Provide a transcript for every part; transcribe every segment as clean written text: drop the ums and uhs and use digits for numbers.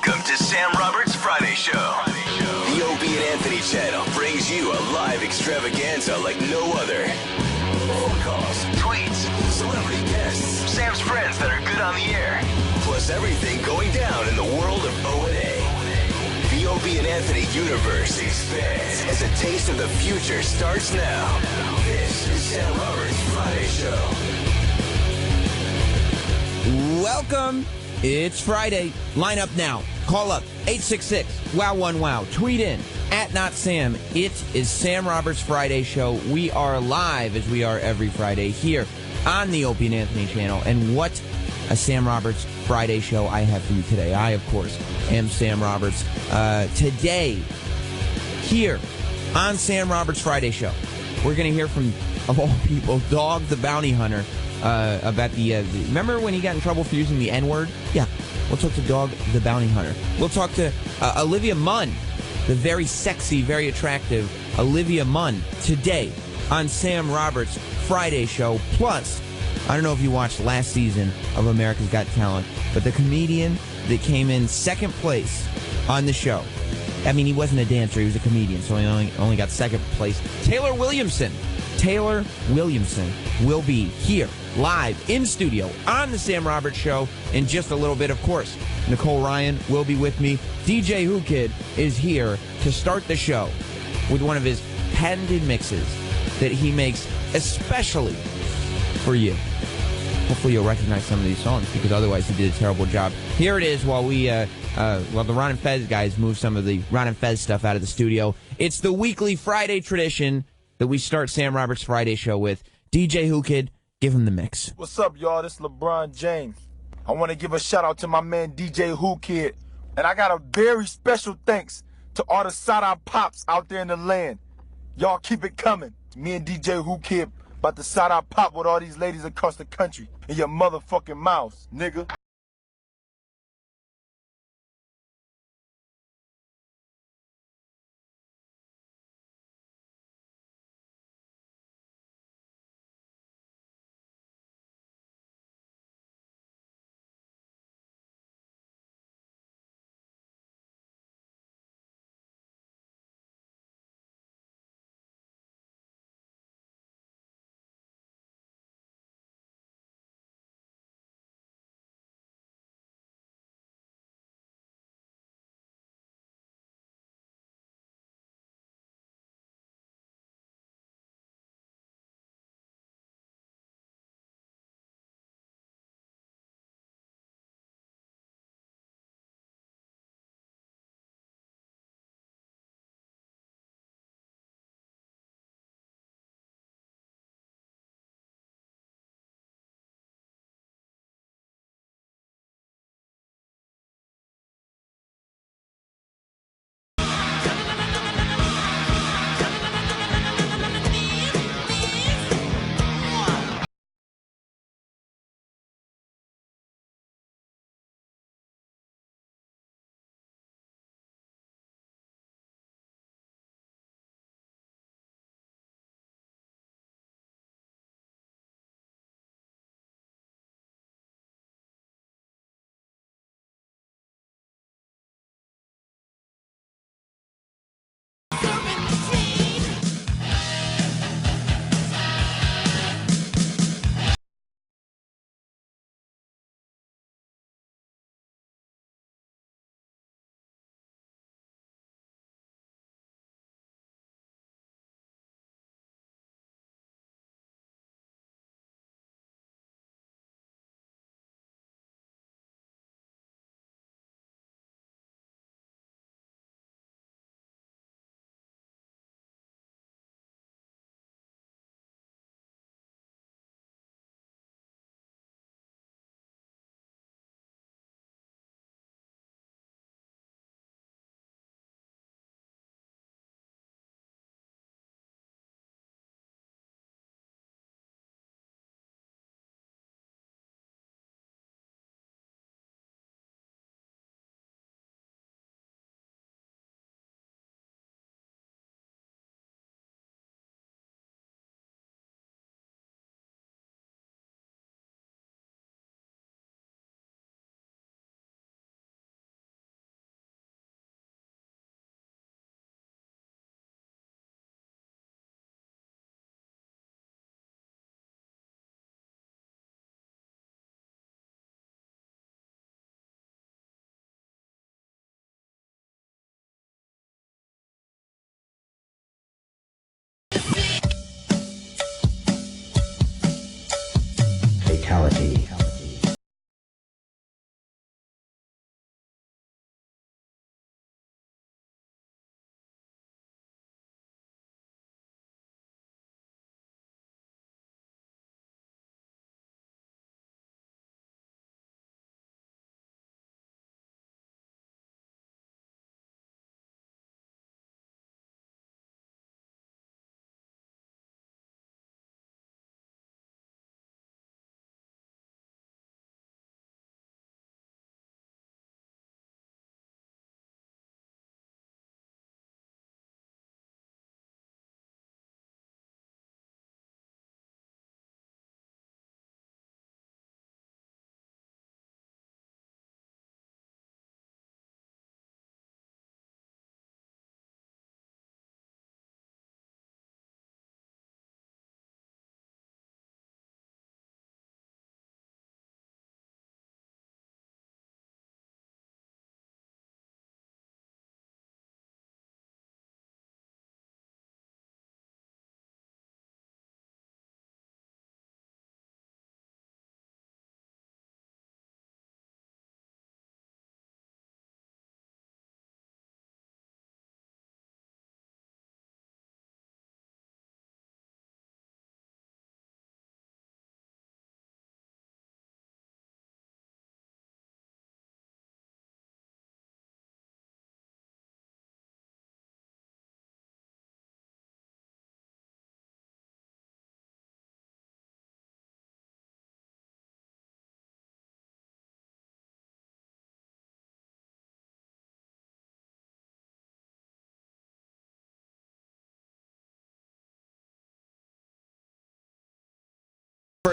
Welcome to Sam Roberts' Friday Show. The Opie and Anthony channel brings you a live extravaganza like no other. Phone calls, tweets, celebrity guests, Sam's friends that are good on the air, plus everything going down in the world of O&A. The Opie and Anthony universe expands as a taste of the future starts now. This is Sam Roberts' Friday Show. Welcome. It's Friday. Line up now. Call up 866-WOW1WOW. Tweet in @NotSam. It is Sam Roberts' Friday Show. We are live as we are every Friday here on the Opie and Anthony channel. And what a Sam Roberts Friday Show I have for you today. I, of course, am Sam Roberts. Today, here on Sam Roberts' Friday Show, we're going to hear from, of all people, Dog the Bounty Hunter. About remember when he got in trouble for using the N-word? Yeah, we'll talk to Dog the Bounty Hunter. We'll talk to Olivia Munn, the very sexy, very attractive Olivia Munn, today on Sam Roberts' Friday Show. Plus, I don't know if you watched last season of America's Got Talent, but the comedian that came in second place on the show, I mean, he wasn't a dancer, he was a comedian, so he only got second place. Taylor Williamson will be here live in studio on the Sam Roberts Show in just a little bit. Of course, Nicole Ryan will be with me. DJ Whoo Kid is here to start the show with one of his patented mixes that he makes especially for you. Hopefully you'll recognize some of these songs, because otherwise he did a terrible job. Here it is while the Ron and Fez guys move some of the Ron and Fez stuff out of the studio. It's the weekly Friday tradition that we start Sam Roberts' Friday Show with. DJ Whoo Kid, give him the mix. What's up, y'all? This is LeBron James. I want to give a shout out to my man DJ Whoo Kid. And I got a very special thanks to all the side-eye pops out there in the land. Y'all keep it coming. Me and DJ Whoo Kid about to side-eye pop with all these ladies across the country in your motherfucking mouths, nigga.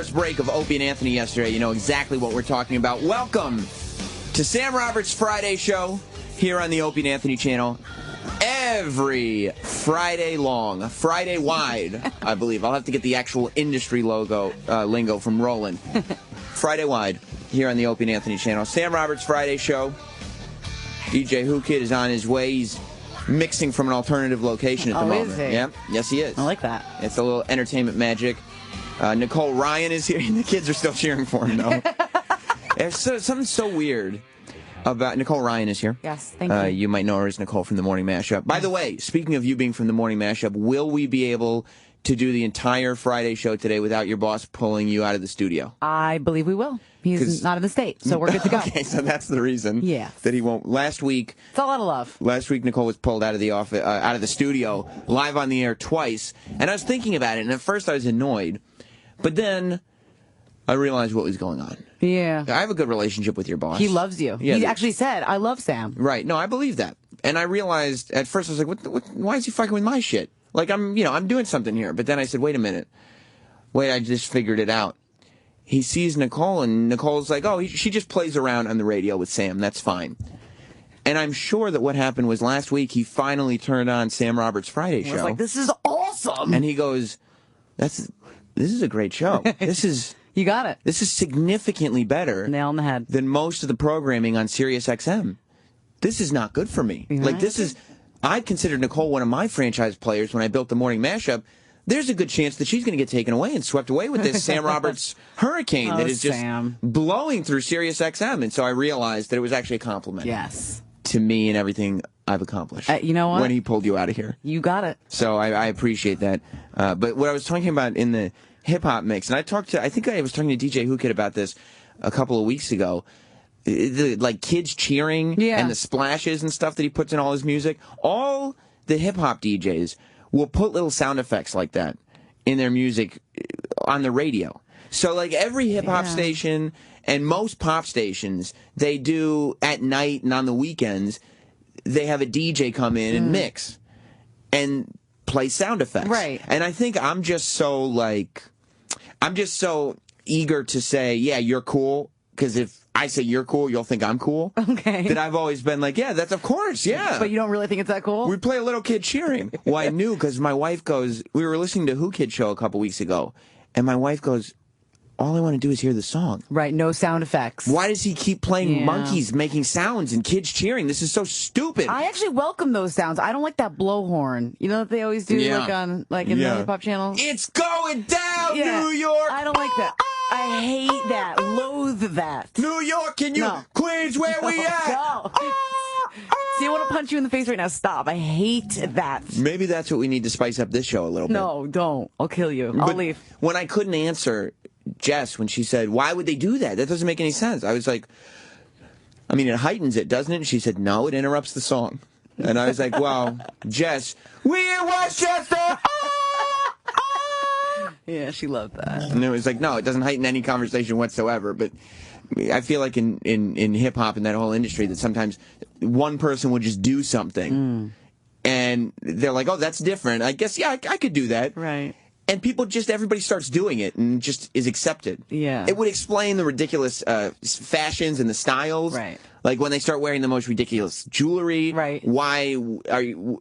first break of Opie and Anthony yesterday, you know exactly what we're talking about. Welcome to Sam Roberts' Friday show here on the Opie and Anthony channel. Every Friday long, Friday wide, I believe. I'll have to get the actual industry lingo from Roland. Friday wide here on the Opie and Anthony channel. Sam Roberts' Friday show. DJ Whoo Kid is on his way. He's mixing from an alternative location at the moment. Is he? Yeah, yes he is. I like that. It's a little entertainment magic. Nicole Ryan is here. The kids are still cheering for him, though. There's something so weird about Nicole Ryan is here. Yes, thank you. You might know her as Nicole from the Morning Mashup. By the way, speaking of you being from the Morning Mashup, will we be able to do the entire Friday show today without your boss pulling you out of the studio? I believe we will. He's not in the state, so we're good to go. Okay, so that's the reason. Yeah. That he won't. Last week, it's a lot of love. Last week, Nicole was pulled out of the office, out of the studio, live on the air twice, and I was thinking about it. And at first, I was annoyed, but then I realized what was going on. Yeah. I have a good relationship with your boss. He loves you. Yeah, he actually said, "I love Sam." Right. No, I believe that. And I realized at first I was like, why is he fucking with my shit? Like I'm doing something here. But then I said, wait a minute. I just figured it out. He sees Nicole, and Nicole's like, oh, she just plays around on the radio with Sam. That's fine. And I'm sure that what happened was last week he finally turned on Sam Roberts' Friday show. I was like, this is awesome. And he goes, this is a great show. This is... You got it. This is significantly better nail on the head than most of the programming on Sirius XM. This is not good for me. Right. Like, this is... I considered Nicole one of my franchise players when I built the Morning Mashup. There's a good chance that she's going to get taken away and swept away with this Sam Roberts hurricane that is just blowing through Sirius XM. And so I realized that it was actually a compliment. Yes. To me and everything I've accomplished. You know what? When he pulled you out of here. You got it. So I appreciate that. But what I was talking about in the hip-hop mix, and I think I was talking to DJ Whoo Kid about this a couple of weeks ago, like kids cheering and the splashes and stuff that he puts in all his music. All the hip-hop DJs will put little sound effects like that in their music on the radio. So like every hip-hop station and most pop stations, they do at night and on the weekends, they have a DJ come in and mix and play sound effects. Right. And I think I'm just so eager to say, yeah, you're cool, because if I say you're cool, you'll think I'm cool. Okay. That I've always been like, yeah, that's of course, yeah. But you don't really think it's that cool? We play a little kid cheering. Well, I knew because my wife goes, we were listening to Whoo Kid show a couple weeks ago, and my wife goes, all I want to do is hear the song. Right, no sound effects. Why does he keep playing monkeys making sounds and kids cheering? This is so stupid. I actually welcome those sounds. I don't like that blowhorn. You know what they always do in the hip hop channel? It's going down, New York. I don't like that. I hate that. Loathe that. New York, can you? No. Queens, where we at? No. See, I want to punch you in the face right now. Stop. I hate that. Maybe that's what we need to spice up this show a little bit. No, don't. I'll kill you. I'll leave. When I couldn't answer Jess when she said, why would they do that? That doesn't make any sense. I was like, I mean, it heightens it, doesn't it? And she said, no, it interrupts the song. And I was like, well, Jess, we in Westchester! Yeah, she loved that. And it was like, no, it doesn't heighten any conversation whatsoever. But I feel like in hip-hop and that whole industry that sometimes one person would just do something. And they're like, oh, that's different. I guess, yeah, I could do that. Right. And everybody starts doing it and just is accepted. Yeah. It would explain the ridiculous fashions and the styles. Right. Like when they start wearing the most ridiculous jewelry. Right. Why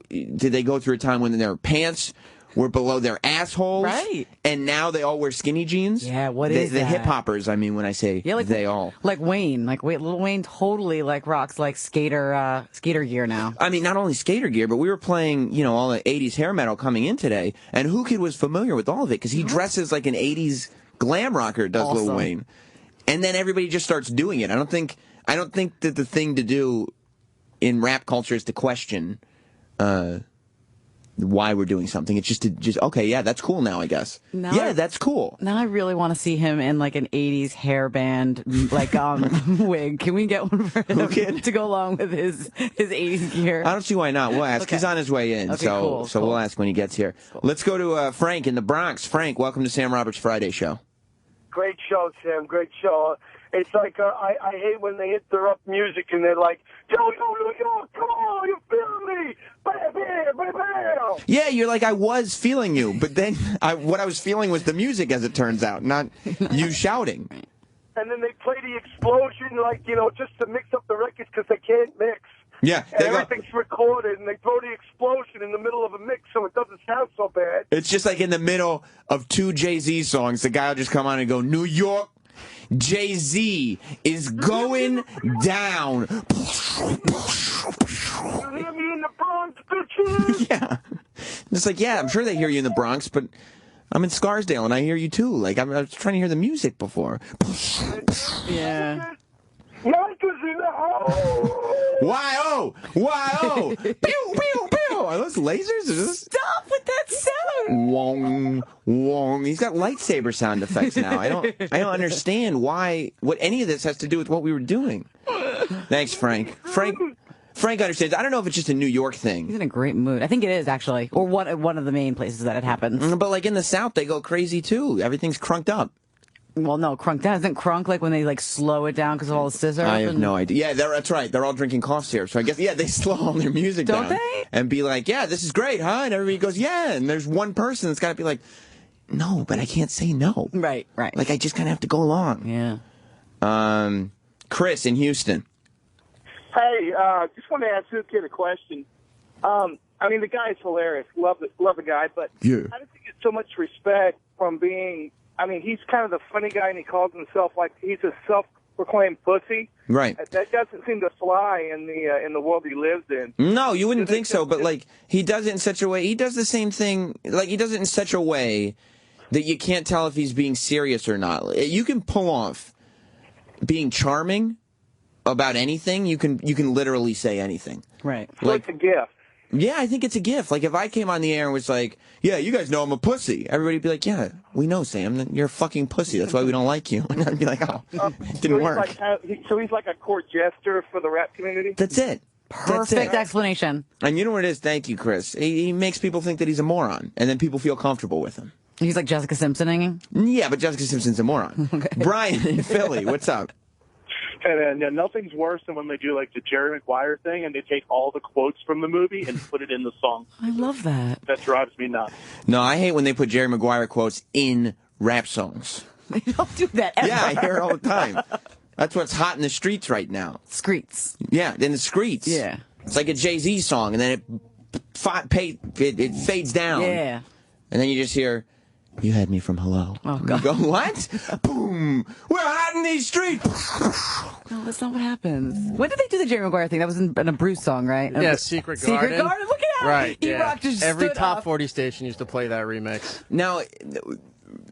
did they go through a time when their pants were below their assholes? Right. And now they all wear skinny jeans? Yeah, what is that? The hip-hoppers, I mean, when I say they all. Like Wayne. Lil Wayne totally rocks skater gear now. I mean, not only skater gear, but we were playing, all the 80s hair metal coming in today, and Whoo Kid was familiar with all of it, because he dresses like an 80s glam rocker, does Lil Wayne. And then everybody just starts doing it. I don't think that the thing to do in rap culture is to question why we're doing something. It's just okay, yeah, that's cool now, I guess. That's cool. Now I really want to see him in an 80s hairband wig. Can we get one for him to go along with his 80s gear? I don't see why not. We'll ask. Okay. He's on his way in, so we'll ask when he gets here. Cool. Let's go to Frank in the Bronx. Frank, welcome to Sam Roberts Friday Show. Great show, Sam. Great show. It's like I hate when they interrupt music and they're like, yo, come on, you feel me? Bam, bam, bam, bam. Yeah, you're like, I was feeling you, but then what I was feeling was the music, as it turns out, not you shouting. And then they play the explosion, like, just to mix up the records because they can't mix. Yeah, and everything's recorded, and they throw the explosion in the middle of a mix so it doesn't sound so bad. It's just like in the middle of two Jay-Z songs, the guy will just come on and go, New York, Jay-Z is going down. You hear me in the Bronx, bitches? Yeah. It's like, yeah, I'm sure they hear you in the Bronx, but I'm in Scarsdale, and I hear you too. Like, I was trying to hear the music before. Yeah. Yonkers in the house. Y-O! Y-O! Pew, pew, pew! Are those lasers? Stop with that sound. Wong, wong. He's got lightsaber sound effects now. I don't understand what any of this has to do with what we were doing. Thanks, Frank. Frank understands. I don't know if it's just a New York thing. He's in a great mood. I think it is, actually. Or one of the main places that it happens. But like in the South, they go crazy too. Everything's crunked up. Well, no, crunk down. Isn't crunk like when they like slow it down because of all the scissors? I have no idea. Yeah, that's right. They're all drinking cough syrup. So I guess, yeah, they slow all their music down. Don't they? And be like, yeah, this is great, huh? And everybody goes, yeah. And there's one person that's got to be like, no, but I can't say no. Right. Like, I just kind of have to go along. Yeah. Chris in Houston. Hey, just want to ask Whoo Kid a question. I mean, the guy's hilarious. Love the guy, but Yeah. I don't think it's so much respect from being. I mean, he's kind of the funny guy, and he calls himself like he's a self-proclaimed pussy. Right. That doesn't seem to fly in the world he lives in. No, you wouldn't think so, but like he does it in such a way. He does the same thing. Like he does it in such a way that you can't tell if he's being serious or not. You can pull off being charming about anything. You can literally say anything. Right. So it's a gift. Yeah, I think it's a gift. Like, if I came on the air and was like, yeah, you guys know I'm a pussy, everybody would be like, yeah, we know, Sam, that you're a fucking pussy. That's why we don't like you. And I'd be like, oh, it didn't work. So he's like a court jester for the rap community? That's it. Perfect explanation. And you know what it is? Thank you, Chris. He makes people think that he's a moron, and then people feel comfortable with him. He's like Jessica Simpsoning? Yeah, but Jessica Simpson's a moron. Okay. Brian in Philly, what's up? And nothing's worse than when they do like the Jerry Maguire thing and they take all the quotes from the movie and put it in the song. I love that. That drives me nuts. No, I hate when they put Jerry Maguire quotes in rap songs. They don't do that ever. Yeah, I hear it all the time. That's what's hot in the streets right now. Screets. Yeah, in the streets. Yeah. It's like a Jay-Z song, and then it fades down. Yeah. And then you just hear, you had me from hello. Oh, God. You go, what? Boom. We're hot in these streets. No, that's not what happens. When did they do the Jerry Maguire thing? That was in a Bruce song, right? Yeah, Secret Garden. Secret Garden? Look at how Right, E-Rock just Every stood top up. 40 station used to play that remix. Now,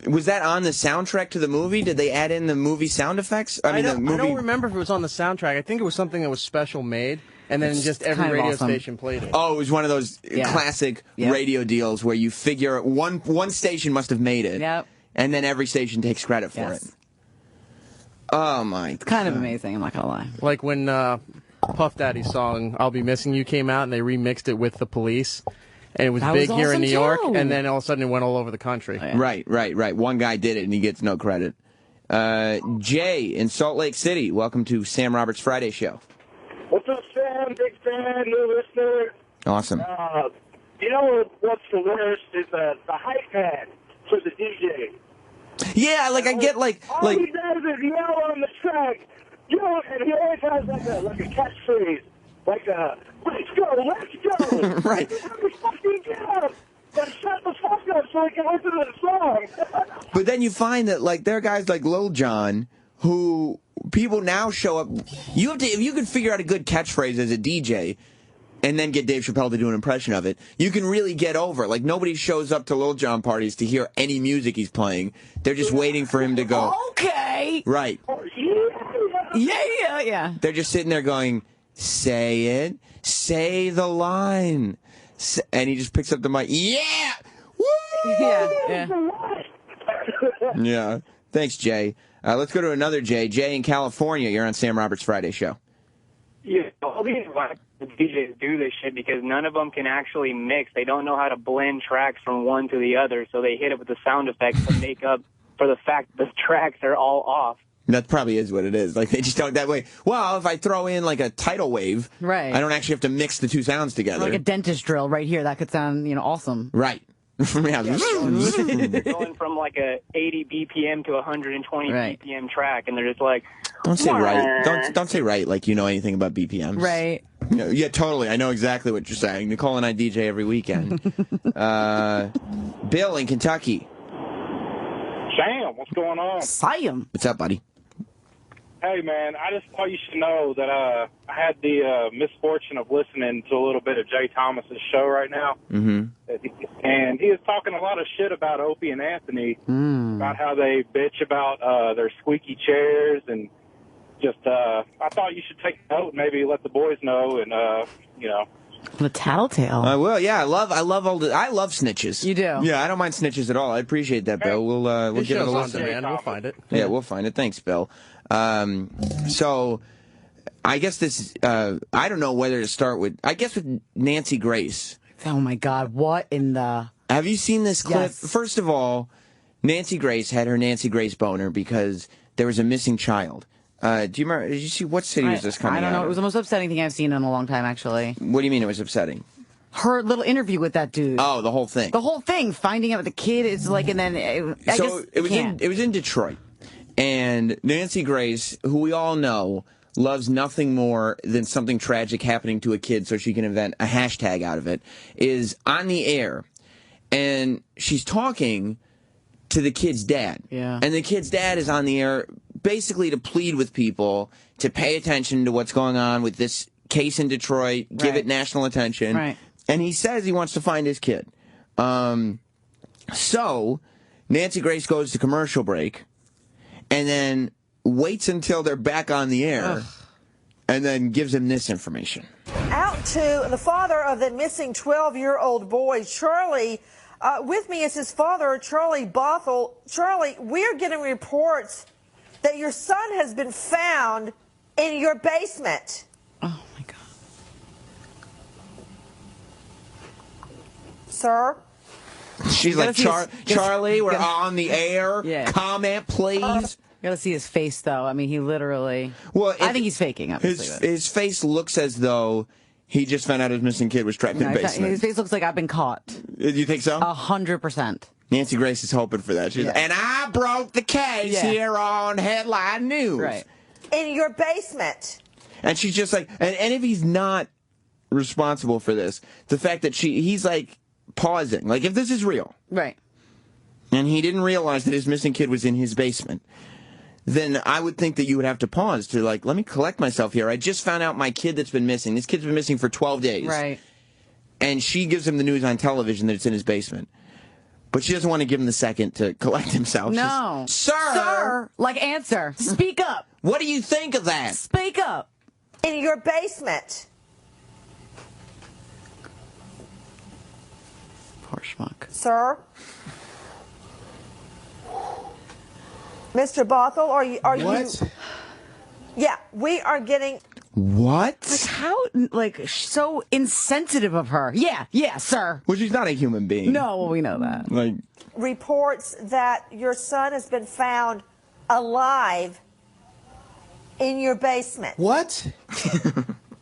was that on the soundtrack to the movie? Did they add in the movie sound effects? I don't remember if it was on the soundtrack. I think it was something that was special made, and then just every kind of radio awesome. station played it. Oh, it was one of those classic radio deals where you figure one station must have made it, and then every station takes credit for it. Oh, my It's kind of amazing, I'm not going to lie. Like when Puff Daddy's song, I'll Be Missing You, came out, and they remixed it with The Police. And it was That big was here in awesome, New York, too. and then all of a sudden it went all over the country. Oh, yeah. Right. One guy did it, and he gets no credit. Jay in Salt Lake City, welcome to Sam Roberts Friday Show. What's up, Sam? Big fan, new listener. Awesome. You know what's the worst is the hype man for the DJ. Yeah, like I get All he does is yell on the track. You know, and he always has like a catchphrase, like a let's go. Right. Let me fucking get up. But shut the fuck up so I can listen to the song. But then you find that like there are guys like Lil Jon who people now show up. You have to if you can figure out a good catchphrase as a DJ. And then get Dave Chappelle to do an impression of it, you can really get over. Like, nobody shows up to Lil Jon parties to hear any music he's playing. They're just waiting for him to go. Okay. Right. Yeah. They're just sitting there going, say it. Say the line. And he just picks up the mic. Yeah! Woo! Yeah. Yeah. Thanks, Jay. Let's go to another Jay. Jay in California. You're on Sam Roberts Friday Show. Yeah, all these DJs do this shit because none of them can actually mix. They don't know how to blend tracks from one to the other, so they hit it with the sound effects to make up for the fact the tracks are all off. That probably is what it is. Like, they just don't that way. Well, if I throw in like a tidal wave, right, I don't actually have to mix the two sounds together. Like a dentist drill right here. That could sound, awesome. Right. Going from like a 80 BPM to 120 BPM track, and they're just like, don't say right. Don't say right like you know anything about BPMs. Right. Yeah, totally. I know exactly what you're saying. Nicole and I DJ every weekend. Bill in Kentucky. Sam, what's going on? Sam. What's up, buddy? Hey, man, I just thought you should know that I had the misfortune of listening to a little bit of Jay Thomas's show right now. Mm-hmm. And he is talking a lot of shit about Opie and Anthony, about how they bitch about their squeaky chairs, and just I thought you should take a note and maybe let the boys know, and The tattletale. I will. Yeah, I love snitches. You do? Yeah, I don't mind snitches at all. I appreciate that, Bill. We'll give it a listen. We'll find it. Yeah, we'll find it. Thanks, Bill. So I guess this. I don't know whether to start with. I guess with Nancy Grace. Oh my God! What in the? Have you seen this clip? Yes. First of all, Nancy Grace had her Nancy Grace boner because there was a missing child. Do you remember? Did you see what city was this coming out? I don't know. It was the most upsetting thing I've seen in a long time, actually. What do you mean it was upsetting? Her little interview with that dude. Oh, the whole thing. The whole thing. Finding out the kid is like, and then it was in Detroit, and Nancy Grace, who we all know loves nothing more than something tragic happening to a kid, so she can invent a hashtag out of it, is on the air, and she's talking to the kid's dad. Yeah. And the kid's dad is on the air basically to plead with people to pay attention to what's going on with this case in Detroit, give it national attention. Right. And he says he wants to find his kid. So Nancy Grace goes to commercial break and then waits until they're back on the air and then gives him this information. Out to the father of the missing 12-year-old boy, Charlie. With me is his father, Charlie Bothell. Charlie, we're getting reports that your son has been found in your basement. Oh, my God. Sir? She's like, Charlie, we're on the air. Yeah. Comment, please. You gotta see his face, though. I mean, he literally... Well, I think he's faking, obviously. His face looks as though he just found out his missing kid was trapped in the basement. His face looks like I've been caught. You think so? 100%. Nancy Grace is hoping for that. She's like, and I broke the case here on Headline News. Right. In your basement. And she's just like, and if he's not responsible for this, the fact that he's like pausing, like if this is real. Right. And he didn't realize that his missing kid was in his basement, then I would think that you would have to pause to like, let me collect myself here. I just found out my kid that's been missing. This kid's been missing for 12 days. Right. And she gives him the news on television that it's in his basement. But she doesn't want to give him the second to collect himself. No. Sir! Like, answer. Speak up. What do you think of that? Speak up. In your basement. Poor schmuck. Sir? Mr. Bothell, are you... What? Yeah, we are getting... What? Like, how, like, so insensitive of her. Yeah, sir. Well, she's not a human being. No, well, we know that. Like, reports that your son has been found alive in your basement. What?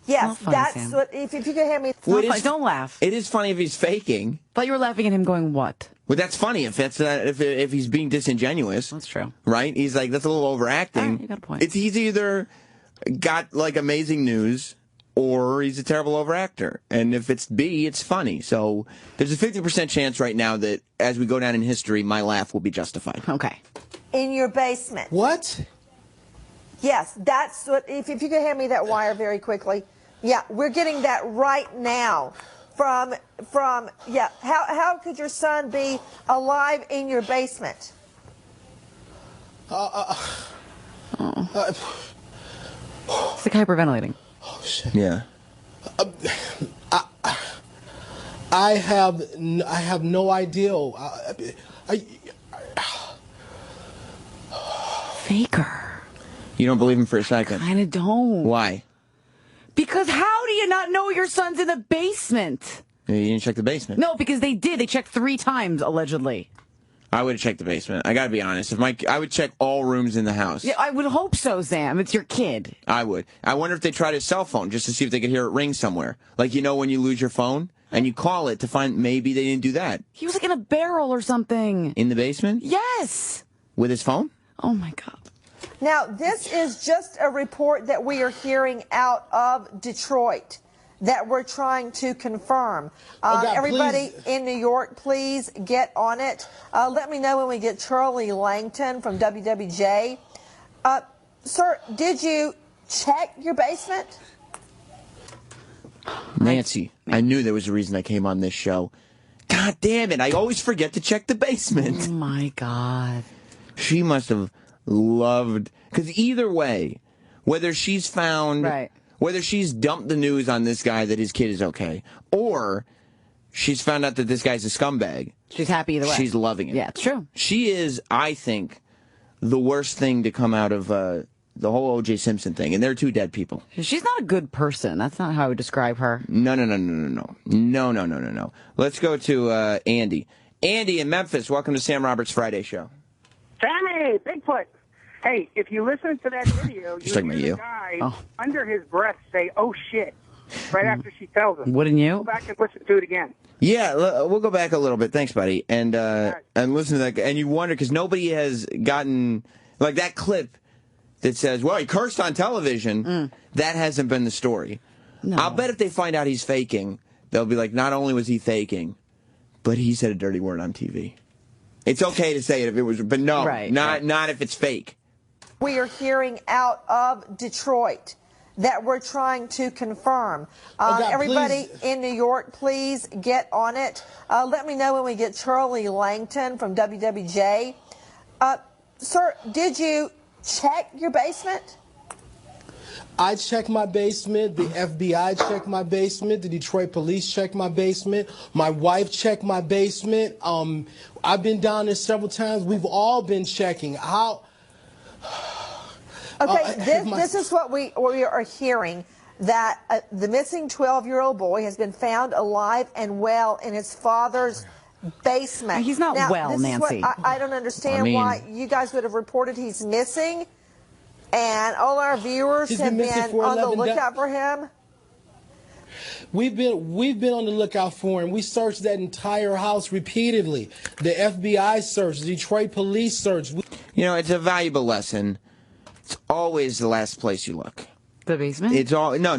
Yes, funny, that's Sam. what, if you could hear me... Don't laugh. It is funny if he's faking. Thought you were laughing at him going, what? Well, that's funny if that's if he's being disingenuous. That's true. Right? He's like, that's a little overacting. All right, you got a point. He's either got like amazing news or he's a terrible overactor. And if it's B, it's funny. So there's a 50% chance right now that as we go down in history, my laugh will be justified. Okay. In your basement. What? Yes, that's what, if you could hand me that wire very quickly. Yeah, we're getting that right now from yeah, how could your son be alive in your basement? It's like hyperventilating. Oh, shit. Yeah. I have no idea. Faker. You don't believe him for a second? Kind of don't. Why? Because how do you not know your son's in the basement? You didn't check the basement. No, because they did. They checked 3 times, allegedly. I would have checked the basement. I gotta be honest. I would check all rooms in the house. Yeah, I would hope so, Sam. It's your kid. I would. I wonder if they tried his cell phone just to see if they could hear it ring somewhere. Like, you know when you lose your phone and you call it to find maybe they didn't do that. He was like in a barrel or something. In the basement? Yes. With his phone? Oh, my God. Now, this is just a report that we are hearing out of Detroit that we're trying to confirm. God, everybody please. in New York, please get on it. Let me know when we get Charlie Langton from WWJ. Sir, did you check your basement? Nancy, I knew there was a reason I came on this show. God damn it, I always forget to check the basement. Oh, my God. She must have loved... Because either way, whether she's found... Right. Whether she's dumped the news on this guy that his kid is okay, or she's found out that this guy's a scumbag. She's happy either way. She's loving it. Yeah, it's true. She is, I think, the worst thing to come out of the whole O.J. Simpson thing. And they're two dead people. She's not a good person. That's not how I would describe her. No. Let's go to Andy. Andy in Memphis, welcome to Sam Roberts Friday Show. Sammy, Bigfoot. Hey, if you listen to that video, you hear the guy under his breath say, "Oh shit," right after she tells him. Wouldn't you? Go back and listen to it again. Yeah, we'll go back a little bit. Thanks, buddy. And listen to that. And you wonder, because nobody has gotten, like that clip that says, well, he cursed on television. That hasn't been the story. No. I'll bet if they find out he's faking, they'll be like, not only was he faking, but he said a dirty word on TV. It's okay to say it if it was, but no, not if it's fake. We are hearing out of Detroit that we're trying to confirm. God, everybody please. in New York, please get on it. Let me know when we get Charlie Langton from WWJ. Sir, did you check your basement? I checked my basement. The FBI checked my basement. The Detroit police checked my basement. My wife checked my basement. I've been down there several times. We've all been checking. How... Okay, this is what we are hearing, that the missing 12-year-old boy has been found alive and well in his father's basement. He's not now, well, this Nancy. Is what I don't understand why you guys would have reported he's missing, and all our viewers have been on the lookout for him. We've been on the lookout for him. We searched that entire house repeatedly. The FBI searched, the Detroit police searched. You know, it's a valuable lesson. It's always the last place you look. The basement? It's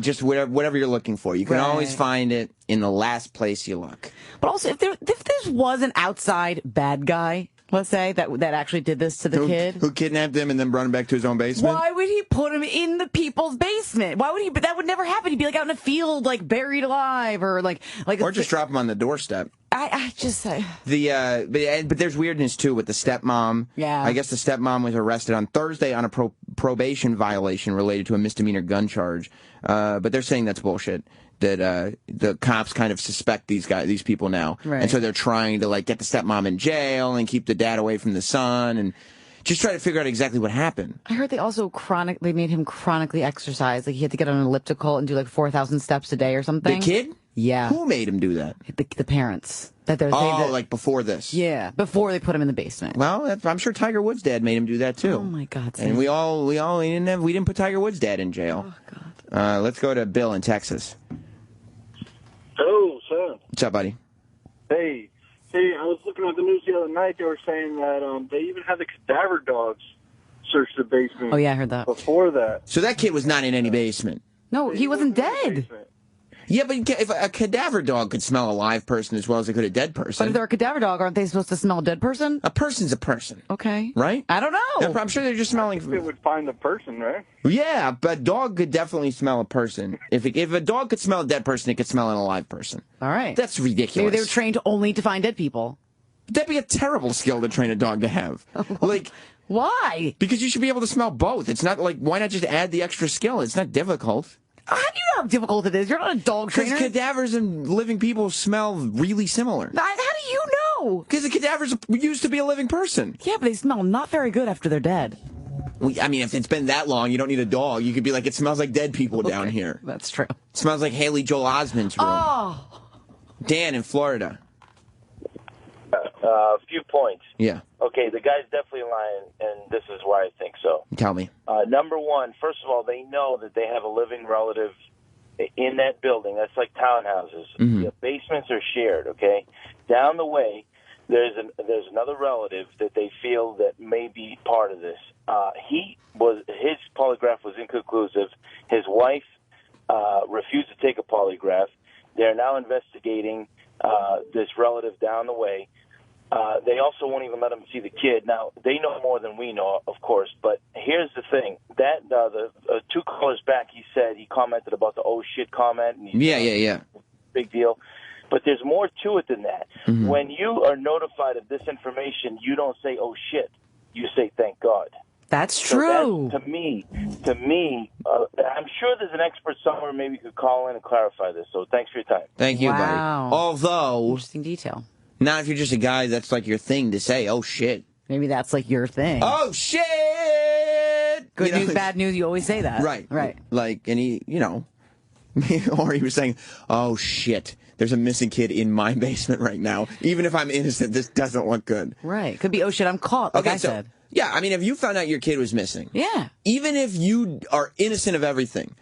just whatever you're looking for. You can always find it in the last place you look. But also, if this was an outside bad guy, let's say, that actually did this to the kid. Who kidnapped him and then brought him back to his own basement? Why would he put him in the people's basement? Why would he? But that would never happen. He'd be like out in a field, like buried alive, or or just drop him on the doorstep. I just say but there's weirdness too with the stepmom. Yeah, I guess the stepmom was arrested on Thursday on a probation violation related to a misdemeanor gun charge. But they're saying that's bullshit. That the cops kind of suspect these people now, and so they're trying to get the stepmom in jail and keep the dad away from the son and just try to figure out exactly what happened. I heard they also they made him chronically exercise. Like he had to get on an elliptical and do 4,000 steps a day or something. The kid? Yeah. Who made him do that? The parents. Before this? Yeah, before they put him in the basement. Well, I'm sure Tiger Woods' dad made him do that too. Oh my God! And we didn't put Tiger Woods' dad in jail. Oh God! Let's go to Bill in Texas. Oh, son. What's up, buddy? Hey, I was looking at the news the other night. They were saying that they even had the cadaver dogs search the basement. Oh yeah, I heard that. Before that. So that kid was not in any basement. No, he wasn't dead. Yeah, but if a cadaver dog could smell a live person as well as it could a dead person. But if they're a cadaver dog, aren't they supposed to smell a dead person? A person's a person. Okay. Right? I don't know. I'm sure they're just smelling. They would find the person, right? Yeah, but a dog could definitely smell a person. If a dog could smell a dead person, it could smell an alive person. All right. That's ridiculous. Maybe they were trained only to find dead people. That'd be a terrible skill to train a dog to have. Why? Because you should be able to smell both. It's not why not just add the extra skill? It's not difficult. How do you know how difficult it is? You're not a dog trainer. Because cadavers and living people smell really similar. How do you know? Because the cadavers used to be a living person. Yeah, but they smell not very good after they're dead. Well, I mean, if it's been that long, you don't need a dog. You could be like, it smells like dead people down here. That's true. It smells like Haley Joel Osment's room. Oh. Dan in Florida. A few points. Yeah. Okay, the guy's definitely lying, and this is why I think so. Tell me. Number one, first of all, they know that they have a living relative in that building. That's like townhouses. Mm-hmm. The basements are shared, okay? Down the way, there's another relative that they feel that may be part of this. His polygraph was inconclusive. His wife refused to take a polygraph. They're now investigating this relative down the way. They also won't even let him see the kid. Now, they know more than we know, of course, but here's the thing. That the 2 callers back, he commented about the oh shit comment. And Yeah. Big deal. But there's more to it than that. Mm-hmm. When you are notified of this information, you don't say, oh shit. You say, thank God. That's true. So to me, I'm sure there's an expert somewhere maybe could call in and clarify this. So thanks for your time. Thank you, buddy. Although, interesting detail. Not if you're just a guy that's like your thing to say, oh, shit. Maybe that's like your thing. Oh, shit! Good news, bad news, you always say that. Right. Right. Like, and he, or he was saying, oh, shit, there's a missing kid in my basement right now. Even if I'm innocent, this doesn't look good. Right. Could be, oh, shit, I'm caught, like I said. Yeah, I mean, if you found out your kid was missing. Yeah. Even if you are innocent of everything,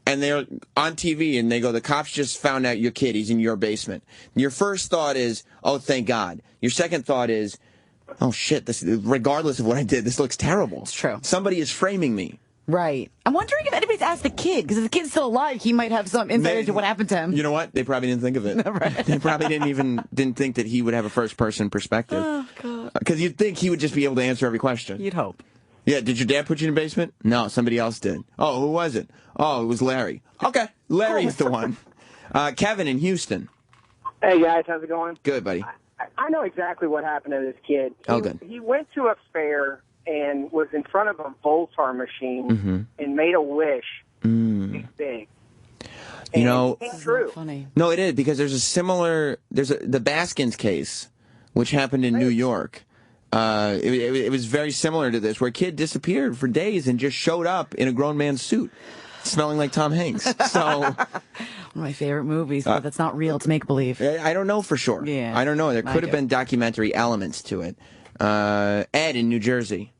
and they're on TV and they go, the cops just found out your kid, he's in your basement. Your first thought is, oh, thank God. Your second thought is, oh, shit, this, regardless of what I did, this looks terrible. It's true. Somebody is framing me. Right. I'm wondering if anybody's asked the kid, because if the kid's still alive, he might have some insight into what happened to him. You know what? They probably didn't think of it. Right. They probably didn't think that he would have a first-person perspective. Oh, God. Because you'd think he would just be able to answer every question. You'd hope. Yeah, did your dad put you in the basement? No, somebody else did. Oh, who was it? Oh, it was Larry. Okay, Larry's the one. Kevin in Houston. Hey, guys, how's it going? Good, buddy. I know exactly what happened to this kid. Good. He went to a fair and was in front of a Voltar machine and made a wish. Big. You know, it's true. Funny. No, it is, because there's the Baskins case, which happened in New York. It was very similar to this, where a kid disappeared for days and just showed up in a grown man's suit, smelling like Tom Hanks. So, one of my favorite movies, but that's not real. It's make-believe. I don't know for sure. Yeah, I don't know. There could have been documentary elements to it. Ed in New Jersey.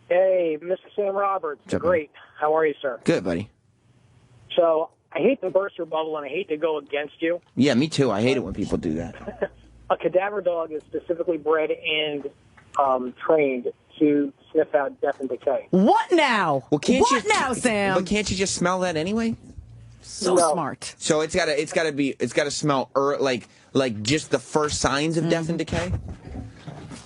Hey, Mr. Sam Roberts. What's up, Great. How are you, sir? Good, buddy. So, I hate to burst your bubble, and I hate to go against you. Yeah, me too. I hate it when people do that. A cadaver dog is specifically bred and trained to sniff out death and decay. What now? Well, what now, Sam? But can't you just smell that anyway? So smart. So it's gotta smell like just the first signs of death and decay.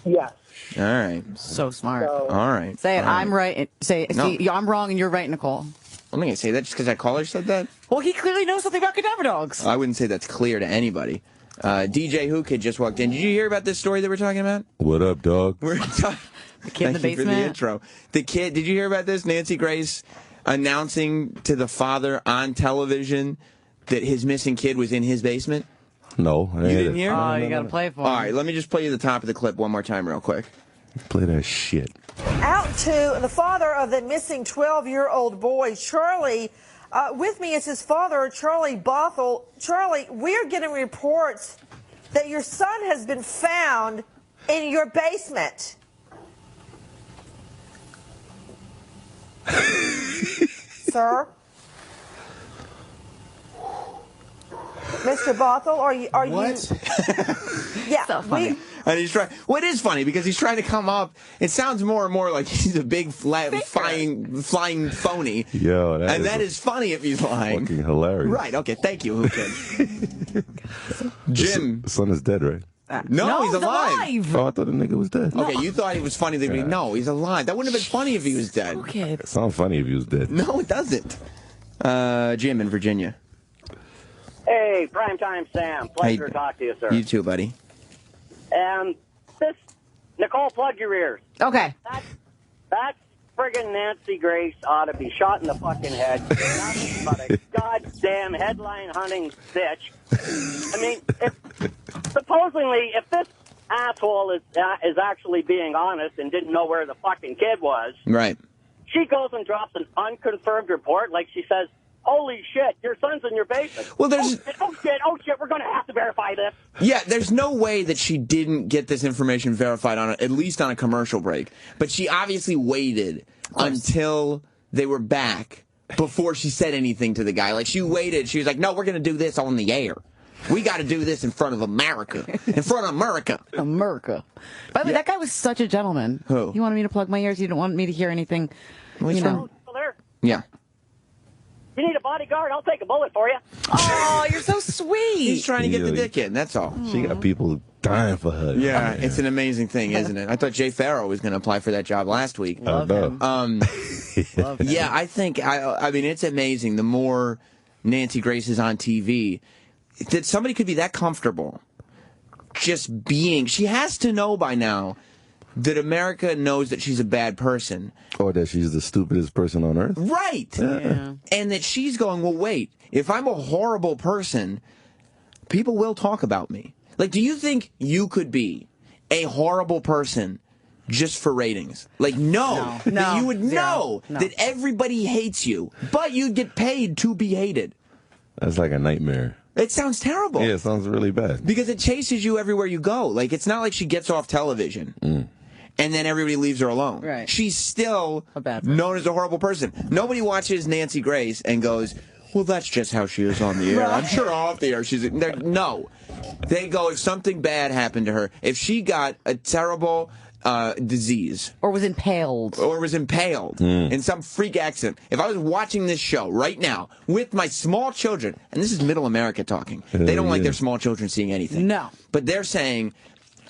Yes. All right. So smart. All right. Say it. All right. I'm right. Say it. No. See, I'm wrong and you're right, Nicole. I'm not gonna say that just because that caller said that. Well, he clearly knows something about cadaver dogs. I wouldn't say that's clear to anybody. DJ Whoo Kid just walked in. Did you hear about this story that we're talking about? What up, dog? We're talking. The kid in the Thank you for the basement. intro. The kid. Did you hear about this? Nancy Grace announcing to the father on television that his missing kid was in his basement. No, You didn't hear? Oh, you got to play for him. All right, let me just play you the top of the clip one more time real quick. Play that shit. Out to the father of the missing 12-year-old boy, Charlie. With me is his father, Charlie Bothell. Charlie, we're getting reports that your son has been found in your basement. Sir? Mr. Bothell, are you... What? Yeah. So funny. And he's trying. Well, it is funny because he's trying to come up. It sounds more and more like he's a big flying phony. Yo, that is funny if he's lying. Fucking hilarious. Right. Okay. Thank you, Whoo Kid. Jim. The son is dead, right? No, he's alive. Oh, I thought the nigga was dead. Okay, you thought he was funny. No, he's alive. That wouldn't have been funny if he was dead. Okay. It sounds funny if he was dead. No, it doesn't. Jim in Virginia. Hey, primetime Sam. Pleasure to talk to you, sir. You too, buddy. Nicole, plug your ears. Okay. That friggin' Nancy Grace ought to be shot in the fucking head. Nothing but a goddamn headline hunting bitch. I mean, supposedly, if this asshole is actually being honest and didn't know where the fucking kid was, right? She goes and drops an unconfirmed report, like she says, holy shit, your son's in your basement. Well, there's... Oh, shit, we're going to have to verify this. Yeah, there's no way that she didn't get this information verified at least on a commercial break. But she obviously waited until they were back before she said anything to the guy. Like, she waited. She was like, no, we're going to do this on the air. We got to do this in front of America. In front of America. America. By the way, that guy was such a gentleman. Who? He wanted me to plug my ears. He didn't want me to hear anything. You know. There. Yeah. You need a bodyguard? I'll take a bullet for you. Oh, you're so sweet. He's trying to get the dick in, that's all. She got people dying for her. Yeah, it's an amazing thing, isn't it? I thought Jay Farrow was going to apply for that job last week. Love him. Love him. Yeah, I think, I mean, it's amazing. The more Nancy Grace is on TV, that somebody could be that comfortable just being. She has to know by now that America knows that she's a bad person. Or that she's the stupidest person on earth. Right. Yeah. And that she's going, well, wait, if I'm a horrible person, people will talk about me. Like, do you think you could be a horrible person just for ratings? Like, no. That you would know that everybody hates you, but you'd get paid to be hated. That's like a nightmare. It sounds terrible. Yeah, it sounds really bad. Because it chases you everywhere you go. Like, it's not like she gets off television and then everybody leaves her alone. Right. She's still known as a horrible person. Nobody watches Nancy Grace and goes, well, that's just how she is on the air. I'm sure off the air she's... No. They go, if something bad happened to her, if she got a terrible disease... Or was impaled. In some freak accident. If I was watching this show right now with my small children, and this is middle America talking, they don't like their small children seeing anything. No. But they're saying,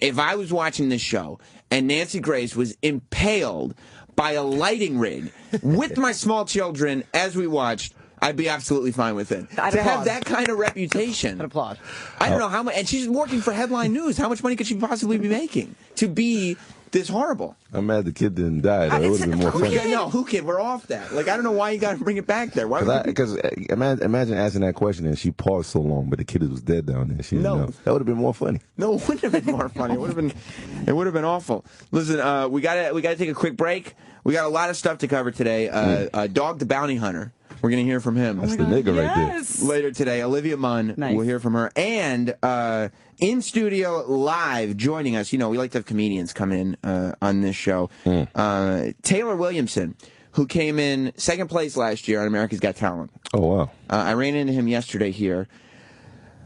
if I was watching this show and Nancy Grace was impaled by a lighting rig with my small children as we watched, I'd be absolutely fine with it. I'd to applaud. have that kind of reputation. I'd applaud. I don't know how much, and she's working for Headline News. How much money could she possibly be making to be this horrible? I'm mad the kid didn't die, though. It would have been more funny. No, Whoo Kid, we're off that. Like, I don't know why you got to bring it back there. Because imagine asking that question and she paused so long, but the kid was dead down there. She didn't know. That would have been more funny. No, it wouldn't have been more funny. It would have been awful. Listen, we gotta take a quick break. We got a lot of stuff to cover today. Dog the Bounty Hunter. We're going to hear from him. That's the nigga right there. Later today, Olivia Munn, we'll hear from her. And in studio live joining us, you know, we like to have comedians come in on this show. Taylor Williamson, who came in second place last year on America's Got Talent. Oh, wow. I ran into him yesterday here.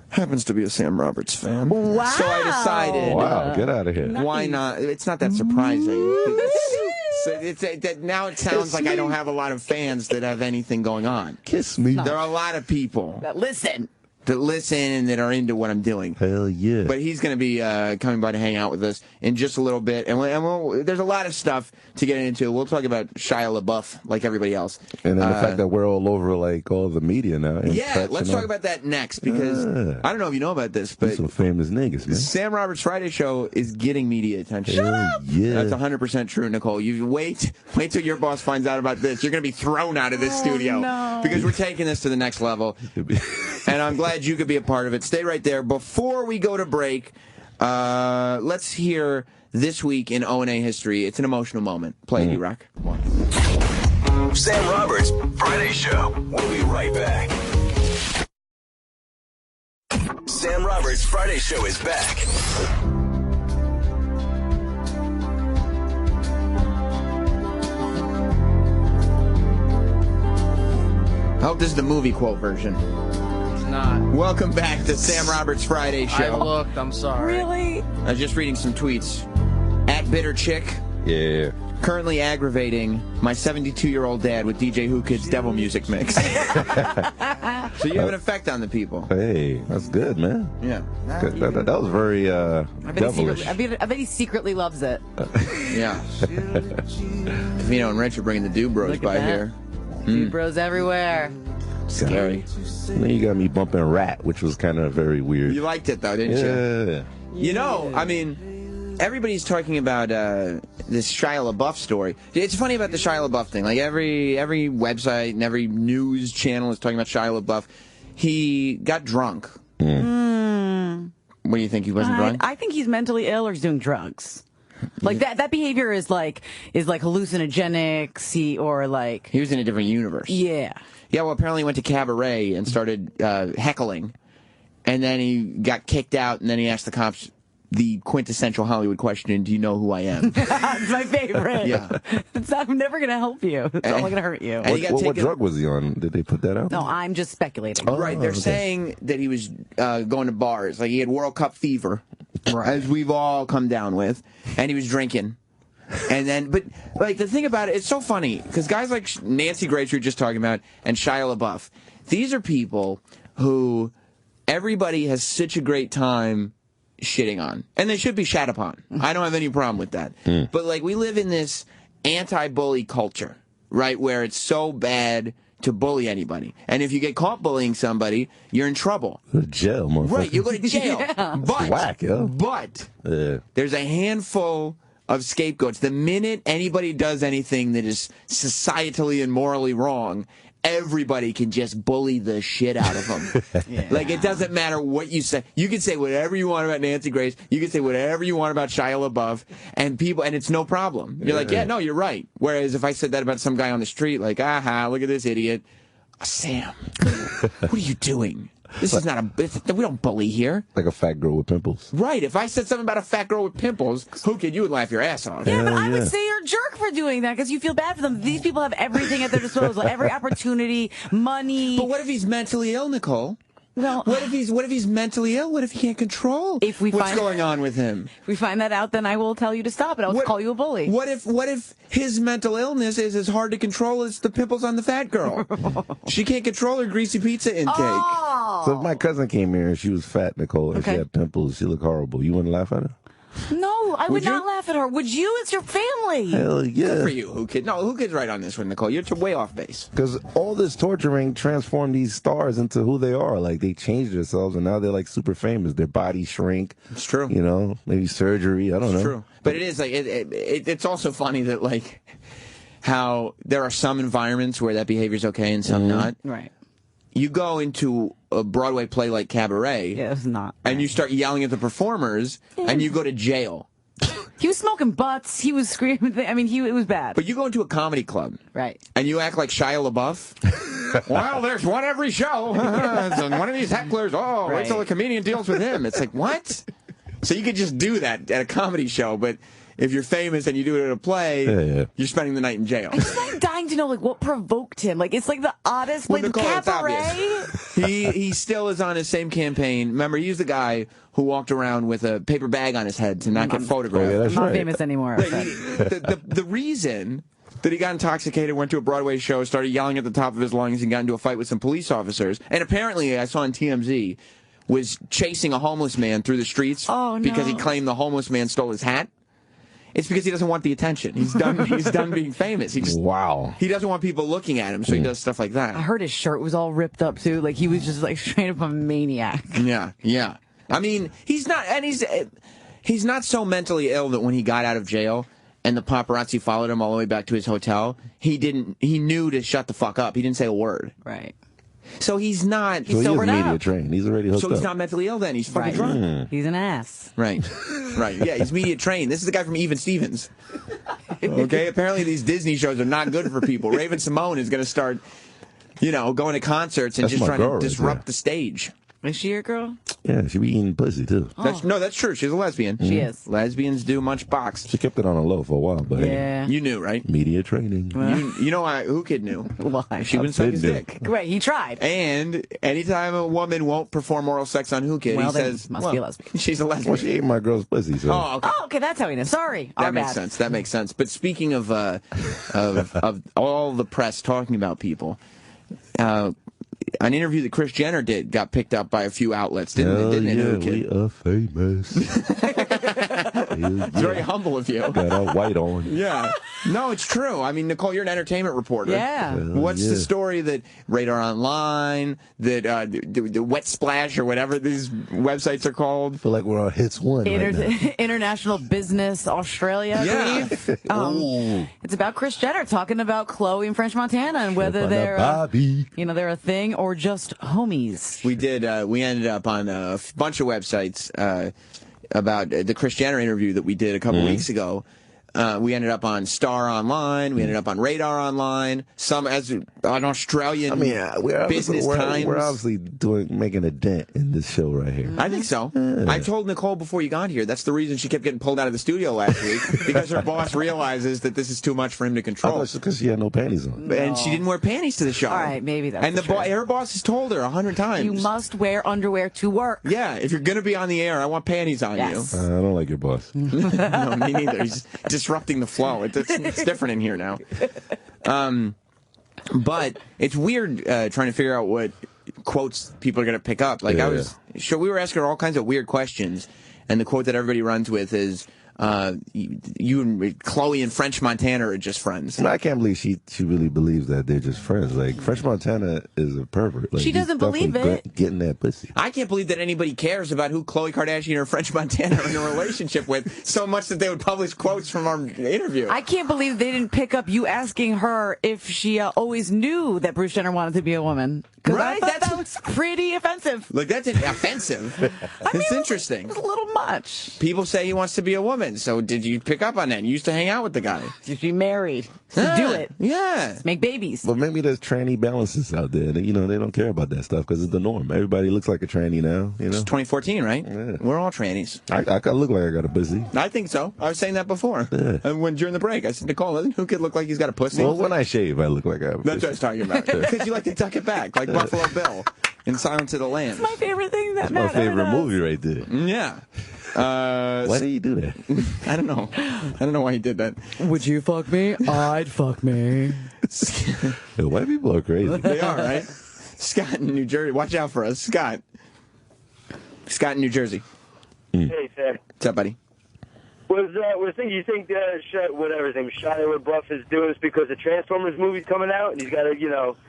Happens to be a Sam Roberts fan. Wow. So I decided. Wow, get out of here. Why not? It's not that surprising. So now it sounds like I don't have a lot of fans that have anything going on. Kiss me. There are a lot of people that listen and that are into what I'm doing. Hell yeah. But he's going to be coming by to hang out with us in just a little bit. And there's a lot of stuff to get into. We'll talk about Shia LaBeouf like everybody else. And then the fact that we're all over like all the media now. Yeah, let's talk about that next because I don't know if you know about this, but some famous niggas, man. Sam Roberts Friday Show is getting media attention. Shut up. Yeah. That's 100% true, Nicole. You wait till your boss finds out about this. You're going to be thrown out of this studio because we're taking this to the next level. And I'm glad you could be a part of it. Stay right there. Before we go to break, let's hear This Week in O&A History. It's an emotional moment. Play it, D-Rock. Sam Roberts, Friday Show. We'll be right back. Sam Roberts, Friday Show is back. I hope this is the movie quote version. It's not. Welcome back to Sam Roberts Friday Show. I looked. I'm sorry. Really? I was just reading some tweets. At Bitter Chick. Yeah. Currently aggravating my 72-year-old dad with DJ Whoo Kid's devil music mix. So you have an effect on the people. Hey, that's good, man. Yeah. That was very devilish. I bet he secretly loves it. Yeah. Vino and Rich are bringing the Dude Bros by here. Dude Bros everywhere. Scary. And then you got me bumping Rat, which was kind of very weird. You liked it, though, didn't you? Yeah. You know, I mean, everybody's talking about this Shia LaBeouf story. It's funny about the Shia LaBeouf thing. Like, every website and every news channel is talking about Shia LaBeouf. He got drunk. What do you think? He wasn't drunk? I think he's mentally ill or he's doing drugs. Like that behavior is like hallucinogenic, or like He was in a different universe. Yeah. Yeah, well, apparently he went to cabaret and started heckling, and then he got kicked out, and then he asked the cops the quintessential Hollywood question, do you know who I am? It's my favorite. Yeah. I'm never going to help you. It's only going to hurt you. What drug was he on? Did they put that out? No, I'm just speculating. Right, they're saying that he was going to bars. Like, he had World Cup fever, as we've all come down with, and he was drinking. And then, but, like, the thing about it, it's so funny, because guys like Nancy Grace, we were just talking about, and Shia LaBeouf, these are people who everybody has such a great time shitting on. And they should be shat upon. I don't have any problem with that. But, like, we live in this anti-bully culture, right, where it's so bad to bully anybody. And if you get caught bullying somebody, you're in trouble. Go to jail, motherfucker. Right, you go to jail. Yeah. But, whack, yo. But Yeah. there's a handful of scapegoats. The minute anybody does anything that is societally and morally wrong, everybody can just bully the shit out of them. Like, it doesn't matter what you say. You can say whatever you want about Nancy Grace. You can say whatever you want about Shia LaBeouf, and it's no problem. You're like, yeah, no, you're right. Whereas if I said that about some guy on the street, like, aha, look at this idiot. Sam, what are you doing? This is not we don't bully here. Like a fat girl with pimples. Right. If I said something about a fat girl with pimples, Whoo Kid, you would laugh your ass off. Yeah, but I would say you're a jerk for doing that because you feel bad for them. These people have everything at their disposal, every opportunity, money. But what if he's mentally ill, Nicole? Well, what if he's mentally ill? What if he can't control what's going on with him? If we find that out, then I will tell you to stop it. I'll call you a bully. What if his mental illness is as hard to control as the pimples on the fat girl? She can't control her greasy pizza intake. Oh. So if my cousin came here and she was fat, Nicole, and she had pimples, she looked horrible, you wouldn't laugh at her? No, I would not laugh at her. Would you? It's your family. Hell yeah. Good for you, Whoo Kid. No, Whoo Kid's right on this one, Nicole. You're way off base. Because all this torturing transformed these stars into who they are. Like, they changed themselves, and now they're, like, super famous. Their bodies shrink. It's true. You know, maybe surgery. I don't know. It's true. But it is, like, it's also funny that, like, how there are some environments where that behavior's okay and some not. Right. You go into a Broadway play like Cabaret. Yeah, it's not. And you start yelling at the performers, and you go to jail. He was smoking butts. He was screaming. I mean, it was bad. But you go into a comedy club. Right. And you act like Shia LaBeouf. Well, there's one every show. And one of these hecklers. Oh, wait till the comedian deals with him. It's like, what? So you could just do that at a comedy show, but if you're famous and you do it at a play, you're spending the night in jail. I'm just like dying to know, like, what provoked him. Like, it's like the oddest, like, Nicole, Cabaret. He still is on his same campaign. Remember, he's the guy who walked around with a paper bag on his head to not get photographed. Oh, yeah, that's I'm not right. famous anymore. The reason that he got intoxicated, went to a Broadway show, started yelling at the top of his lungs, and got into a fight with some police officers, and apparently, I saw on TMZ, was chasing a homeless man through the streets because he claimed the homeless man stole his hat. It's because he doesn't want the attention. He's done being famous. He doesn't want people looking at him, so he does stuff like that. I heard his shirt was all ripped up too. Like he was just like straight up a maniac. Yeah. I mean, he's not so mentally ill that when he got out of jail and the paparazzi followed him all the way back to his hotel, he knew to shut the fuck up. He didn't say a word. Right. So he's not. He's sobered media up. trained. He's already hooked So up. he's not mentally ill then. He's fucking drunk. He's an ass. Right. Yeah, he's media trained. This is the guy from Even Stevens. Okay? Apparently these Disney shows are not good for people. Raven Simone is going to start, going to concerts and That's just my trying girl to right disrupt the stage. Is she your girl? Yeah, she be eating pussy, too. That's true. She's a lesbian. She is. Lesbians do munch box. She kept it on a low for a while, but Yeah. You knew, right? media training. You know why Whoo Kid knew? Why? She wouldn't suck his dick. Right, he tried. And anytime a woman won't perform oral sex on Whoo Kid, Well, he then says, must be a lesbian. She's a lesbian. Well, she ate my girl's pussy, so. Oh, okay. Oh, okay, that's how he knew. Sorry. That makes sense. That makes sense. But speaking of all the press talking about people, an interview that Kris Jenner did got picked up by a few outlets, didn't it? Yeah, Whoo Kid? we are famous. It's very humble of you. Got our white on. Yeah. No, it's true. I mean, Nicole, you're an entertainment reporter. Yeah. What's the story that Radar Online, that the Wet Splash or whatever these websites are called? I feel like we're on Hits 1 right now. International Business Australia, I believe. It's about Kris Jenner talking about Chloe and French Montana and whether they're they're a thing or just homies. We ended up on a bunch of websites. about the Kris Jenner interview that we did a couple weeks ago. We ended up on Star Online. We ended up on Radar Online. Some as an Australian Business Times. We're obviously making a dent in this show right here. I think so. Yeah. I told Nicole before you got here, that's the reason she kept getting pulled out of the studio last week, because her boss realizes that this is too much for him to control. It's because she had no panties on. And she didn't wear panties to the show. All right, maybe that's And her boss has told her 100 times. You must wear underwear to work. Yeah, if you're going to be on the air, I want panties on you. I don't like your boss. No, me neither. He's disrupting the flow. It's different in here now. But it's weird trying to figure out what quotes people are going to pick up. Like we were asking her all kinds of weird questions, and the quote that everybody runs with is, you and Chloe and French Montana are just friends. And I can't believe she really believes that they're just friends. Like, French Montana is a pervert. Like, she doesn't believe it. Getting that pussy. I can't believe that anybody cares about who Khloe Kardashian or French Montana are in a relationship with so much that they would publish quotes from our interview. I can't believe they didn't pick up you asking her if she always knew that Bruce Jenner wanted to be a woman. Right? I thought that was pretty offensive. Look, that's offensive. It's interesting. It's a little much. People say he wants to be a woman, so did you pick up on that? You used to hang out with the guy. Did you married? To do it. Yeah. Let's make babies. Well, maybe there's tranny balances out there. That, they don't care about that stuff because it's the norm. Everybody looks like a tranny now. It's 2014, right? Yeah. We're all trannies. I look like I got a pussy. I think so. I was saying that before. Yeah. And during the break, I said, Nicole, doesn't Who Kid look like he's got a pussy? Well, when I shave, I look like I have a pussy. That's what I was talking about. Because you like to tuck it back, like Buffalo Bill in Silence of the Lambs. It's my favorite thing that That's my favorite movie right there. Yeah. Why did you do that? I don't know. I don't know why he did that. Would you fuck me? I'd fuck me. White people are crazy. They are, right? Scott in New Jersey. Watch out for us. Scott in New Jersey. Hey, Sam. What's up, buddy? Was thinking you think whatever his name, Shia LaBeouf is doing this because the Transformers movie's coming out and he's got to,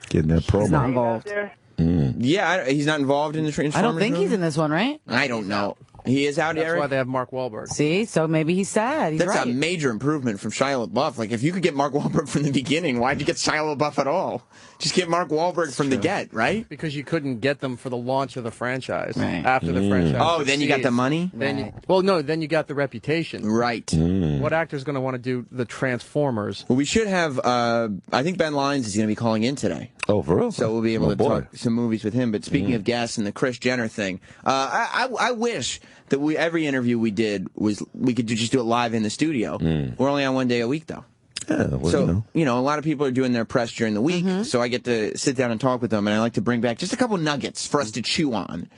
getting that promo. He's not involved. Yeah, he's not involved in the Transformers. I don't think movie? he's in this one, right? I don't know. He is out, That's Eric? why they have Mark Wahlberg. See, so maybe he's sad. He's That's right. a major improvement from Shia LaBeouf. Like, if you could get Mark Wahlberg from the beginning, why'd you get Shia LaBeouf at all? Just get Mark Wahlberg from the get, right? Because you couldn't get them for the launch of the franchise. Right. After the franchise. Oh, then you got the money? Then then you got the reputation. Right. What actor's going to want to do the Transformers? Well, we should have, I think Ben Lyons is going to be calling in today. Oh, for real? So we'll be able to talk some movies with him. But speaking of guests and the Kris Jenner thing, I wish that every interview we did we could just do it live in the studio. We're only on one day a week, though. Yeah, well, so, a lot of people are doing their press during the week, so I get to sit down and talk with them, and I like to bring back just a couple nuggets for us to chew on.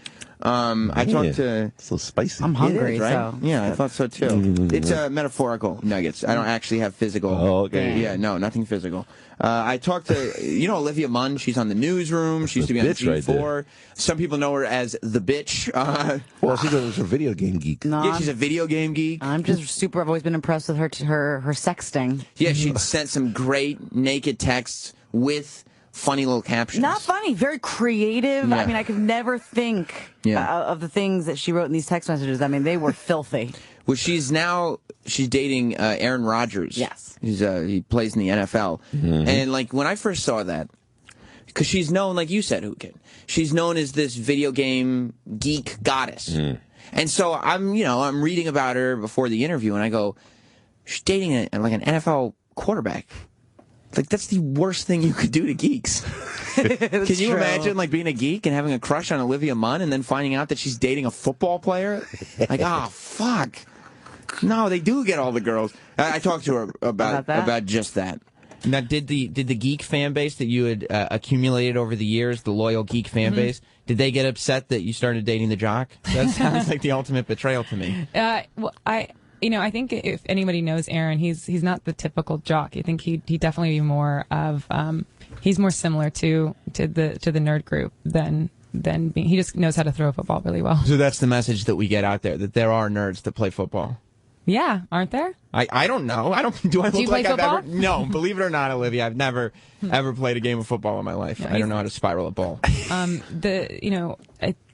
I talked to... So spicy. I'm hungry, It is, right? so... Yeah, I thought so, too. It's metaphorical nuggets. I don't actually have physical... Oh, okay. Yeah, no, nothing physical. I talked to, Olivia Munn. She's on the Newsroom. She used to be on G4. Right, some people know her as the bitch. Well, she's a video game geek. No, yeah, she's a video game geek. I've always been impressed with her sexting. Yeah, she'd sent some great naked texts with funny little captions. Not funny, very creative. Yeah. I mean, I could never think of the things that she wrote in these text messages. I mean, they were filthy. Well, she's dating Aaron Rodgers. Yes. He plays in the NFL. And, when I first saw that, because she's known, like you said, Whoo Kid, she's known as this video game geek goddess. And so I'm reading about her before the interview, and I go, she's dating an NFL quarterback. Like, that's the worst thing you could do to geeks. Can you imagine, being a geek and having a crush on Olivia Munn and then finding out that she's dating a football player? Like, fuck. No, they do get all the girls. I talked to her about just that. Now, did the geek fan base that you had accumulated over the years, the loyal geek fan base, did they get upset that you started dating the jock? That sounds like the ultimate betrayal to me. I think if anybody knows Aaron, he's not the typical jock. I think he definitely be more of he's more similar to the nerd group than being. He just knows how to throw a football really well. So that's the message that we get out there, that there are nerds that play football. Yeah, aren't there? I don't know. Do I look you play like football? I've ever? No, believe it or not, Olivia, I've never ever played a game of football in my life. Yeah, I don't know how to spiral a ball.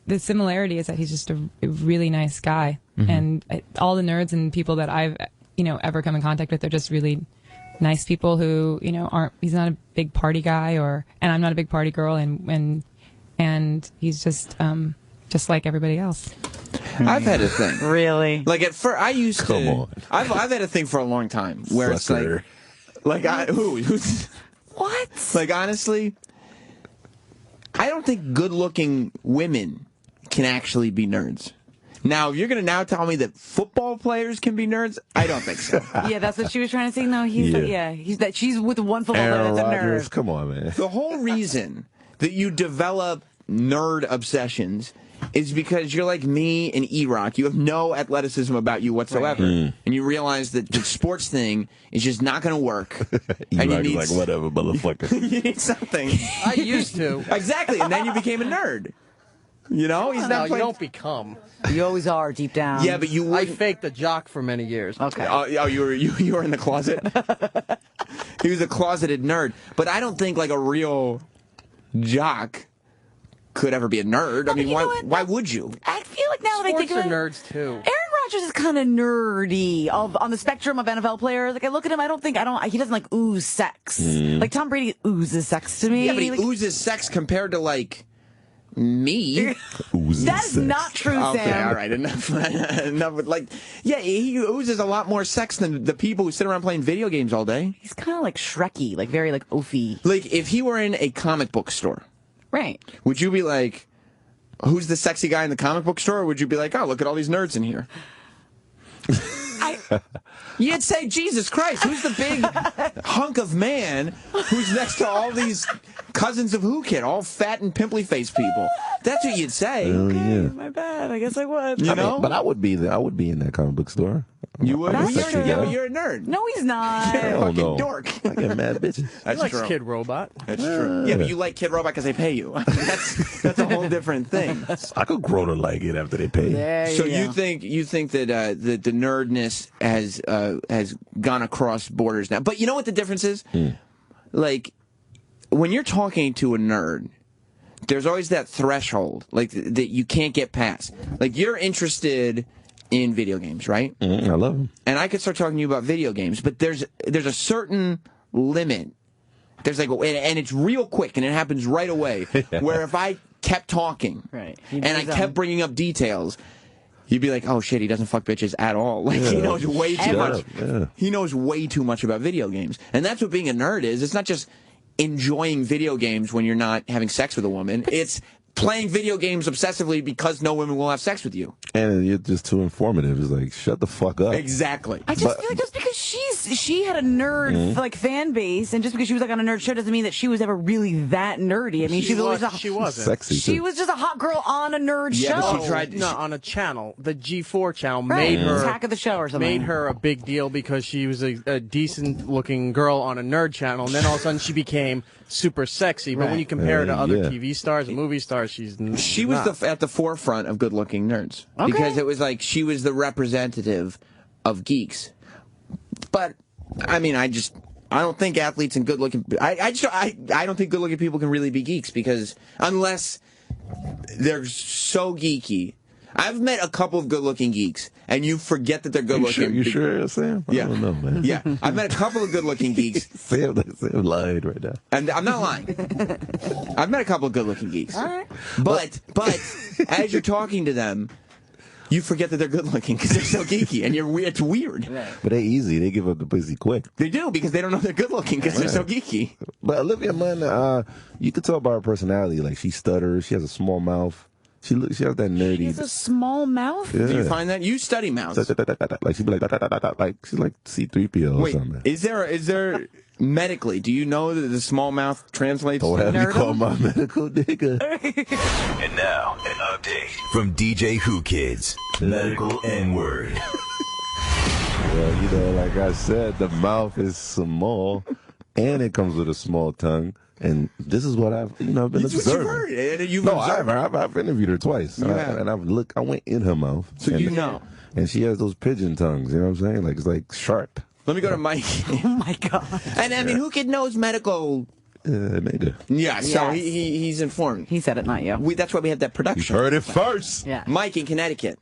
The similarity is that he's just a really nice guy, and all the nerds and people that I've ever come in contact with are just really nice people who aren't. He's not a big party guy, and I'm not a big party girl, and he's just like everybody else. I've had a thing. Really? Like at first, I used to. Come on. I've had a thing for a long time where Sucker. it's like who's what? Like honestly, I don't think good-looking women can actually be nerds. Now, if you're going to now tell me that football players can be nerds, I don't think so. Yeah, that's what she was trying to say. No, he's that she's with one football player Aaron that's a Rodgers, nerd. come on, man. The whole reason that you develop nerd obsessions is because you're like me and E-Rock. You have no athleticism about you whatsoever. Right. And you realize that the sports thing is just not going to work. And you need like, whatever, motherfucker. you need something. I used to. Exactly, and then you became a nerd. You know, he's No, not you playing. don't become. You always are deep down. Yeah, but you I wouldn't. faked a jock for many years. Okay. Oh, you were in the closet. He was a closeted nerd, but I don't think like a real jock could ever be a nerd. I mean, why would you? I feel like now that I think Sports about are it, nerds too. Aaron Rodgers is kind of nerdy on the spectrum of NFL players. Like I look at him, he doesn't like ooze sex. Like Tom Brady oozes sex to me. Yeah, but he like, oozes sex compared to like me. that is not true, Okay, Sam. all right, enough. Enough. Like, yeah, he oozes a lot more sex than the people who sit around playing video games all day. He's kind of like Shreky, like very like oafy. Like, if he were in a comic book store, Right. would you be like, who's the sexy guy in the comic book store? Or would you be like, oh, look at all these nerds in here? You'd say, Jesus Christ, who's the big hunk of man who's next to all these cousins of Whoo Kid, all fat and pimply faced people? That's what you'd say. Yeah. My bad. I guess I would. You I mean, know? but I would be there. I would be in that comic book store. You would? I'm a Well, sexy you're guy. a nerd. No, he's not. You're a Hell fucking no. dork. I get mad bitches. That's He likes true. Kid Robot. That's true. Yeah, but you like Kid Robot because they pay you. That's a whole different thing. I could grow to like it after they pay. So you think that the nerdness has gone across borders now? But you know what the difference is? Like when you're talking to a nerd, there's always that threshold like that you can't get past. Like you're interested in video games, right? I love them. And I could start talking to you about video games, but there's a certain limit. There's like, and it's real quick, and it happens right away. Where if I kept talking, Right. and I kept bringing up details, you'd be like, oh shit, he doesn't fuck bitches at all. Like he knows way too much. Yeah. He knows way too much about video games, and that's what being a nerd is. It's not just enjoying video games when you're not having sex with a woman. It's playing video games obsessively because no women will have sex with you. And you're just too informative. It's like, shut the fuck up. Exactly. I just feel like just because she had a nerd like fan base, and just because she was like on a nerd show doesn't mean that she was ever really that nerdy. I mean, she wasn't. Sexy. She too. was just a hot girl on a nerd Yeah, but show. she tried. No, on a channel. The G4 channel Right. made her Attack of the Show or something. made her a big deal because she was a decent looking girl on a nerd channel, and then all of a sudden she became super sexy. But when you compare her to other TV stars and movie stars, She was at the forefront of good-looking nerds because it was like she was the representative of geeks. But I mean, I don't think athletes and good-looking. I don't think good-looking people can really be geeks because unless they're so geeky. I've met a couple of good-looking geeks, and you forget that they're good-looking. You sure, Sam? I don't know, man. Yeah, I've met a couple of good-looking geeks. Sam lied right now. And I'm not lying. I've met a couple of good-looking geeks. All right. But as you're talking to them, you forget that they're good-looking because they're so geeky, and it's weird. But they easy. They give up the pussy quick. They do because they don't know they're good-looking because they're so geeky. But Olivia Munn, you could tell by her personality. Like she stutters. She has a small mouth. She has that nerdy. She has a small mouth. Yeah. Do you find that? You study mouths. Like she'd be like she's like C-3PO or Wait, something. is there medically? Do you know that the small mouth translates? Don't to have me nerdum? call my medical nigga. And now, an update from DJ Whoo Kids. Medical N-word. Well, you know, like I said, the mouth is small, and it comes with a small tongue. And this is what I've been observing. I've interviewed her twice, and I went in her mouth. So you know, and she has those pigeon tongues. You know what I'm saying? Like it's like sharp. Let me go to Mike. Oh my god! And I mean, who kid knows medical? Nigga. Yeah, so Yes. he's informed. He said it, not you. That's why we have that production. You heard it first. Yeah. Mike in Connecticut.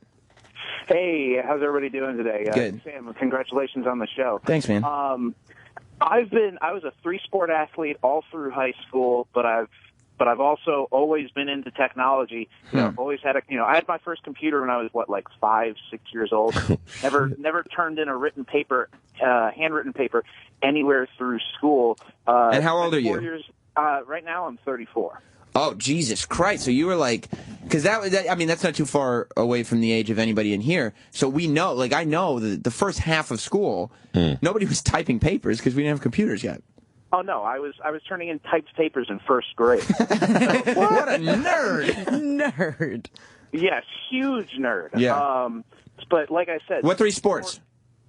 Hey, how's everybody doing today? Good. Sam, congratulations on the show. Thanks, man. I was a 3-sport athlete all through high school, but I've but I've also always been into technology. I've always had I had my first computer when I was, 5, 6 years old. Never turned in a written paper, handwritten paper anywhere through school. And how old are you? 4 years, right now I'm 34. Oh, Jesus Christ. So you were because that's not too far away from the age of anybody in here. So we know, I know the first half of school, nobody was typing papers because we didn't have computers yet. Oh, no, I was turning in typed papers in first grade. What a nerd. Nerd. Yes, huge nerd. Yeah. But like I said. What 3 sports?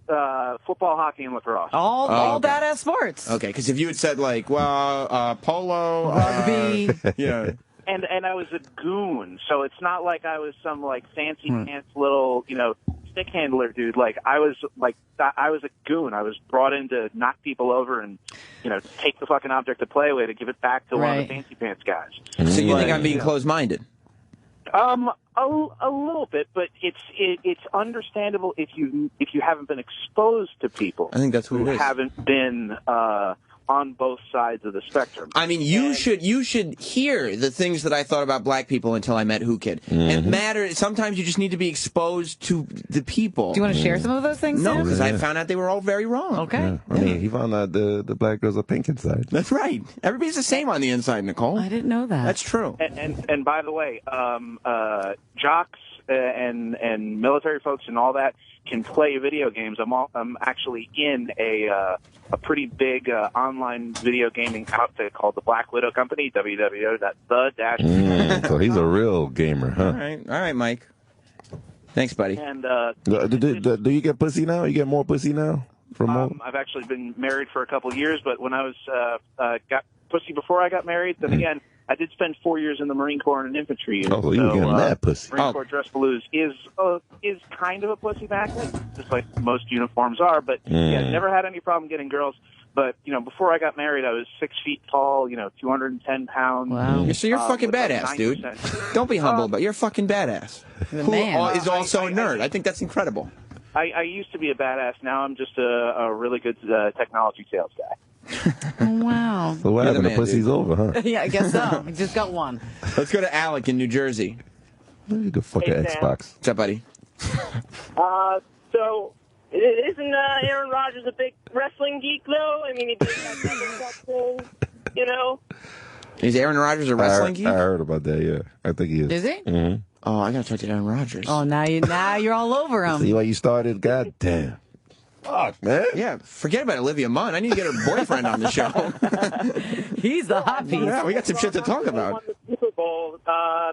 Football, hockey, and lacrosse. All badass sports. Okay, because if you had said polo, rugby, yeah, and I was a goon, so it's not like I was some fancy pants little stick handler dude. I was a goon. I was brought in to knock people over and take the fucking object of play away to give it back to one of the fancy pants guys. So you think I'm being closed-minded? A little bit, but it's understandable if you haven't been exposed to people. I think that's what who it is. Haven't been on both sides of the spectrum. I mean, you should hear the things that I thought about black people until I met Whoo Kid. Sometimes you just need to be exposed to the people. Do you want to share some of those things? No, because I found out they were all very wrong. Okay. Yeah. I mean, he found out the black girls are pink inside. That's right. Everybody's the same on the inside, Nicole. I didn't know that. That's true. And by the way, jocks and military folks and all that can play video games. I'm actually in a pretty big online video gaming outfit called the Black Widow Company, www.the-. So he's a real gamer, huh? All right, Mike. Thanks, buddy. And do you get pussy now? You get more pussy now from more? I've actually been married for a couple of years, but when I was got pussy before I got married, then again, I did spend 4 years in the Marine Corps and an infantry unit. Oh, you were getting that pussy. Marine Corps dress blues is kind of a pussy magnet, just like most uniforms are. But never had any problem getting girls. But before I got married, I was 6 feet tall, 210 pounds. Wow. So you're fucking badass, dude. Don't be humble, but you're a fucking badass. Who is also a nerd. I think that's incredible. I used to be a badass. Now I'm just a really good technology sales guy. Oh, wow. So what happened? The pussy's over, huh? Yeah, I guess so. We just got one. Let's go to Alec in New Jersey. You can fuck an Xbox. What's up, buddy? So isn't Aaron Rodgers a big wrestling geek, though? I mean, he did that thing, Is Aaron Rodgers a wrestling geek? I heard about that, yeah. I think he is. Is he? Mm-hmm. Oh, I got to talk to Aaron Rodgers. Oh, now you're all over him. See why you started? God damn. Fuck, man. Yeah, forget about Olivia Munn. I need to get her boyfriend on the show. He's the hot piece. Yeah, we got some shit to talk about. They won the Super Bowl.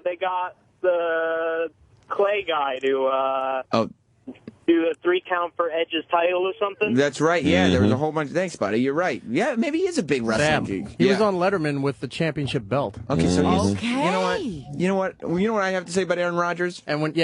They got the Clay guy to do a 3-count for Edge's title or something. That's right. Yeah, there was a whole bunch. Thanks, buddy. You're right. Yeah, maybe he is a big wrestling geek. He was on Letterman with the championship belt. Okay, so he's, you know what I have to say about Aaron Rodgers? And when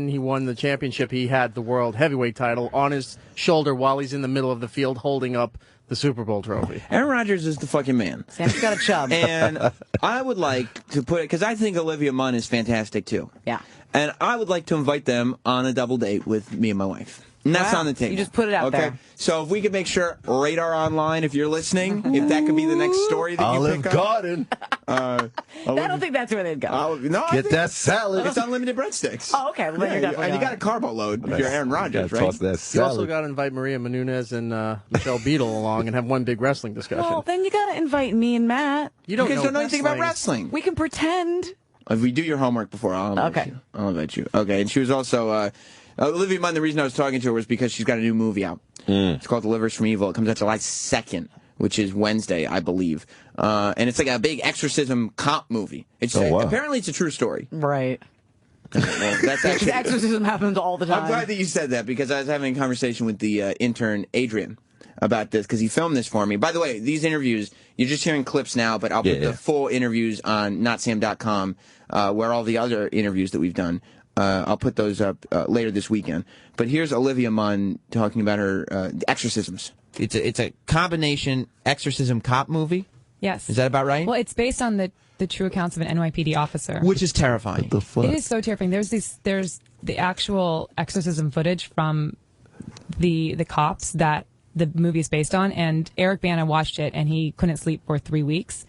he won the championship, he had the world heavyweight title on his shoulder while he's in the middle of the field holding up the Super Bowl trophy. Aaron Rodgers is the fucking man. Sam's got a chub. And I would like to put it, because I think Olivia Munn is fantastic too. Yeah. And I would like to invite them on a double date with me and my wife. And that's on the table. You just put it out there. So if we could make sure, Radar Online, if you're listening, if that could be the next story that Olive you pick Garden. I don't think that's where they'd go. Get that salad. It's unlimited breadsticks. Oh, okay. Well, then you're definitely and you got a going. carbo load if you're Aaron Rodgers, right? Toss that You salad. also got to invite Maria Menounos and Michelle Beadle along and have one big wrestling discussion. Well, then you got to invite me and Matt. You guys don't know anything about wrestling. We can pretend. If we do your homework before, I'll invite you. I'll invite you. Okay, and she was also... Olivia Munn, the reason I was talking to her was because she's got a new movie out. It's called Delivers from Evil. It comes out July 2nd, which is Wednesday, I believe. And it's like a big exorcism cop movie. Apparently it's a true story. Right. Well, that's actually, exorcism happens all the time. I'm glad that you said that because I was having a conversation with the intern, Adrian, about this because he filmed this for me. By the way, these interviews, you're just hearing clips now, but I'll put the full interviews on notsam.com where all the other interviews that we've done. I'll put those up later this weekend. But here's Olivia Munn talking about her exorcisms. It's a combination exorcism cop movie. Yes. Is that about right? Well, it's based on the true accounts of an NYPD officer, which is terrifying. What the fuck? It is so terrifying. There's the actual exorcism footage from the cops that the movie is based on, and Eric Bana watched it and he couldn't sleep for 3 weeks,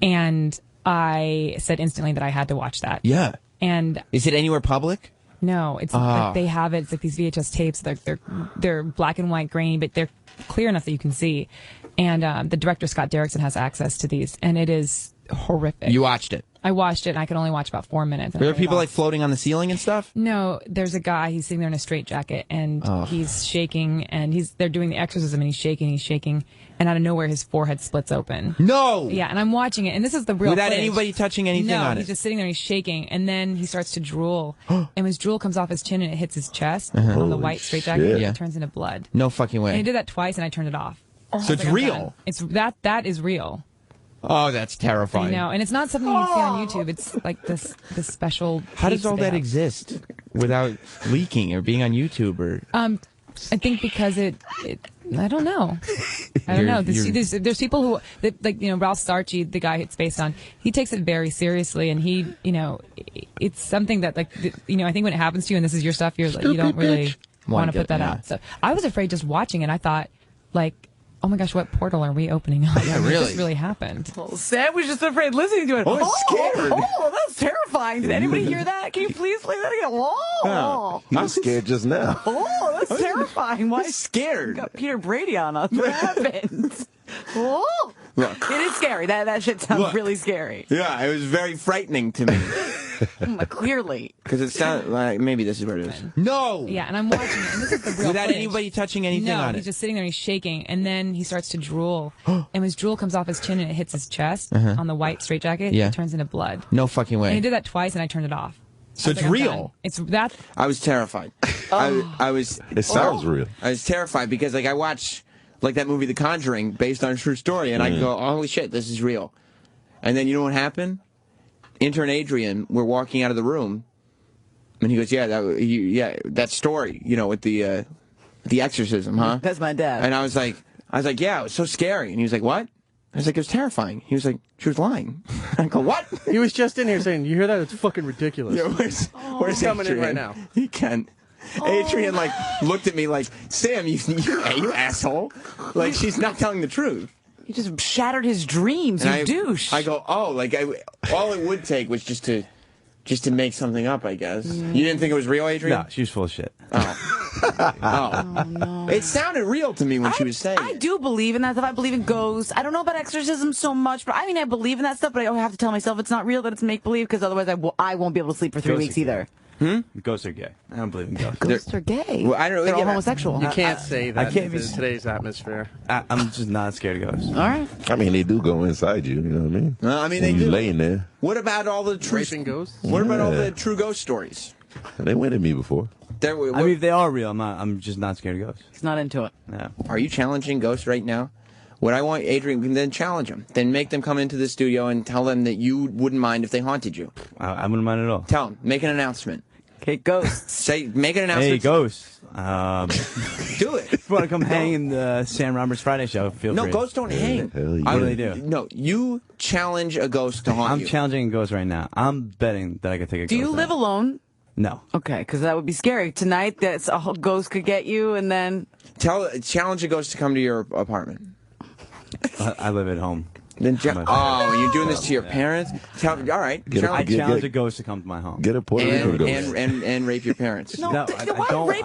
and I said instantly that I had to watch that. Yeah. And is it anywhere public? No, it's like they have it. It's like these VHS tapes. They're black and white, grainy, but they're clear enough that you can see. And the director Scott Derrickson has access to these, and it is horrific. You watched it? I watched it, and I could only watch about 4 minutes. Were there people like floating on the ceiling and stuff? No, there's a guy. He's sitting there in a straitjacket, and he's shaking, and they're doing the exorcism, and he's shaking, and out of nowhere, his forehead splits open. No. Yeah, and I'm watching it, and this is the real without footage. anybody touching anything on it. No, he's just sitting there, and he's shaking, and then he starts to drool, and his drool comes off his chin, and it hits his chest on the white straitjacket, and it turns into blood. No fucking way. And he did that twice, and I turned it off. So it's real. It's that is real. Oh, that's terrifying. I know, and it's not something you see on YouTube. It's like this special. How does all that exist without leaking or being on YouTube or? I think because it I don't know. I don't know. There's people who like Ralph Starchi, the guy it's based on. He takes it very seriously, and he it's something that like I think when it happens to you and this is your stuff, you don't really want to put that out. So I was afraid just watching it. I thought like, oh my gosh, what portal are we opening up? Yeah, really. This really happened. Well, Sam was just afraid listening to it. Oh, I'm scared. Oh, that's terrifying. Did anybody hear that? Can you please play that again? Whoa. He was scared just now. Oh, that's terrifying. Why? Scared. Got Peter Brady on us. What happened? Whoa. Look. It is scary. That shit sounds really scary. Yeah, it was very frightening to me. Clearly. Because it sounds like maybe this is where it is. No. Yeah, and I'm watching it, and this is the real without footage. anybody touching anything on it. No, he's just sitting there, and he's shaking, and then he starts to drool, and his drool comes off his chin, and it hits his chest on the white straitjacket. Yeah. It turns into blood. No fucking way. And he did that twice, and I turned it off. So it's I'm real. done. It's that. I was terrified. I was. It sounds real. I was terrified because like I watch like that movie The Conjuring based on a true story, and I go, holy shit, this is real. And then you know what happened? Intern Adrian, we're walking out of the room, and he goes, yeah, that story, with the exorcism, huh? That's my dad. And I was like, yeah, it was so scary. And he was like, what? I was like, it was terrifying. He was like, she was lying. I go, what? He was just in here saying, you hear that? It's fucking ridiculous. Yeah, where's coming in Adrian? right now? He can't. Adrian looked at me like, Sam, you asshole. Like she's not telling the truth. You just shattered his dreams, you douche. I go, oh, like all it would take was just to make something up, I guess. You didn't think it was real, Adrian? No, she was full of shit. Oh, no. It sounded real to me when she was saying I do believe in that stuff. I believe in ghosts. I don't know about exorcism so much, but I believe in that stuff, but I have to tell myself it's not real, that it's make-believe, because otherwise I won't be able to sleep for 3 weeks either. Ghosts are gay. I don't believe in ghosts. Ghosts are gay. Well, I don't know. They're all homosexual. You can't say that I can't in today's atmosphere. I'm just not scared of ghosts. All right. I mean, they do go inside you. You know what I mean? They when do. you laying there. What about all the true Raping ghosts? What about all the true ghost stories? They went at me before. I mean, if they are real, I'm just not scared of ghosts. He's not into it. No. Are you challenging ghosts right now? What I want, Adrian, can then challenge them. Then make them come into the studio and tell them that you wouldn't mind if they haunted you. I wouldn't mind at all. Tell them. Make an announcement. Okay, ghosts. Make an announcement. Hey, ghosts. Do it. If you want to come hang in the Sam Roberts Friday show, feel free. No, ghosts don't hang. I really do. No, you challenge a ghost to haunt you. I'm challenging a ghost right now. I'm betting that I could take a ghost. Do you live alone? No. Okay, because that would be scary. Tonight, a whole ghost could get you, and then... Challenge a ghost to come to your apartment. I live at home. Then you're doing this to your parents? All right. I challenge a ghost to come to my home. Get a Puerto Rican ghost. And rape your parents. No, I why don't. rape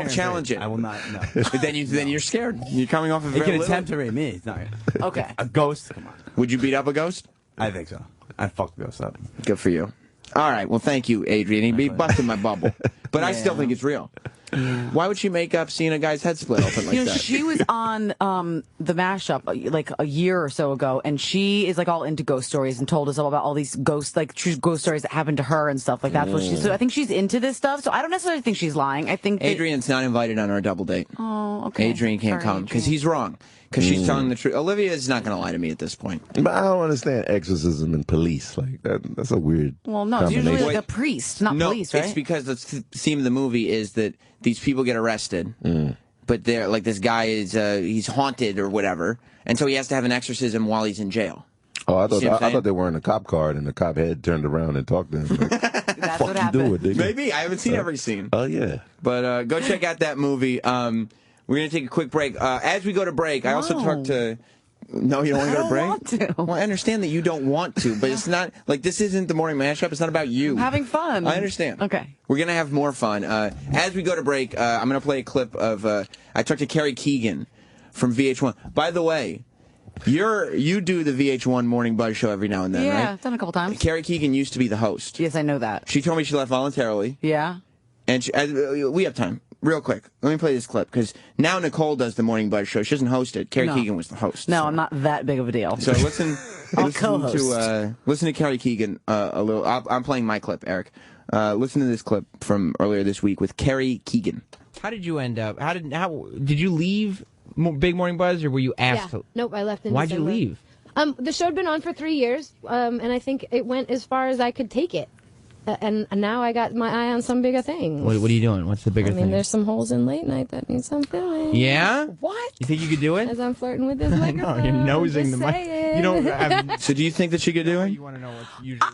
Challenge it. I will not. No. But then you're scared. You're coming off of It very can little. attempt to rape me. It's not. Okay. A ghost. Come on. Would you beat up a ghost? I think so. I fucked the ghost up. Good for you. All right. Well, thank you, Adrian. He busted my bubble. But I still think it's real. Why would she make up seeing a guy's head split open like that? She was on the mashup like a year or so ago, and she is like all into ghost stories and told us all about all these ghosts, like true ghost stories that happened to her and stuff like that. So I think she's into this stuff. So I don't necessarily think she's lying. I think Adrian's not invited on our double date. Oh, okay. Adrian can't come because he's wrong. Because she's telling the truth. Olivia is not going to lie to me at this point. But I don't understand exorcism and police. Like that's a weird. Well, no, it's usually like a priest, not police, right? It's because the theme of the movie is that these people get arrested, but they're like this guy is he's haunted or whatever, and so he has to have an exorcism while he's in jail. Oh, I thought they were in a cop car and the cop had turned around and talked to him. Like, that's what happened. Maybe I haven't seen every scene. Oh yeah, but go check out that movie. We're going to take a quick break. As we go to break, I also talked to No, you don't want to go to break? Want to. Well, I understand that you don't want to, but it's not, like, this isn't the morning mashup. It's not about you. I'm having fun. I understand. Okay. We're going to have more fun. As we go to break, I'm going to play a clip of, I talked to Carrie Keegan from VH1. By the way, you do the VH1 Morning Buzz show every now and then, right? Yeah, I've done a couple times. Carrie Keegan used to be the host. Yes, I know that. She told me she left voluntarily. Yeah. And we have time. Real quick, let me play this clip, because now Nicole does the Morning Buzz show. She doesn't host it. Carrie Keegan was the host. No, I'm not that big of a deal. So listen co-host. Listen to Carrie Keegan a little. I'm playing my clip, Eric. Listen to this clip from earlier this week with Carrie Keegan. How did you end up? How did you leave Big Morning Buzz, or were you asked to? Nope, I left in Why'd December. you leave? The show had been on for 3 years, and I think it went as far as I could take it. And now I got my eye on some bigger things. What are you doing? What's the bigger thing? There's some holes in late night that need some filling. Yeah? What? You think you could do it? As I'm flirting with this microphone. No, you're nosing the mic. saying. You don't. So do you think that she could do it? You want to know what's usually.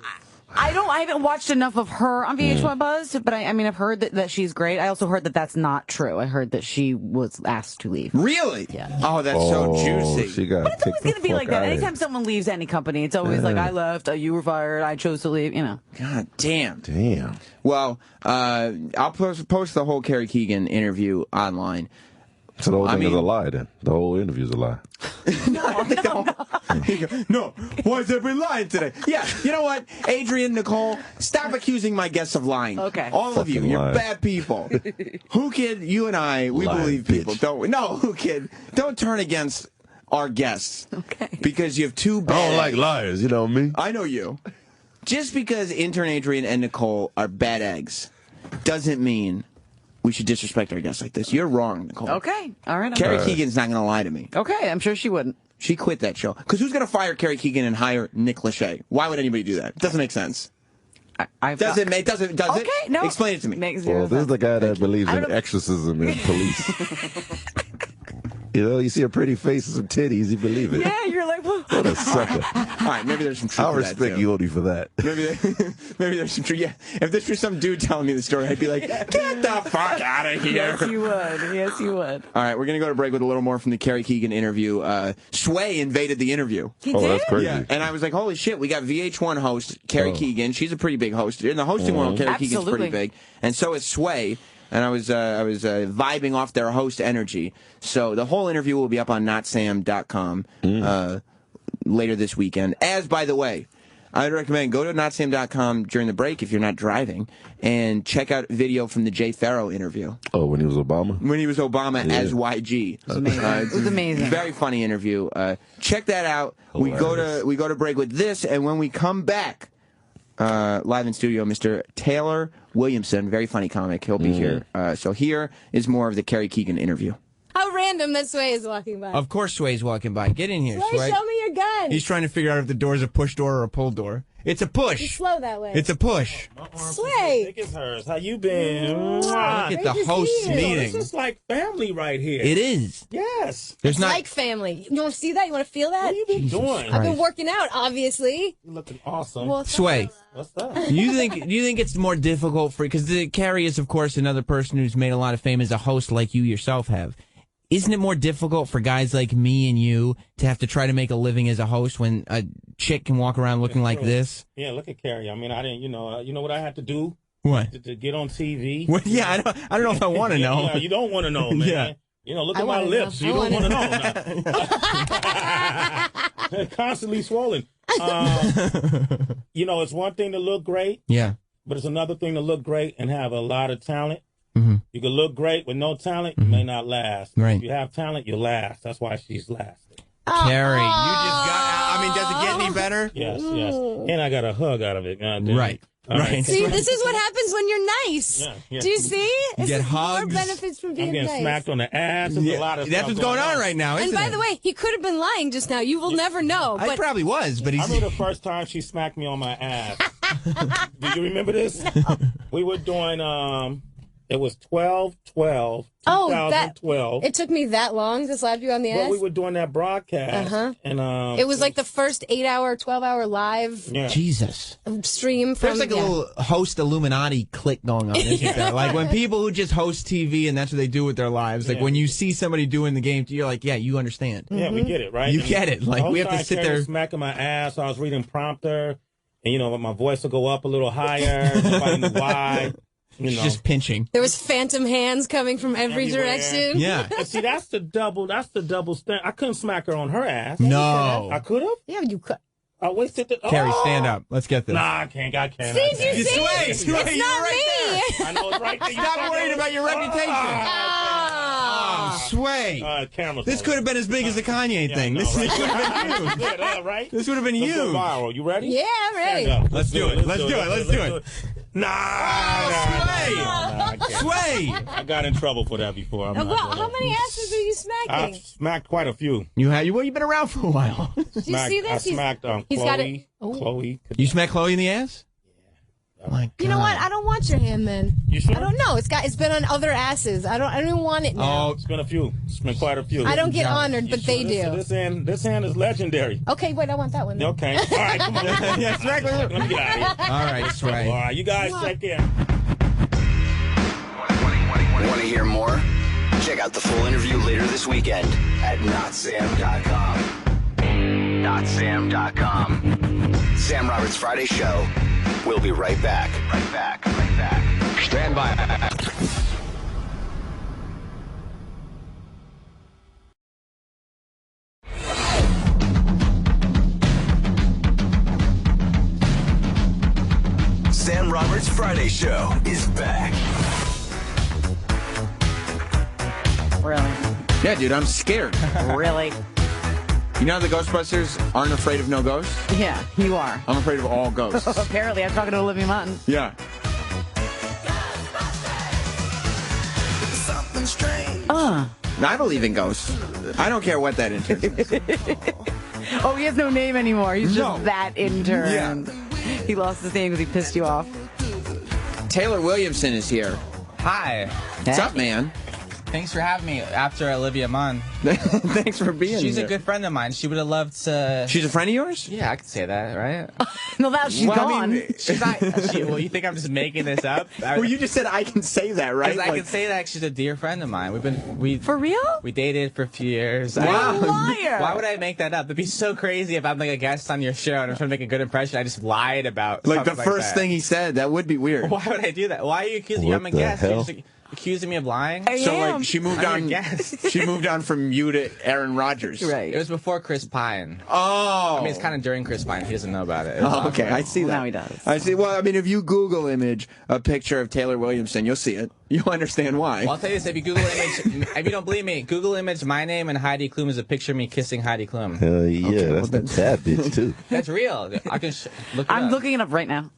I haven't watched enough of her on VH1 Buzz, but I mean, I've heard that she's great. I also heard that that's not true. I heard that she was asked to leave. Really? Yeah. Oh, that's so juicy. She got But it's always going to be like that. Anytime someone leaves any company, it's always like, I left, you were fired, I chose to leave, you know. God damn. Damn. Well, I'll post the whole Carrie Keegan interview online. So the whole thing is a lie, then? The whole interview's a lie. No, why is everybody lying today? Yeah, you know what? Adrian, Nicole, stop accusing my guests of lying. Okay. All of you, Fucking you're lying. bad people. Who Kid, you and I, we Lying believe people, don't we? No, Who Kid, don't turn against our guests. Okay. Because you have two bad I don't like liars, you know me. I know you. Just because intern Adrian and Nicole are bad eggs doesn't mean we should disrespect our guests like this. You're wrong, Nicole. Okay. All right. Carrie Keegan's not going to lie to me. Okay, I'm sure she wouldn't. She quit that show. Because who's going to fire Carrie Keegan and hire Nick Lachey? Why would anybody do that? It doesn't make sense. Does it? Okay, no. Explain it to me. Makes zero Well, this is sense. the guy that believes in exorcism and police. You know, you see a pretty face and some titties, you believe it. Yeah, you're like, well. What a sucker. All right, maybe there's some truth I'll to that, respect too. you only for that. Maybe there's some truth. Yeah, if this was some dude telling me the story, I'd be like, get the fuck out of here. Yes, you would. Yes, you would. All right, we're going to go to break with a little more from the Carrie Keegan interview. Sway invaded the interview. He did? That's crazy. Yeah, and I was like, holy shit, we got VH1 host Carrie Keegan. She's a pretty big host. In the hosting world, Carrie Keegan's Absolutely. pretty big. And so is Sway. And I was vibing off their host energy. So the whole interview will be up on notsam.com later this weekend. As, by the way, I would recommend go to notsam.com during the break if you're not driving and check out video from the Jay Farrow interview. Oh, when he was Obama? When he was Obama as YG. It was amazing. It was amazing. Very funny interview. Check that out. We go to break with this, and when we come back, live in studio, Mr. Taylor Williamson, very funny comic. He'll be here. So here is more of the Carrie Keegan interview. How random that Sway is walking by. Of course Sway's walking by. Get in here, Sway, show me your gun. He's trying to figure out if the door's a push door or a pull door. It's a You're push. slow that way. It's a push. Sway. Thick as hers. How you been? Look at the host meeting. This is like family right here. It is. Yes. There's It's not. like family. You want to see that? You want to feel that? What have you been doing? I've been working out, obviously. You're looking awesome. Well, Sway. What's that? Do you think it's more difficult for, because Carrie is of course another person who's made a lot of fame as a host like you yourself have. Isn't it more difficult for guys like me and you to have to try to make a living as a host when a chick can walk around looking like this? Yeah, look at Carrie. I mean, I didn't, you know what I had to do? What? To get on TV? Well, yeah, I don't know if I want to know. Yeah, you don't want to know, man. Yeah. You know, look I at my wanna lips. know. You I don't want to know. They're constantly swollen. You know, it's one thing to look great. Yeah. But it's another thing to look great and have a lot of talent. Mm-hmm. You can look great with no talent, you may not last. Right. If you have talent, you'll last. That's why she's lasted. Carrie, you just got. I mean, does it get any better? Yes, yes. And I got a hug out of it. God damn. Right. All Right. See, this is what happens when you're nice. Yeah, yeah. Do you see? This get is hugs. more benefits from being I'm getting nice. smacked on the ass. There's a lot of That's stuff what's going on right now, isn't And by it? the way, he could have been lying just now. You will never know. I But probably was, but I he's. remember the first time she smacked me on my ass. Do you remember this? We were doing, It was 12/12/2012. Oh, it took me that long to slap you on the ass? Well, we were doing that broadcast. And it was like the first 8-hour, 12-hour live Jesus. stream from... There's like a little host Illuminati clique going on, isn't there? Like when people who just host TV and that's what they do with their lives. Like when you see somebody doing the game, you're like, yeah, you understand. Yeah, we get it, right? You get it. Like we have to sit there smacking my ass. I was reading prompter, and my voice will go up a little higher. Nobody knew why. Just pinching. There was phantom hands coming from every direction. Yeah. And see, that's the double stand. I couldn't smack her on her ass. No. I could have? Yeah, you could. I wasted the... Carrie, stand up. Let's get this. Nah, I can't. See, you see? It's not me. I know it's right there. Stop worried about your reputation. Sway. This could have been as big as the Kanye thing. This could have been you. Right? This would have been you. Viral. You ready? Yeah, I'm ready. Let's do it. Let's do it. Nah. Sway. I got in trouble for that before. How many asses are you smacking? I smacked quite a few. You've been around for a while. Did you see this? I smacked Chloe. Chloe. You smacked Chloe in the ass? My God. You know what? I don't want your hand, then. You sure? I don't know. It's been on other asses. I don't even want it now. Oh, it's been a few. It's been quite a few. I don't get honored, but they do. This hand is legendary. Okay, wait, I want that one. Then. Okay. All right, come on. Yeah, smack Let me get out of here. All right, Sway. All right, you guys check in. Want to hear more? Check out the full interview later this weekend at notsam.com. Notsam.com. Sam Roberts Friday Show. We'll be right back. Right back. Stand by. Sam Roberts Friday Show is back. Really? Yeah, dude, I'm scared. Really? You know the Ghostbusters aren't afraid of no ghosts? Yeah, you are. I'm afraid of all ghosts. Apparently, I'm talking to Olivia Martin. Yeah. I believe in ghosts. I don't care what that intern is. Oh, he has no name anymore. He's just No. that intern. Yeah. He lost his name because he pissed you off. Taylor Williamson is here. Hi. What's up, man? Thanks for having me after Olivia Munn. Thanks for being She's here. a good friend of mine. She would have loved to... She's a friend of yours? Yeah, I could say that, right? No, now she's gone. She's not... well, you think I'm just making this up? Well, you just said I can say that, right? I can say that she's a dear friend of mine. For real? We dated for a few years. Wow. Liar. Why would I make that up? It'd be so crazy if I'm like a guest on your show and I'm trying to make a good impression. I just lied about Like the something first that. thing he said. That would be weird. Why would I do that? Why are you accusing me? I'm a guest. You're just accusing me of lying? So like she moved I'm on. your guest. She moved on from you to Aaron Rodgers. Right. It was before Chris Pine. Oh. I mean, it's kind of during Chris Pine. He doesn't know about it. Oh, okay, I see that. Now he does. I see. Well, I mean, if you Google image a picture of Taylor Williamson, you'll see it. You'll understand why. Well, I'll tell you this: if you Google image, if you don't believe me, Google image my name and Heidi Klum is a picture of me kissing Heidi Klum. Hell yeah, that's that bitch too. That's real. I can look it I'm up. looking it up right now.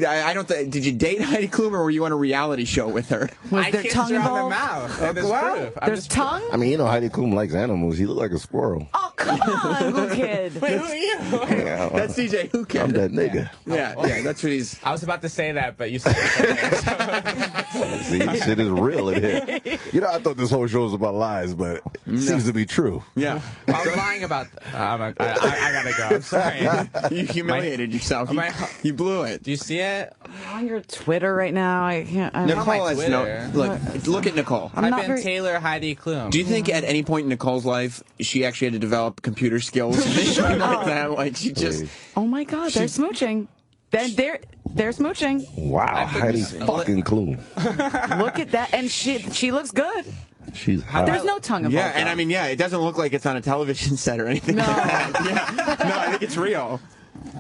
I don't. Did you date Heidi Klum, or were you on a reality show with her? Was there kissed tongue her on the involved? mouth. And there's proof. I'm There's just- tongue? I mean, you know, Heidi Klum likes animals. He look like a squirrel. Oh, come on, Whoo Kid. Wait, who are you? Yeah, That's DJ Whoo Kid. I'm that nigga. Yeah, that's what he's. I was about to say that, but you said it. See, shit is real in here. You know, I thought this whole show was about lies, but it seems to be true. Yeah. I was lying about. I gotta go. I'm sorry. You humiliated yourself. You blew it. Do you see it? I'm on your Twitter right now. I can't. I Nicole Nicole my has no. Twitter. Look at Nicole. I'm I've not been very- Taylor Heidi Klum. Do you think at any point in Nicole's life she actually had to develop computer skills? Like that, like she just. Oh my God, they're smooching. They're smooching. Wow, Heidi fucking Klum. Look at that, and she looks good. She's hot. There's no tongue involved. Yeah, and I mean, yeah, it doesn't look like it's on a television set or anything. No, no, I think it's real.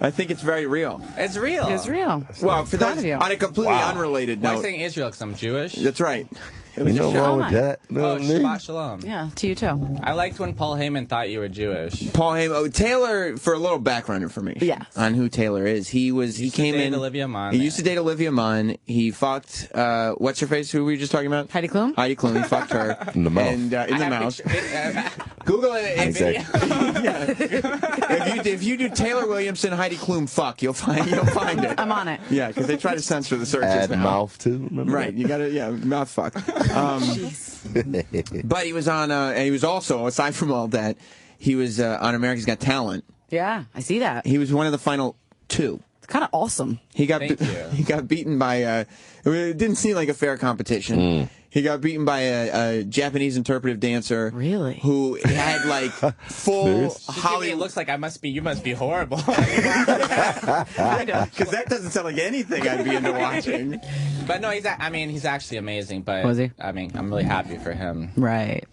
I think it's very real. It's real. It's real. Well, for Proud that, of you. on a completely unrelated Why are note. you saying Israel? Because I'm Jewish. That's right. Ain't no wrong with that. Oh, Shabbat Shalom. Yeah, to you too. I liked when Paul Heyman thought you were Jewish. Paul Heyman. Oh, Taylor, for a little background information on who Taylor is. He came in. Olivia Munn. He used to date Olivia Munn. He fucked, what's her face? Who were you just talking about? Heidi Klum? Heidi Klum. He fucked her. In the mouth. And, in the mouth. Google it. If you do Taylor Williamson, Heidi Klum, fuck, you'll find it. I'm on it. Yeah, because they try to censor the searches Add now. mouth too. Right, you gotta, mouth fuck. But he was on, and he was also, aside from all that, he was on America's Got Talent. Yeah, I see that. He was one of the final 2. It's kind of awesome. He got beaten by, it didn't seem like a fair competition. He got beaten by a Japanese interpretive dancer. Really? Who had like full Hollywood. It looks like you must be horrible. Because that doesn't sound like anything I'd be into watching. But no, he's actually amazing. But Was he? I mean, I'm really happy for him. Right.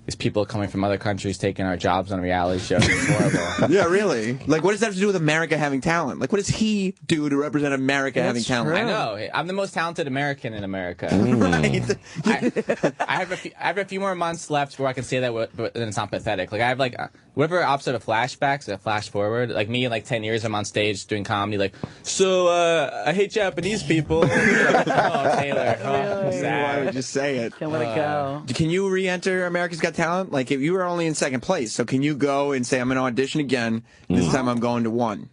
These people coming from other countries taking our jobs on reality shows. It's horrible. Yeah, really. Like, what does that have to do with America having talent? Like, what does he do to represent America having talent? I know. I'm the most talented American in America. Right. I have a few more months left where I can say that, but then it's not pathetic. Like I have whatever opposite of flashbacks, a flash forward. Like me, in like 10 years, I'm on stage doing comedy. Like, so I hate Japanese people. Oh, Taylor. Oh, Why would you say it? Can't let it go. Can you re-enter America's Got Talent? Like, if you were only in second place, so can you go and say, I'm going to audition again? This time I'm going to 1.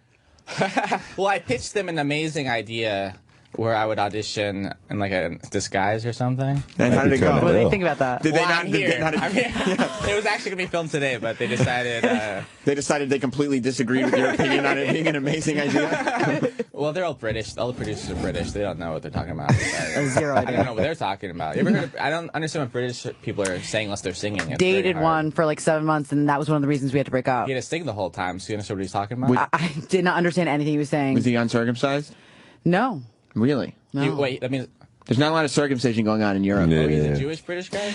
Well, I pitched them an amazing idea where I would audition in like a disguise or something. And how did it go? What do they think about that? Did they not? It was actually going to be filmed today, but they decided... they completely disagreed with your opinion on it being an amazing idea? Well, they're all British. All the producers are British. They don't know what they're talking about. Zero idea. I don't know what they're talking about. You ever heard I don't understand what British people are saying unless they're singing. It's Dated one for like 7 months, and that was one of the reasons we had to break up. He had to sing the whole time, so you understand what he's talking about? I did not understand anything he was saying. Was he uncircumcised? No. Really? No. Wait, that means... There's not a lot of circumcision going on in Europe. Oh, he's a Jewish British guy?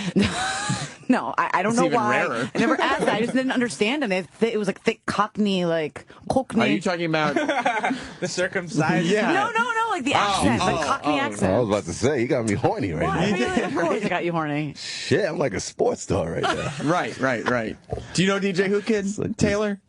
No, I don't It's know even why. rarer. I never asked that. I just didn't understand him. It was like thick Cockney, like Cockney. Are you talking about the circumcised? Yeah. No, like the accent, the Cockney accent. I was about to say, you got me horny right now. Really? Of course I got you horny. Shit, I'm like a sports star right now. Right. Do you know DJ Whoo Kid, Taylor?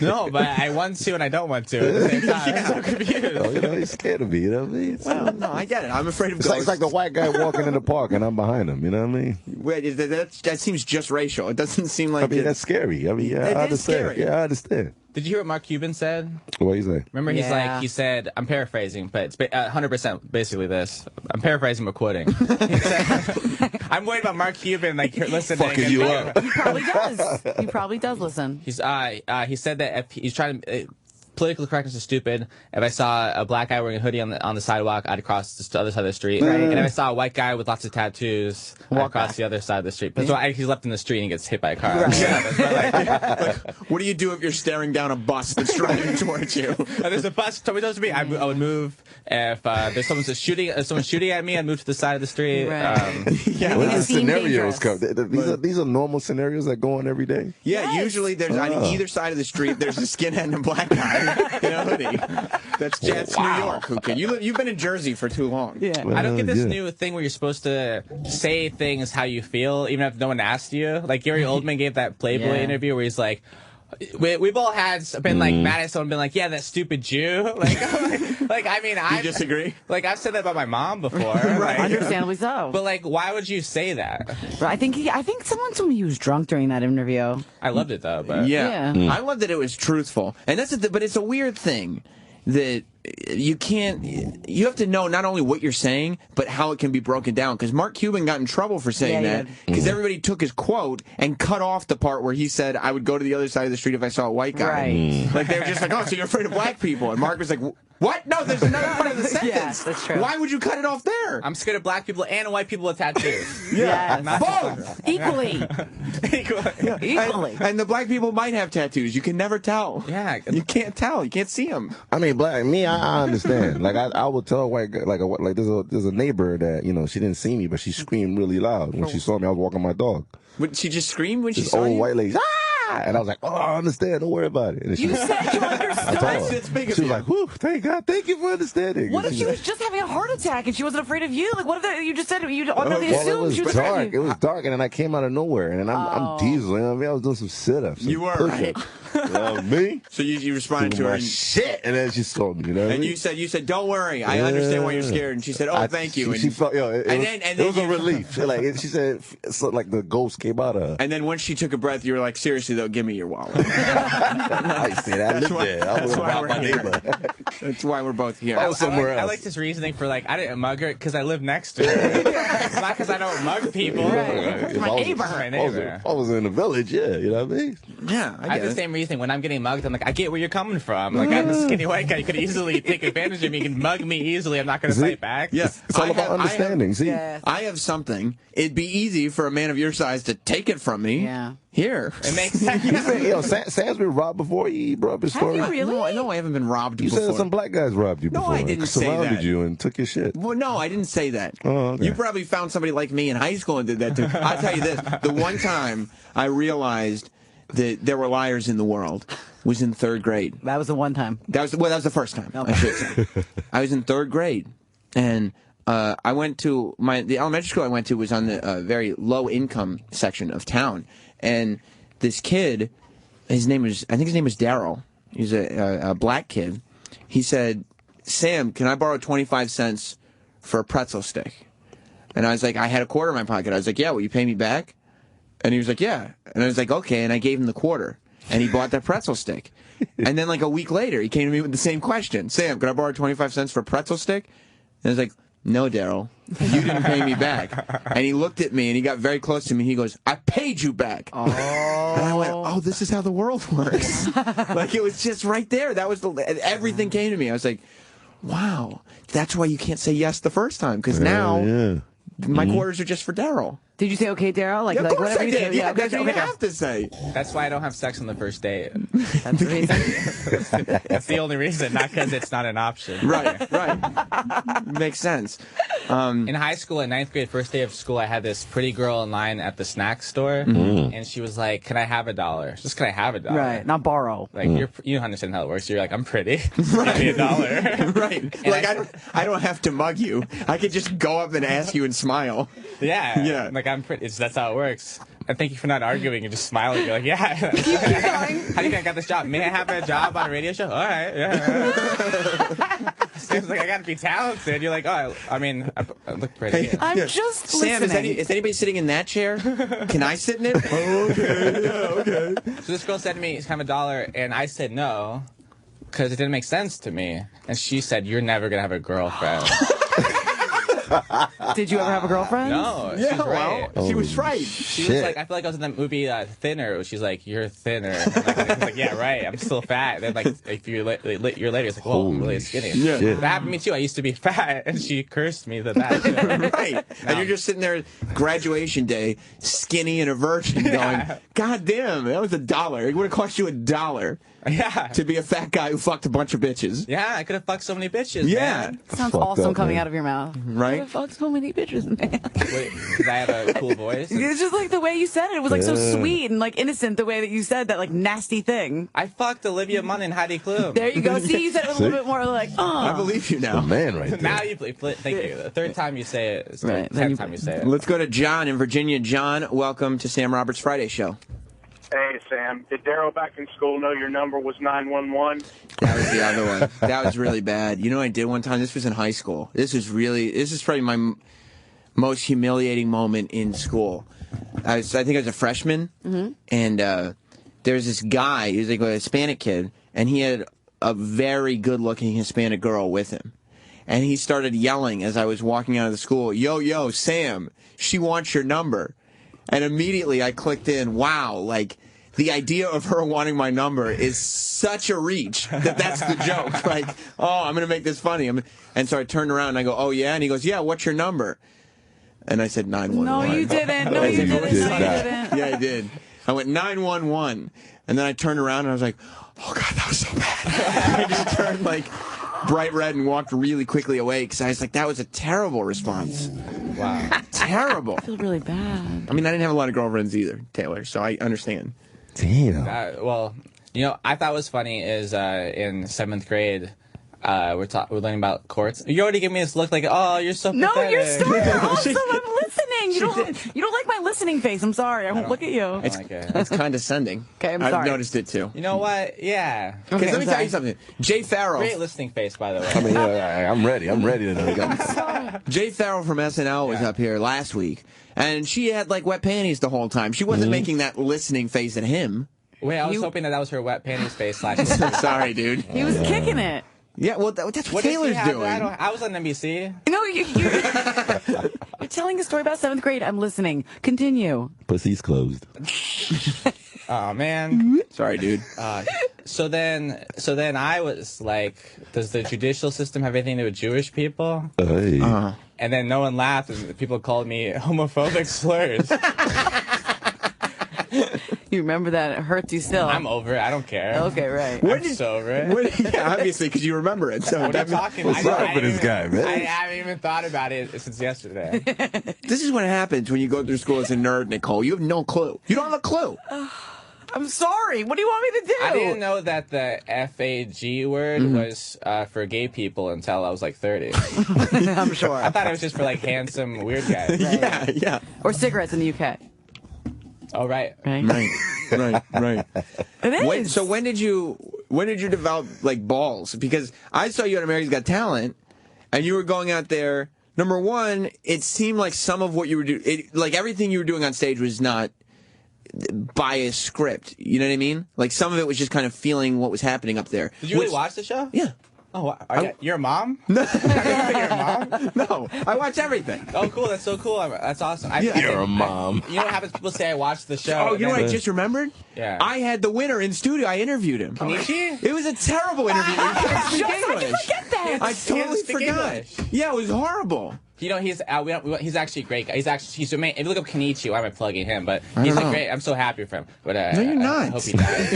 No, but I want to and I don't want to at the same time. I'm so confused. Oh, he's scared of me, you know what I mean? Well, no, I get it. I'm afraid of It's ghosts. like the white guy walking in the park and I'm behind him, you know what I mean? Wait, that seems just racial. It doesn't seem like... I mean, that's scary. I mean, yeah, It I is understand. scary. Yeah, I understand. Did you hear what Mark Cuban said? What you say? Remember, he said, I'm paraphrasing, but it's 100% basically this. I'm paraphrasing but quoting. He said, I'm worried about Mark Cuban, like, listening. Fucking you up. He probably does. He probably does listen. He said that if he's trying to... political correctness is stupid. If I saw a black guy wearing a hoodie on the sidewalk, I'd cross the other side of the street. Right. And if I saw a white guy with lots of tattoos, I'd cross the other side of the street. But so he's left in the street and he gets hit by a car. Right. Like, what do you do if you're staring down a bus that's driving towards you? There's a bus coming towards me. I would move. If there's someone shooting at me, I'd move to the side of the street. Right. What are the scenarios come? These are normal scenarios that go on every day? Yeah, usually there's on either side of the street, there's a skinhead and a black guy in a hoodie. That's New York. Who can you've been in Jersey for too long. Yeah. I don't get this new thing where you're supposed to say things how you feel, even if no one asked you. Like Gary Oldman gave that Playboy interview where he's like, we've all been like mad at someone, been like, yeah, that stupid Jew. Like I mean, I disagree. Like I've said that about my mom before. Right. Understandably so. But like, why would you say that? I think someone told me he was drunk during that interview. I loved it though. But I love that it was truthful, and but it's a weird thing that you have to know not only what you're saying, but how it can be broken down. Because Mark Cuban got in trouble for saying that because everybody took his quote and cut off the part where he said, I would go to the other side of the street if I saw a white guy. Right. Like they were just like, oh, so you're afraid of black people. And Mark was like, what? No, there's another part of the sentence. Yes, that's true. Why would you cut it off there? I'm scared of black people and white people with tattoos. Yes. Both. Equally. Equally. And the black people might have tattoos. You can never tell. Yeah. You can't tell. You can't see them. I mean, I understand. Like I would tell a white guy, like there's a neighbor that, you know, she didn't see me, but she screamed really loud when she saw me. I was walking my dog. Would she just scream when she This saw old you? white lady, And I was like, oh, I understand. Don't worry about it. And You said you understood? It's big. She was like, whew, thank God. Thank you for understanding. What if she was just having a heart attack and she wasn't afraid of you? Like, what if you just said you automatically well, assumed she was dark. afraid of you? It was dark, and then I came out of nowhere, and I'm diesel. You know what I mean? I was doing some sit-ups. You were, right? Me? So you responded to her. And, shit, and then she told me. You know what I mean? You said, don't worry. I understand why you're scared. And she said, oh, thank you. She felt, it was a relief. She said, so like the ghost came out of her. And then once she took a breath, you were like, seriously, though, give me your wallet. I said, I lived there. I was why my neighbor. That's why we're both here. I was somewhere else. I like this reasoning for, like, I didn't mug her because I live next to her. It's not because I don't mug people. Right. My neighbor. I was in the village, yeah. You know what I mean? Yeah, I have the same reasoning. When I'm getting mugged, I'm like, I get where you're coming from. Like, I'm a skinny white guy. You could easily take advantage of me. You can mug me easily. I'm not going to fight back. Yeah. It's all about understanding. See? I have something. It'd be easy for a man of your size to take it from me. Yeah. Here. It makes sense. You said, Sam's been robbed before. He brought up his story. Have you really? No, I haven't been robbed You before. said some black guys robbed you No, before. I didn't say surrounded that. you and took your shit. Well, no, I didn't say that. Oh, okay. You probably found somebody like me in high school and did that too. I'll tell you this. The one time I realized that there were liars in the world was in 3rd grade. That was the one time. That was the first time, Okay. I should say. I was in 3rd grade, and I went to the elementary school I went to was on the very low income section of town, and this kid, I think his name was Daryl. He's a black kid. He said, "Sam, can I borrow 25 cents for a pretzel stick?" And I was like, I had a quarter in my pocket. I was like, yeah, will you pay me back? And he was like, yeah. And I was like, okay. And I gave him the quarter. And he bought that pretzel stick. And then like a week later, he came to me with the same question. Sam, can I borrow 25 cents for a pretzel stick? And I was like, no, Daryl, you didn't pay me back. And he looked at me and he got very close to me. He goes, I paid you back. Oh. And I went, oh, this is how the world works. Like it was just right there. That was everything came to me. I was like, wow, that's why you can't say yes the first time. Because now my quarters are just for Daryl. Did you say okay, Daryl? Like, of like course whatever I you did. do. Yeah, that's what you okay. have to say. That's why I don't have sex on the first date. That's the reason. That's the only reason, not because it's not an option. Right. Makes sense. In high school, in 9th grade, first day of school, I had this pretty girl in line at the snack store, and she was like, "Can I have $1? Just can I have $1? Right, not borrow. Like you don't understand how it works. You're like, I'm pretty. Give me $1. Right. And like I don't have to mug you. I could just go up and ask you and smile. Yeah. Yeah. Like I'm pretty. That's how it works. And thank you for not arguing and just smiling. You're like, yeah. How do you think I got this job? May I have a job on a radio show? All right. Yeah. Sam's like, I got to be talented. You're like, oh, I mean, I look pretty. I'm just Sam, listening. is anybody sitting in that chair? Can I sit in it? Oh, okay. Yeah, okay. So this girl said to me, "Can I have $1?" And I said no, because it didn't make sense to me. And she said, "You're never gonna have a girlfriend." Did you ever have a girlfriend? No, she was right. She was right. She was like, I feel like I was in that movie Thinner. She's like, "You're thinner." I was like, yeah, right. I'm still fat. And then like, if you're later, it's like, whoa, I'm really skinny. Yeah. That happened to me too. I used to be fat, and she cursed me that. Right. No. And you're just sitting there, graduation day, skinny and a virgin, going, God damn, that was $1. It would have cost you $1. Yeah. To be a fat guy who fucked a bunch of bitches. Yeah, I could have fucked so many bitches. Yeah. Man. Sounds awesome coming out of your mouth. Right? I fucked so many bitches, man. Wait, because I have a cool voice. It's just like the way you said it. It was like so sweet and like innocent the way that you said that like nasty thing. I fucked Olivia Munn and Heidi Klum. There you go. See, you said it with a little bit more like, oh. I believe you now. The man right there. Now you thank you. The third time you say it. It's Right, the 10th time you say it. Let's go to John in Virginia. John, welcome to Sam Roberts Friday Show. Hey, Sam. Did Daryl back in school know your number was 911? That was the other one. That was really bad. You know what I did one time? This was in high school. This is probably my most humiliating moment in school. I think I was a freshman, and there was this guy. He was like a Hispanic kid, and he had a very good-looking Hispanic girl with him. And he started yelling as I was walking out of the school, yo, Sam, she wants your number. And immediately I clicked in, wow, like, the idea of her wanting my number is such a reach that that's the joke. Like, oh, I'm going to make this funny. And so I turned around and I go, oh, yeah? And he goes, yeah, what's your number? And I said 911. No, you didn't. No, you didn't. No, you didn't. Yeah, I did. I went 911. And then I turned around and I was like, oh, God, that was so bad. I just turned, like, bright red and walked really quickly away because I was like, that was a terrible response. Wow. Terrible. I feel really bad. I mean, I didn't have a lot of girlfriends either, Taylor, so I understand. Damn. Well, you know, I thought was funny is in 7th grade. We're learning about courts. You already give me this look like, oh, you're so pathetic. No, you're still awesome. I'm listening. You don't like my listening face. I'm sorry. I won't look at you. It's condescending. Okay, I'm I've sorry. noticed it too. You know what? Yeah. Because let me tell you something. Jay Farrell. Great listening face, by the way. I mean, I'm ready. I'm ready to go. Jay Farrell from SNL was up here last week, and she had like wet panties the whole time. She wasn't making that listening face at him. Wait, I was hoping that was her wet panties face. Sorry, dude. He was kicking it. Yeah, well, that's what does he Taylor's have? doing. I was on NBC. No, you're telling a story about 7th grade. I'm listening. Continue. Pussy's closed. Oh man. Sorry, dude. So then I was like, does the judicial system have anything to do with Jewish people? Hey. And then no one laughed, and people called me homophobic slurs. You remember that? It hurts you still. I'm over it. I don't care. Okay, right. I'm so over it. Yeah, obviously, because you remember it. So What are you talking? What's up with this guy, man? I haven't even thought about it since yesterday. This is what happens when you go through school as a nerd, Nicole. You have no clue. You don't have a clue. I'm sorry. What do you want me to do? I didn't know that the FAG word was for gay people until I was like 30. I'm sure. I thought it was just for like handsome weird guys. Yeah. Or cigarettes in the UK. Oh right. Right. It is. So when did you develop like balls? Because I saw you on America's Got Talent, and you were going out there. Number one, it seemed like some of what you were doing, like everything you were doing on stage was not by a script. You know what I mean? Like some of it was just kind of feeling what was happening up there. Did you really watch the show? Yeah. Oh, you're a mom? No. You're a mom? No, I watch everything. Oh, cool. That's so cool. That's awesome. You're a mom. You know what happens? People say I watched the show. Oh, you know what I just remembered? Yeah. I had the winner in studio. I interviewed him. Kenichi? It was a terrible interview. He can't speak How did you English. forget that? I totally forgot. Yeah, it was horrible. You know, he's actually a great guy. He's amazing. If you look up Kenichi, why am I plugging him? But he's a great. I'm so happy for him. But no, you're not. I hope he dies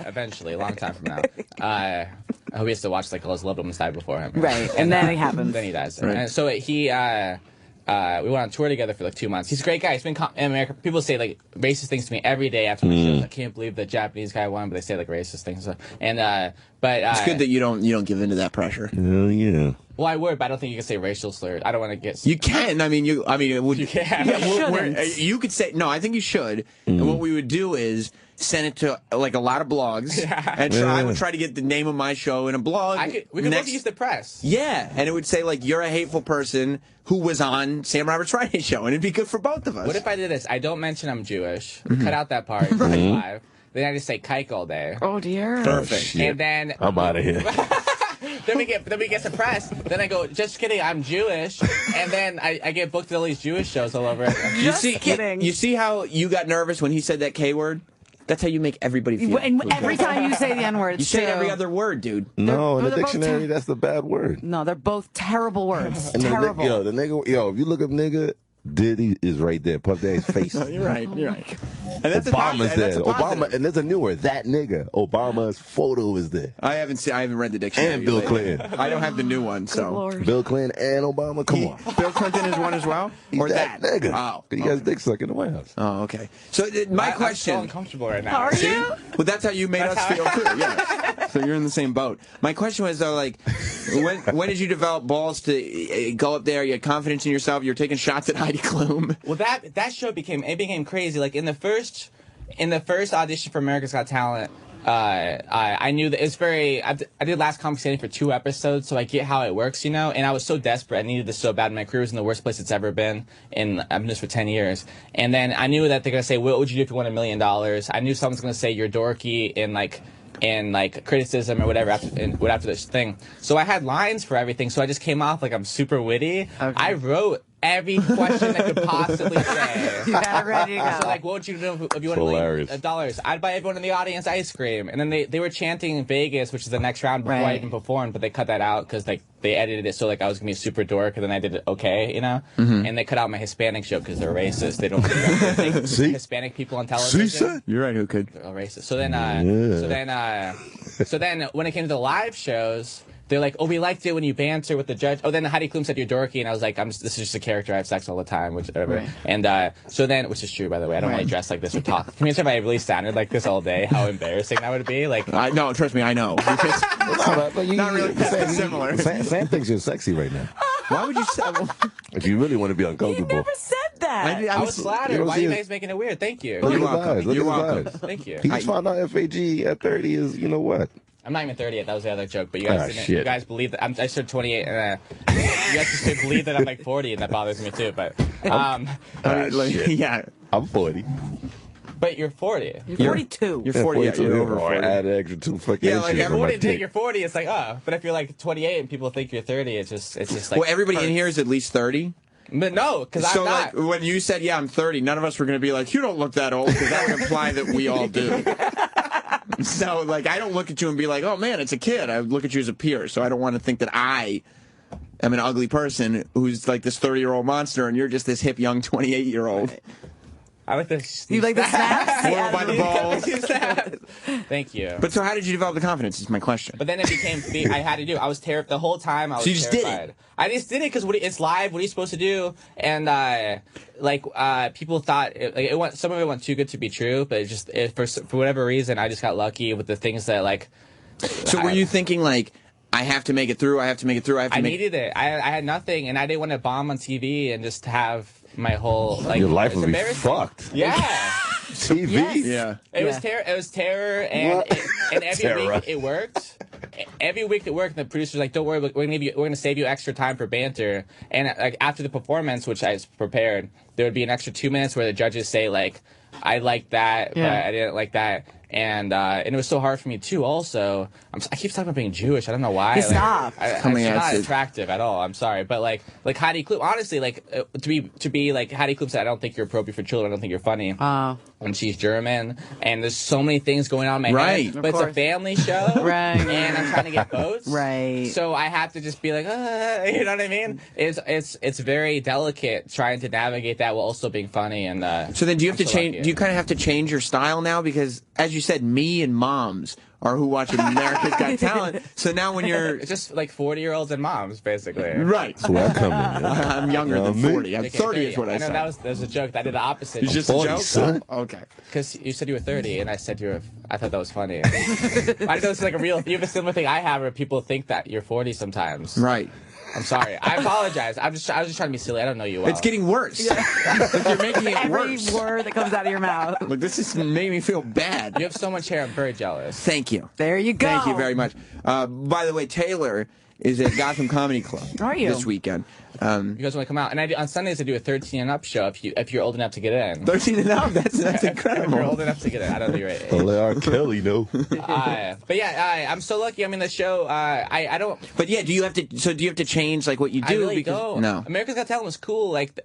eventually, a long time from now. I hope he has to watch like all his loved ones die before him. Right, and then it happens. Then he dies. Right. And so we went on tour together for like 2 months. He's a great guy. He's been in America. People say like racist things to me every day after my shows. I can't believe the Japanese guy won, but they say like racist things. And but It's good that you don't give into that pressure. Hell yeah. well, I would, but I don't think you can say racial slurs. I don't want to get. You can. I mean, it would. You can. You could say no. I think you should. And what we would do is send it to like a lot of blogs, and I would try to get the name of my show in a blog. We could both use the press. Yeah, and it would say like you're a hateful person who was on Sam Roberts Friday show, and it'd be good for both of us. What if I did this? I don't mention I'm Jewish. Cut out that part. Live. Then I just say kike all day. Oh dear. Perfect. And then I'm out of here. then we get suppressed. Then I go, just kidding, I'm Jewish. And then I get booked at all these Jewish shows all over. Just kidding. You see how you got nervous when he said that K word? That's how you make everybody feel. And every time you say the N word, you say every other word, dude. No, in the they're both dictionary, that's the bad word. No, they're both terrible words. And Terrible. the nigga, if you look up nigga, Diddy is right there. Puff Daddy's face. You're right. And that's Obama's there. Obama, and there's a new word. That nigga. Obama's photo is there. I haven't read the dictionary. And Bill Clinton. I don't have the new one, so. Bill Clinton and Obama. Come on. Bill Clinton is one as well, or that nigga. Oh, he got his dick sucked in the White House. Oh, okay. So my question. I'm so uncomfortable right now. How are See? you? Well, that's how you made us feel too. Yeah. So you're in the same boat. My question was though, like, when did you develop balls to go up there? You had confidence in yourself. You're taking shots at Heidi Klum. Well, that show became crazy. Like in the first audition for America's Got Talent, I knew that it's very. I did Last Comic Standing for 2 episodes, so I get how it works, And I was so desperate. I needed this so bad. My career was in the worst place it's ever been, and I've been this for 10 years. And then I knew that they're gonna say, "What would you do if you won $1 million?" I knew someone's gonna say you're dorky and criticism or whatever after this thing. So I had lines for everything. So I just came off like I'm super witty. Okay. I wrote every question I could possibly say. You had it ready to go. So like, what would you do if you won $1 million? I'd buy everyone in the audience ice cream. And then they were chanting in Vegas, which is the next round before I even performed, but they cut that out because they edited it so like I was gonna be a super dork, and then I did it okay, And they cut out my Hispanic joke because they're racist. They don't think Hispanic people on television. You're right. Who could? They're all racist. So then when it came to the live shows, they're like, oh, we liked it when you banter with the judge. Oh, then Heidi Klum said you're dorky, and I was like, this is just a character. I have sex all the time, which whatever. Right. And so then, which is true by the way, I don't really dress like this or talk. Can you imagine if I really sounded like this all day? How embarrassing that would be. Like, no, trust me, I know. Not really similar. Sam thinks you're sexy right now. Why would you say? If you really want to be uncomfortable. He never said that. I was flattered. Why are you guys making it weird? Thank you. Look at his eyes. Thank you. He just found out FAG at 30 is, you know what? I'm not even 30 yet. That was the other joke. But you guys, didn't, you guys believe that I started 28, and you guys just believe that I'm like 40, and that bothers me too. But yeah, I'm 40. But you're 40. You're 42. You're 40. Yeah, you're over 40. Add an extra 2 fucking Yeah, like inches everyone on my didn't think dick. you're 40. It's like, but if you're like 28 and people think you're 30, it's just like. Well, everybody in here is at least 30. But no, because so I'm not. Like, when you said, yeah, I'm 30, none of us were going to be like, you don't look that old, because that would imply that we all do. So, like, I don't look at you and be like, oh, man, it's a kid. I look at you as a peer, so I don't want to think that I am an ugly person who's like this 30-year-old monster, and you're just this hip, young 28-year-old. I like the. You like the snaps? Swirled by the balls. Thank you. But so how did you develop the confidence is my question. But then it became, I had to do, I was terrified. The whole time I was So you just terrified. did it? I just did it because it's live. What are you supposed to do? And, people thought, some of it went too good to be true, but for whatever reason, I just got lucky with the things that, like. So were you thinking, like, I have to make it through, I have to make it through, I needed it. I had nothing, and I didn't want to bomb on TV and just have my whole, like. Your life would be fucked. Yeah. TV? Yes. Yeah. It was terror, and every week it worked. Every week it worked, and the producer's like, "Don't worry, we're gonna save you extra time for banter." And like after the performance, which I prepared, there would be an extra 2 minutes where the judges say like, "I like that, but I didn't like that." And it was so hard for me too. Also, I keep talking about being Jewish. I don't know why. Stop. It's not attractive at all. I'm sorry, but like Heidi Klum. Honestly, like to be like Heidi Klum said, I don't think you're appropriate for children. I don't think you're funny. And she's German, and there's so many things going on in my head. But it's a family show, Right. And I'm trying to get votes, Right. So I have to just be like, you know what I mean? It's very delicate trying to navigate that while also being funny. And so then, do you have to change? lucky. Do you kind of have to change your style now? Because as you said, me and moms are who watch America's Got Talent. So now when you're it's just like 40-years and moms, basically. Right. That's where I come in. Yeah. I'm younger than 40. I'm 30 is what I know said. that was a joke. I did the opposite. It's just a joke? Son. Okay. Because you said you were 30, and I said I thought that was funny. I know it's like you have a similar thing I have where people think that you're 40 sometimes. Right. I'm sorry. I apologize. I was just trying to be silly. I don't know you well. It's getting worse. Like you're making it worse. Every word that comes out of your mouth. Look, this is making me feel bad. You have so much hair. I'm very jealous. Thank you. There you go. Thank you very much. By the way, Taylor is at Gotham Comedy Club Are you? this weekend. You guys want to come out? And on Sundays I do a 13 and up show if you're old enough to get in. 13 and up? That's incredible. If you're old enough to get in. I don't know your age. Don't let R. Kelly know. But yeah, I'm so lucky. I mean, the show. I don't. But yeah, do you have to change like what you do? I really don't. No. America's Got Talent was cool. Like,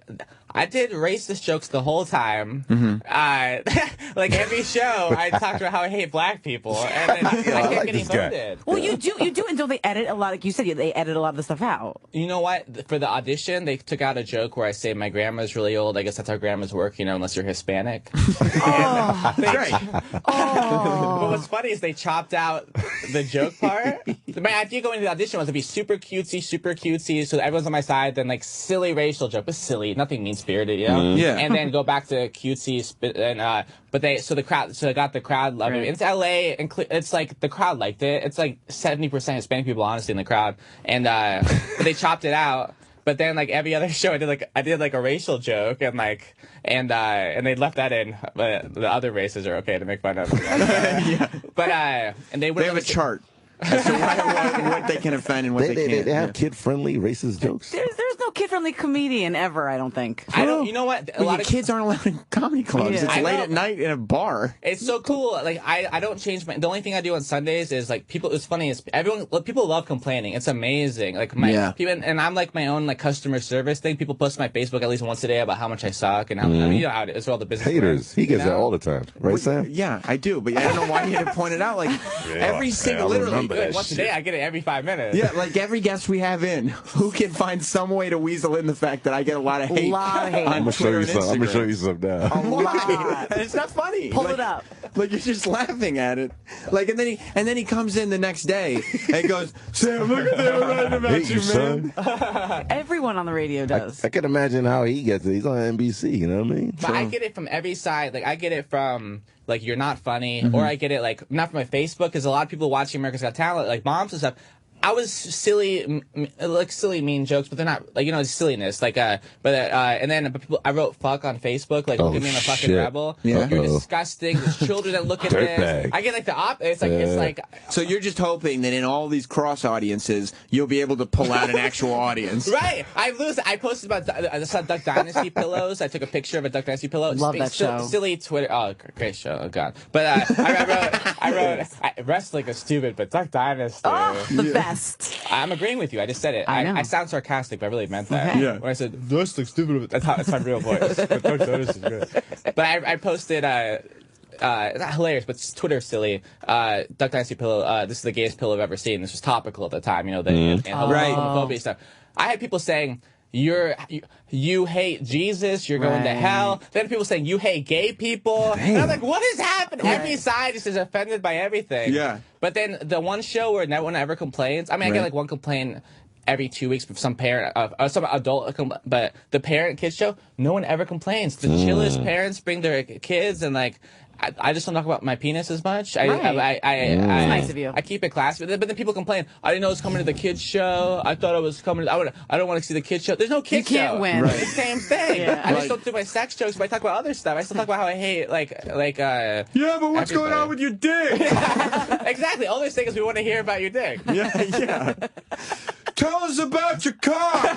I did racist jokes the whole time. Mm-hmm. Like every show, I talked about how I hate black people, and then I kept getting voted. Well, you do until they edit a lot. Like you said, they edit a lot of the stuff out. You know what? For the audition, they took out a joke where I say my grandma's really old. I guess that's how grandmas work, unless you're Hispanic. Oh, great. But what's funny is they chopped out the joke part. My idea going to the audition was to be super cutesy, so everyone's on my side. Then like silly racial joke, but silly, nothing mean spirited, Yeah. And then go back to cutesy, and I got the crowd loving it. It's LA, and it's like the crowd liked it. It's like 70% Hispanic people, honestly, in the crowd, and but they chopped it out. But then, like every other show, I did like a racial joke, and they left that in. But the other races are okay to make fun of. Yeah. But and they have a chart as to what they can offend and what they can't. They have kid-friendly racist jokes. There's no kid-friendly comedian ever. I don't think. I don't. You know what? A lot of kids aren't allowed in comedy clubs. Yeah. It's late at night in a bar. It's so cool. Like I don't change the only thing I do on Sundays is like people. It's funny is people love complaining. It's amazing. Like people, and I'm like my own like customer service thing. People post on my Facebook at least once a day about how much I suck and how how it's all the business. Haters. He gets that all the time, right, Sam? Yeah, I do, but I don't know why you had to point it out. Like every single, literally, once a day, I get it every 5 minutes. Yeah, like every guest we have in, who can find some way to weasel weasel in the fact that I get a lot of hate. Lot of hate. I'm gonna show you some. I'm gonna show Instagram. you some now. Why? It's not funny. Pull it up. Like you're just laughing at it. Like and then he comes in the next day and goes, Sam, look at that writing about Hate you, son. man. Everyone on the radio does. I can imagine how he gets it. He's on NBC. You know what I mean? But I get it from every side. Like I get it from like you're not funny, Mm-hmm. or I get it like not from my Facebook because a lot of people watching America's Got Talent, like moms and stuff. I was silly, like silly, mean jokes, but they're not like it's silliness. Like, and then people, I wrote "fuck" on Facebook, like look at me, I'm a fucking rebel. Yeah. You're disgusting. There's children that look at this. Dirtbag. I get like the it's like. So you're just hoping that in all these cross audiences, you'll be able to pull out an actual audience. Right. I posted about I saw Duck Dynasty pillows. I took a picture of a Duck Dynasty pillow. Love that show. Silly Twitter. Oh, great show. Oh God. But I wrote wrestling is stupid, but Duck Dynasty. Oh, the best. I'm agreeing with you. I just said it. I know. I sound sarcastic, but I really meant that. Okay. Yeah. When I said wrestling's stupid, that's my real voice. But Duck Dynasty is good. But I posted. Not hilarious, but it's Twitter silly. Duck Dynasty pillow. This is the gayest pillow I've ever seen. This was topical at the time. The homophobia stuff. I had people saying you hate Jesus, you're going to hell. Then people saying you hate gay people. And I'm like, what is happening? Every side is offended by everything. Yeah. But then the one show where no one ever complains. I mean, I get like one complaint every 2 weeks from some parent, some adult, but the parent-kid show, no one ever complains. The chillest parents bring their kids and like. I just don't talk about my penis as much. Right. It's nice of you. I keep it classy, but then people complain. I didn't know it was coming to the kids don't want to see the kids show. There's no kids show. You can't win. It's the same thing. Yeah. I just don't do my sex jokes, but I talk about other stuff. I still talk about how I hate Yeah, but what's going on with your dick? Exactly. All they're saying is we want to hear about your dick. Yeah. Tell us about your car.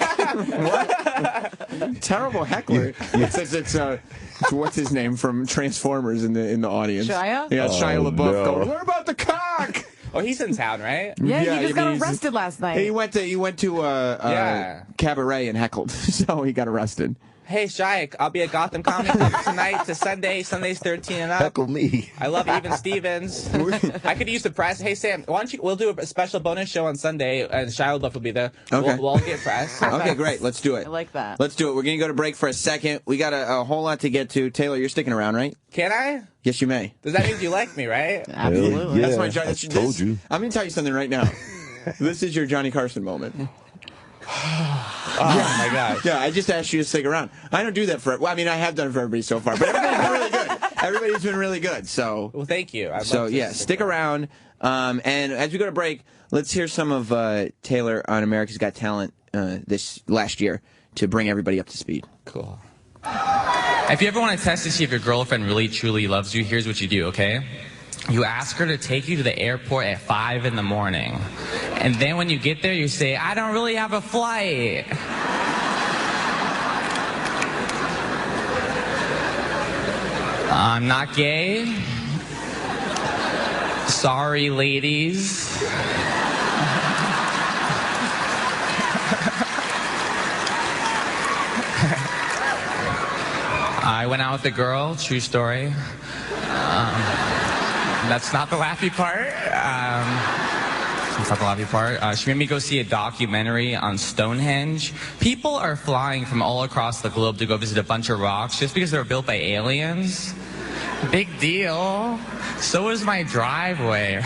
What? Terrible heckler. It's what's his name from Transformers in the audience. Shia? Yeah, it's Shia LaBeouf no. going, what about the cock? Oh, he's in town, right? Yeah, Yeah, he just got arrested last night. He went to cabaret and heckled, so he got arrested. Hey, Shia, I'll be at Gotham Comedy Club tonight to Sunday. Sunday's 13 and up. Heckle me. I love Even Stevens. I could use the press. Hey, Sam, why don't we'll do a special bonus show on Sunday, and Shia LaBeouf will be there. Okay. We'll all get press. Okay, great. Let's do it. I like that. Let's do it. We're going to go to break for a second. We got a whole lot to get to. Taylor, you're sticking around, right? Can I? Yes, you may. Does that mean you like me, right? Absolutely. Yeah, That's my Johnny. I told you. I'm going to tell you something right now. This is your Johnny Carson moment. Oh, my gosh. Yeah, I just asked you to stick around. I don't do that for. Well, I mean, I have done it for everybody so far, but everybody's been really good. Everybody's been really good. So, Well, thank you. Stick around. And as we go to break, let's hear some of Taylor on America's Got Talent this last year to bring everybody up to speed. Cool. If you ever want to test to see if your girlfriend really truly loves you, here's what you do, okay? You ask her to take you to the airport at 5 in the morning. And then when you get there, you say, I don't really have a flight. I'm not gay. Sorry, ladies. I went out with a girl, true story. That's not the laughy part. That's not the laughy part. She made me go see a documentary on Stonehenge. People are flying from all across the globe to go visit a bunch of rocks just because they were built by aliens. Big deal. So is my driveway.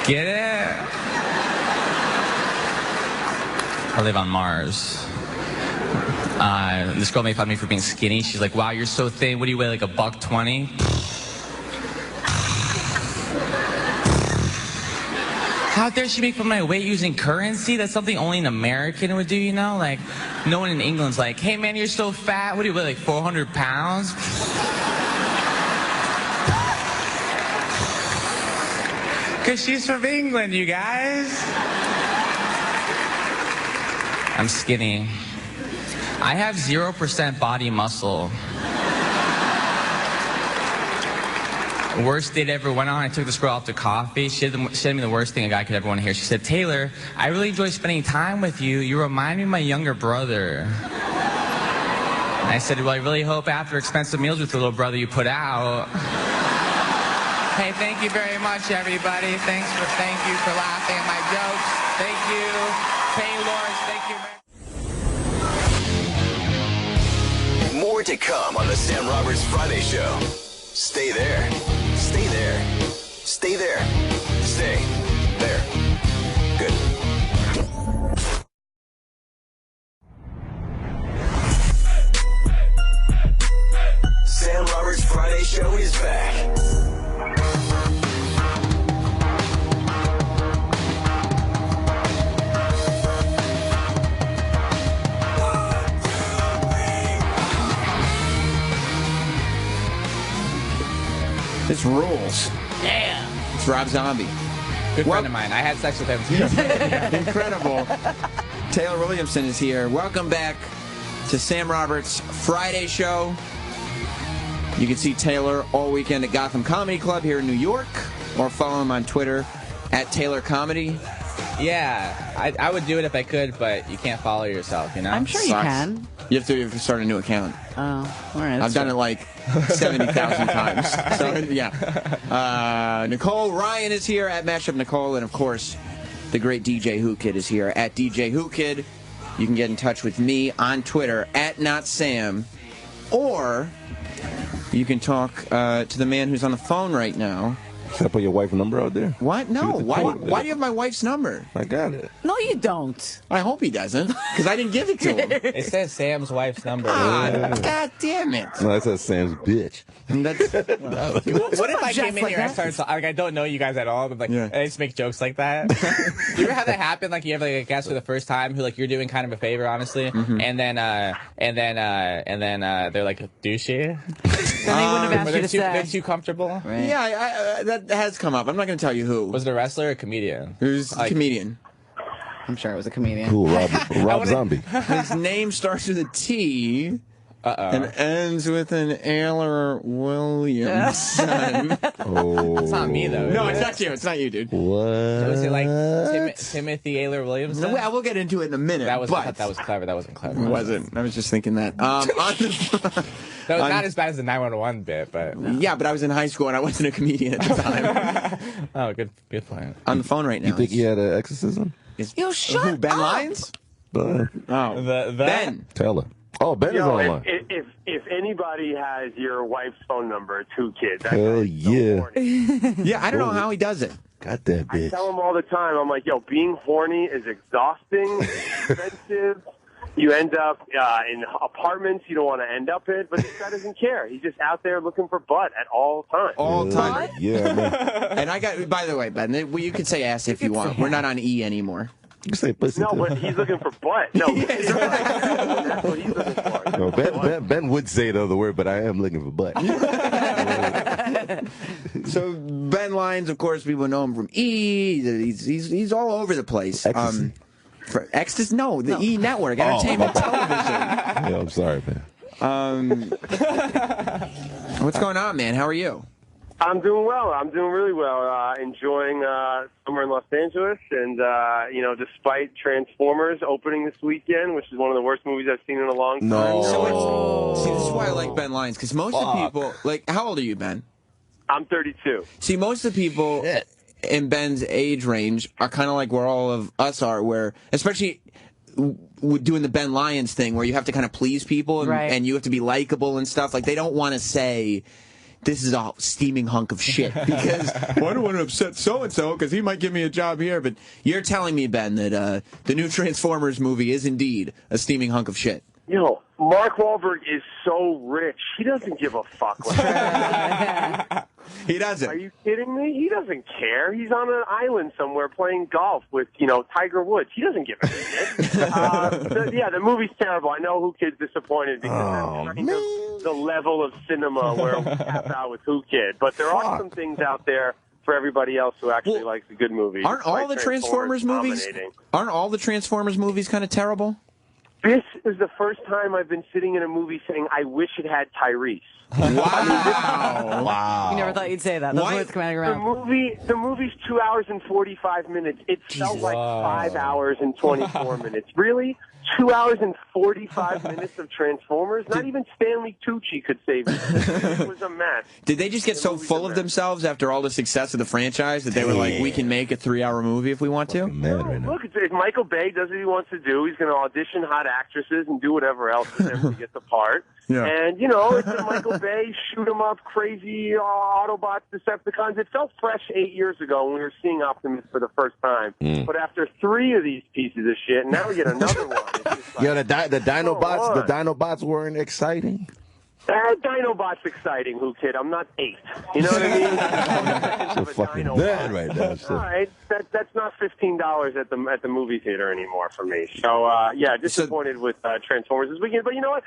Get it? I live on Mars. This girl made fun of me for being skinny. She's like, wow, you're so thin. What do you weigh, like $120? How dare she make fun of my weight using currency? That's something only an American would do, you know? Like, no one in England's like, hey, man, you're so fat. What do you weigh, like 400 pounds? Because she's from England, you guys. I'm skinny. I have 0% body muscle. Worst date I ever went on, I took this girl out to coffee. She said me the worst thing a guy could ever want to hear. She said, Taylor, I really enjoy spending time with you. You remind me of my younger brother. And I said, well, I really hope after expensive meals with your little brother you put out. Hey, thank you very much, everybody. Thank you for laughing at my jokes. Thank you, Taylor. Thank you. More to come on the Sam Roberts Friday Show. Stay there. Stay there. Stay there. Stay there. Good. Sam Roberts Friday Show is back. This rules. Yeah. It's Rob Zombie. Good friend of mine. I had sex with him. Incredible. Taylor Williamson is here. Welcome back to Sam Roberts Friday Show. You can see Taylor all weekend at Gotham Comedy Club here in New York, or follow him on Twitter at Taylor Comedy. Yeah, I would do it if I could, but you can't follow yourself, you know? I'm sure you can. You have to start a new account. Oh, all right. I've done it like 70,000 times. So, yeah. Nicole Ryan is here at Mashup Nicole, and of course, the great DJ Whoo Kid is here at DJ Whoo Kid. You can get in touch with me on Twitter at NotSam, or you can talk to the man who's on the phone right now. Should I put your wife's number out there? What? No. Why do you have my wife's number? I got it. No, you don't. I hope he doesn't, because I didn't give it to him. It says Sam's wife's number. God damn it. No, it says Sam's bitch. What if I came in here and I started like I don't know you guys at all, but like I just make jokes like that? You ever have that happen? Like you have like a guest for the first time who like you're doing kind of a favor, honestly, and then they're like douchey. Then they wouldn't have asked you to say. They're too comfortable. Right. Yeah, that has come up. I'm not going to tell you who. Was it a wrestler or a comedian? It was a comedian. I'm sure it was a comedian. Cool, Rob Zombie. His name starts with a T. And ends with an Taylor Williamson. Oh. It's not me, though. No, it's not you. It's not you, dude. What? Was it like Timothy Taylor Williamson? No, well, we'll get into it in a minute. That was clever. That wasn't clever. It wasn't. I was just thinking that. That was not as bad as the 911 bit, but... Yeah, but I was in high school and I wasn't a comedian at the time. Oh, good point. On the phone right now. You think he had an exorcism? Yo, shut who, Ben up. Lyons? Ben. Taylor. Oh, Ben is online. If anybody has your wife's phone number, it's Whoo Kid. Hell yeah. Yeah, I don't know how he does it. Got that bitch. I tell him all the time, I'm like, yo, being horny is exhausting, expensive. You end up in apartments you don't want to end up in, but this guy doesn't care. He's just out there looking for butt at all times. All time. Yeah, man. And I got, by the way, Ben, you can say ass if you want. We're not on E anymore. You can say pussy. No, but he's looking for butt. No, Yes, right. That's what he's looking for. No, Ben would say the other word, but I am looking for butt. So Ben Lyons, of course, people know him from E. He's all over the place. Ecstasy. For Ecstasy? No, the E Network, entertainment television. Yeah, I'm sorry, man. What's going on, man? How are you? I'm doing well. I'm doing really well. Enjoying summer in Los Angeles, and despite Transformers opening this weekend, which is one of the worst movies I've seen in a long time. No. See, this is why I like Ben Lyons, because most of the people, like, how old are you, Ben? I'm 32. See, most of the people in Ben's age range are kind of like where all of us are, where, especially doing the Ben Lyons thing, where you have to kind of please people and you have to be likable and stuff. Like, they don't want to say, this is a steaming hunk of shit, because I don't want to upset so-and-so because he might give me a job here. But you're telling me, Ben, that the new Transformers movie is indeed a steaming hunk of shit. Yo, Mark Wahlberg is so rich. He doesn't give a fuck. He doesn't. Are you kidding me? He doesn't care. He's on an island somewhere playing golf with, Tiger Woods. He doesn't give a shit. The movie's terrible. I know Whoo Kid's disappointed because that's kind of the level of cinema where we tap out with Whoo Kid. But there are some things out there for everybody else who actually likes a good movie. Aren't all the Transformers movies kind of terrible? This is the first time I've been sitting in a movie saying, I wish it had Tyrese. Wow. You never never thought you'd say that. Those words come out of your mouth. The movie's 2 hours and 45 minutes. It felt like 5 hours and 24 minutes. Really? 2 hours and 45 minutes of Transformers? Not even Stanley Tucci could save it. It was a mess. Did they just get so full of themselves after all the success of the franchise that they were like, we can make a 3-hour movie if we want to? Look, if Michael Bay does what he wants to do, he's going to audition hot actresses and do whatever else for them to get the part. Yeah. And, you know, it's a Michael Bay shoot-'em-up, crazy Autobots, Decepticons. It felt fresh 8 years ago when we were seeing Optimus for the first time. But after 3 of these pieces of shit, now we get another one. Yeah, the Dinobots weren't exciting. Dinobot's exciting, Whoo Kid. I'm not 8. You know what I mean? So fucking bad right now. All right, that's not $15 at the movie theater anymore for me. So yeah, disappointed with Transformers this weekend. But you know what?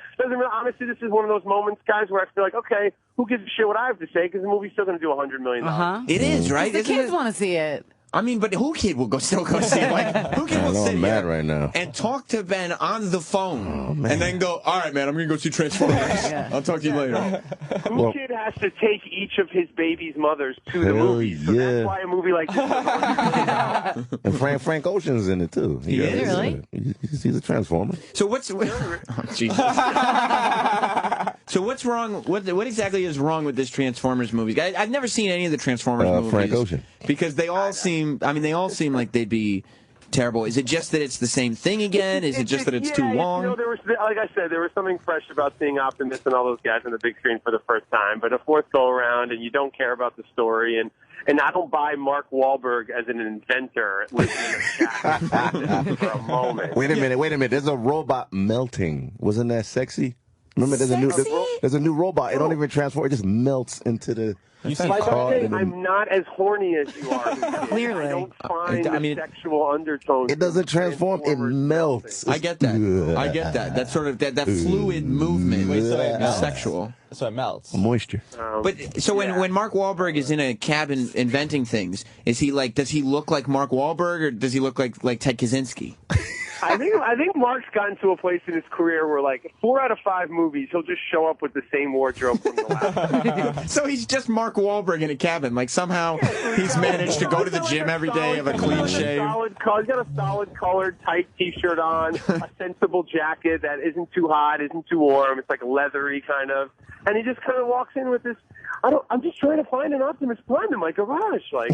Honestly, this is one of those moments, guys, where I feel like, okay, who gives a shit what I have to say? Because the movie's still going to do $100 million. It is, right? The kids want to see it. I mean, but Whoo Kid will still go see it. Like, Whoo Kid will sit I'm mad here right now. and talk to Ben on the phone, and then go, all right, man, I'm going to go see Transformers. I'll talk to you later. Whoo Kid has to take each of his baby's mothers to the movie. So that's why a movie like this is And Frank Ocean's in it, too. He is? Really? He's a Transformer. So what's... Oh, Jesus. So what's wrong? What exactly is wrong with this Transformers movie? I've never seen any of the Transformers movies. Frank Ocean. Because they all seem... I mean, they all seem like they'd be terrible. Is it just that it's the same thing again? Is it just that it's too long? You know, like I said, there was something fresh about seeing Optimus and all those guys on the big screen for the first time. But a fourth go-around, and you don't care about the story, and I don't buy Mark Wahlberg as an inventor living in a shack for a moment. Wait a minute. There's a robot melting. Wasn't that sexy? Remember, there's a new robot. It don't even transform. It just melts into the... I'm not as horny as you are. Clearly. I don't find the sexual undertones. It doesn't transform. It melts. I get that. I get that. That sort of that fluid movement is sexual. So it melts. Moisture. But so when Mark Wahlberg is in a cabin inventing things, is he like? Does he look like Mark Wahlberg, or does he look like Ted Kaczynski? I think Mark's gotten to a place in his career where, like, 4 out of 5 movies, he'll just show up with the same wardrobe from the last. So he's just Mark Wahlberg in a cabin. Like, somehow he's managed to go to the gym every day, have a clean shave. He's got a solid colored, tight T-shirt on, a sensible jacket that isn't too hot, isn't too warm. It's like leathery kind of. And he just kind of walks in with this, I'm just trying to find an Optimus Prime in my garage. Like,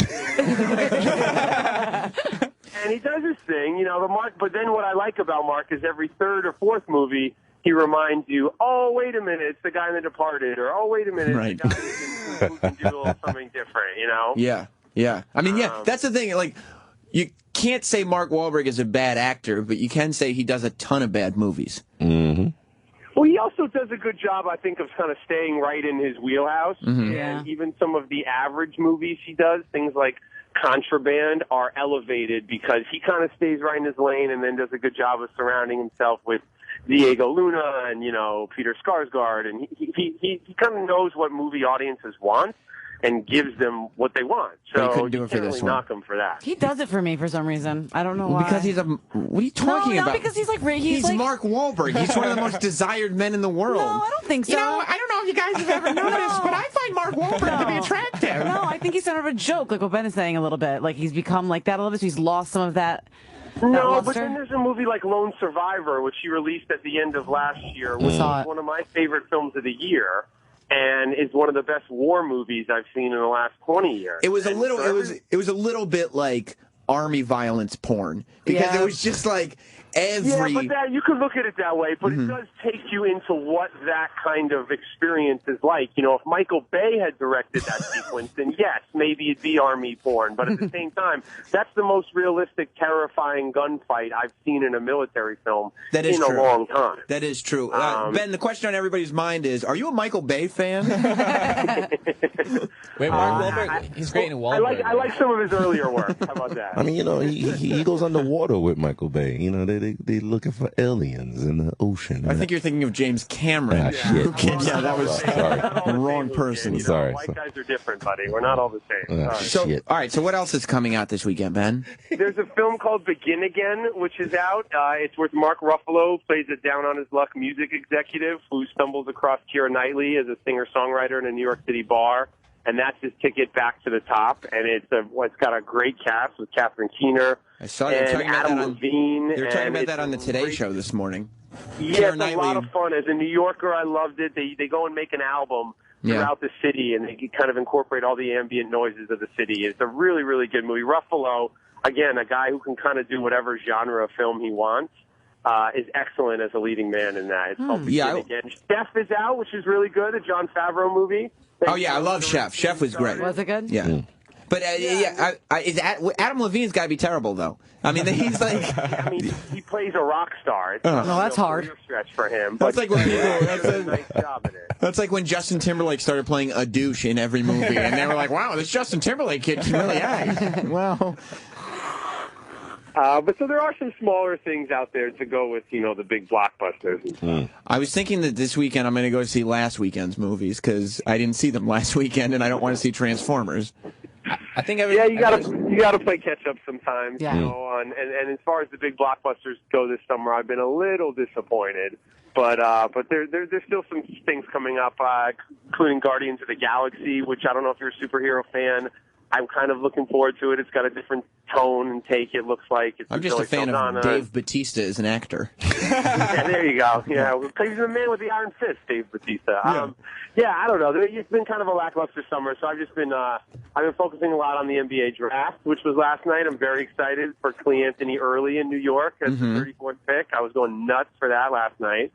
and he does his thing, you know. But then what I like about Mark is every third or fourth movie, he reminds you, oh, wait a minute, it's the guy in The Departed, or oh, wait a minute, it's the guy who can do a little something different, you know? Yeah. I mean, that's the thing. Like, you can't say Mark Wahlberg is a bad actor, but you can say he does a ton of bad movies. Mm-hmm. Well, he also does a good job, I think, of kind of staying right in his wheelhouse. Mm-hmm. And even some of the average movies he does, things like Contraband, are elevated because he kind of stays right in his lane and then does a good job of surrounding himself with Diego Luna and, you know, Peter Skarsgård. And he kind of knows what movie audiences want and gives them what they want. So he couldn't do it for can't this really one. knock him for that. He does it for me for some reason. I don't know why. Because he's a... What are you talking about? No, because he's like... He's like, Mark Wahlberg. He's one of the most desired men in the world. No, I don't think so. You know, I don't know if you guys have ever noticed, but I find Mark Wahlberg to be attractive. No, I think he's sort of a joke, like what Ben is saying a little bit. Like, he's become like that a little bit, so he's lost some of that... No, but then there's a movie like Lone Survivor, which he released at the end of last year, which is one of my favorite films of the year, and is one of the best war movies I've seen in the last 20 years. It was a little. It was a little bit like army violence porn because it was just like every. Yeah, but you could look at it that way, but it does take you into what that kind of experience is like. You know, if Michael Bay had directed that sequence, then yes, maybe it'd be army porn. But at the same time, that's the most realistic, terrifying gunfight I've seen in a military film a long time. That is true. Ben, the question on everybody's mind is: are you a Michael Bay fan? Wait, Mark Wahlberg, he's great in Wahlberg. I like some of his earlier work. How about that? I mean, you know, he goes underwater with Michael Bay. You know, they looking for aliens in the ocean. I think you're thinking of James Cameron. Shit. Yeah, that was the wrong person. You know, Sorry. White guys are different, buddy. We're not all the same. So, all right. So, what else is coming out this weekend, Ben? There's a film called Begin Again, which is out. It's with Mark Ruffalo, plays a down-on-his-luck music executive who stumbles across Keira Knightley as a singer-songwriter in a New York City bar and that's his ticket back to the top. And it's got a great cast with Catherine Keener and Adam Levine. They were talking about that on the Today Show this morning. Yeah, it's a lot of fun. As a New Yorker, I loved it. They go and make an album throughout the city, and they kind of incorporate all the ambient noises of the city. It's a really, really good movie. Ruffalo, again, a guy who can kind of do whatever genre of film he wants, is excellent as a leading man in that. It's called again. Chef is out, which is really good, a Jon Favreau movie. Oh, yeah, I love Chef. Chef was great. Was it good? Yeah. But Adam Levine's got to be terrible, though. I mean, he's like... I mean, he plays a rock star. It's that's hard. Career stretch for him. That's like when people... Nice job in it. That's like when Justin Timberlake started playing a douche in every movie, and they were like, wow, this Justin Timberlake kid can really act. Wow. But so there are some smaller things out there to go with, the big blockbusters. I was thinking that this weekend I'm going to go see last weekend's movies, because I didn't see them last weekend, and I don't want to see Transformers. I think you gotta play catch up sometimes. Yeah. And as far as the big blockbusters go this summer, I've been a little disappointed. But there's still some things coming up, including Guardians of the Galaxy, which I don't know if you're a superhero fan. I'm kind of looking forward to it. It's got a different tone and take, it looks like. I'm just a fan of Dave Bautista as an actor. Yeah, there you go. Yeah, he's the man with the iron fist, Dave Bautista. I don't know. It's been kind of a lackluster summer, so I've been focusing a lot on the NBA draft, which was last night. I'm very excited for Cle Anthony early in New York as the 34th pick. I was going nuts for that last night.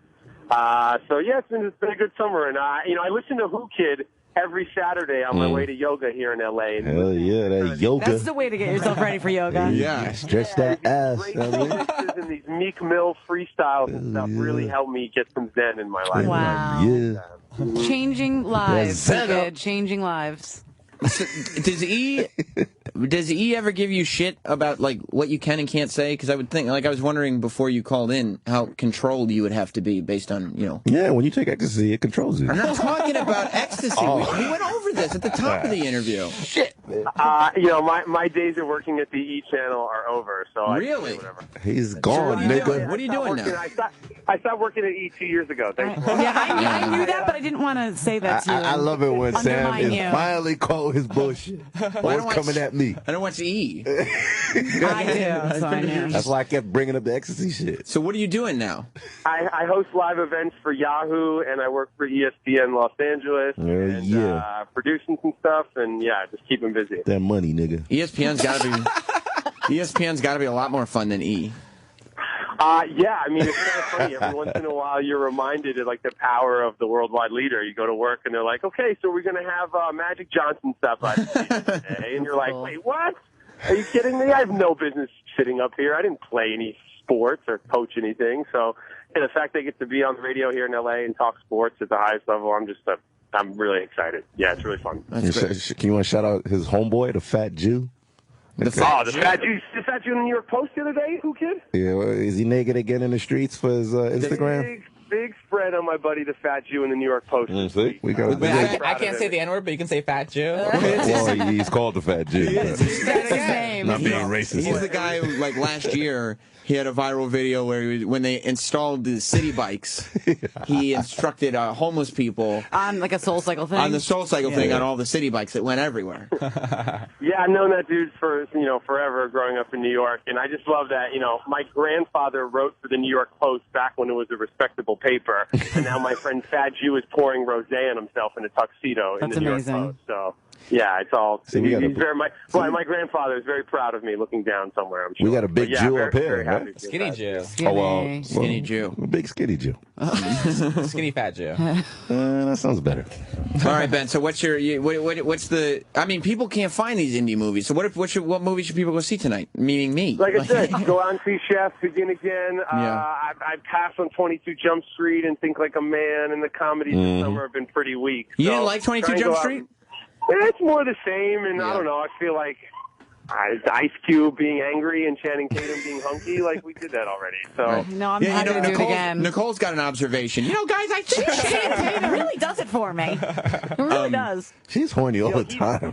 It's been a good summer, and I listened to Whoo Kid every Saturday on my way to yoga here in L.A. Hell yeah, that yoga. That's the way to get yourself ready for yoga. Stretch that ass. And these Meek Mill freestyles and stuff really helped me get some zen in my life. Wow. Yeah. Changing lives. Good. Changing lives. So, does E ever give you shit about like what you can and can't say? Because I would think, like, I was wondering before you called in how controlled you would have to be based on, Yeah, when you take ecstasy, it controls you. I'm not talking about ecstasy. We went over this at the top of the interview. Shit. My days of working at the E channel are over. So really, he's gone, nigga. What are you doing now? I stopped working at E 2 years ago. Thanks. I knew that, but I didn't want to say that to you. I love it when Sam is finally called his bullshit. What's coming at me? I don't watch E. I do. So I know. That's why I kept bringing up the ecstasy shit. So what are you doing now? I host live events for Yahoo, and I work for ESPN Los Angeles, producing some stuff, and just keeping busy. That money, nigga. ESPN's got to be a lot more fun than E. I mean, it's kind of funny. Every once in a while, you're reminded of like the power of the worldwide leader. You go to work, and they're like, "Okay, so we're going to have Magic Johnson stop by today," and you're like, "Wait, what? Are you kidding me? I have no business sitting up here. I didn't play any sports or coach anything." So, the fact they get to be on the radio here in LA and talk sports at the highest level, I'm really excited. Yeah, it's really fun. Can you want to shout out his homeboy, the Fat Jew? The Fat Jew in the New York Post the other day, Whoo Kid? Yeah, is he naked again in the streets for his Instagram? Big spread on my buddy, the Fat Jew in the New York Post. See? We got I can't say the N-word, but you can say Fat Jew. Well, he's called the Fat Jew. That's his name. Not being racist. He's the guy who, like, last year, he had a viral video where when they installed the city bikes, he instructed homeless people on like a Soul Cycle thing. On the Soul Cycle thing on all the city bikes that went everywhere. Yeah, I've known that dude for forever, growing up in New York, and I just love that. My grandfather wrote for the New York Post back when it was a respectable paper, and now my friend Fat Jew is pouring rosé on himself in a tuxedo in the New York Post. So. Yeah, it's all. He's very my grandfather is very proud of me looking down somewhere. I'm sure. We got a big Jew up here, right? Skinny Jew. Skinny Jew. A big skinny Jew. Skinny Fat Jew. That sounds better. All right, Ben. So what's the? I mean, people can't find these indie movies. So what movie should people go see tonight? Meaning me. Like I said, go out and see Chef, Begin Again. I pass on 22 Jump Street and Think Like a Man, and the comedies this summer have been pretty weak. You didn't like 22 Jump Street? It's more the same, and I don't know. I feel like Ice Cube being angry and Channing Tatum being hunky, like we did that already. So no, I'm happy to do it again. Nicole's got an observation. Guys, I think Channing Tatum really does it for me. It really does. She's horny all the time.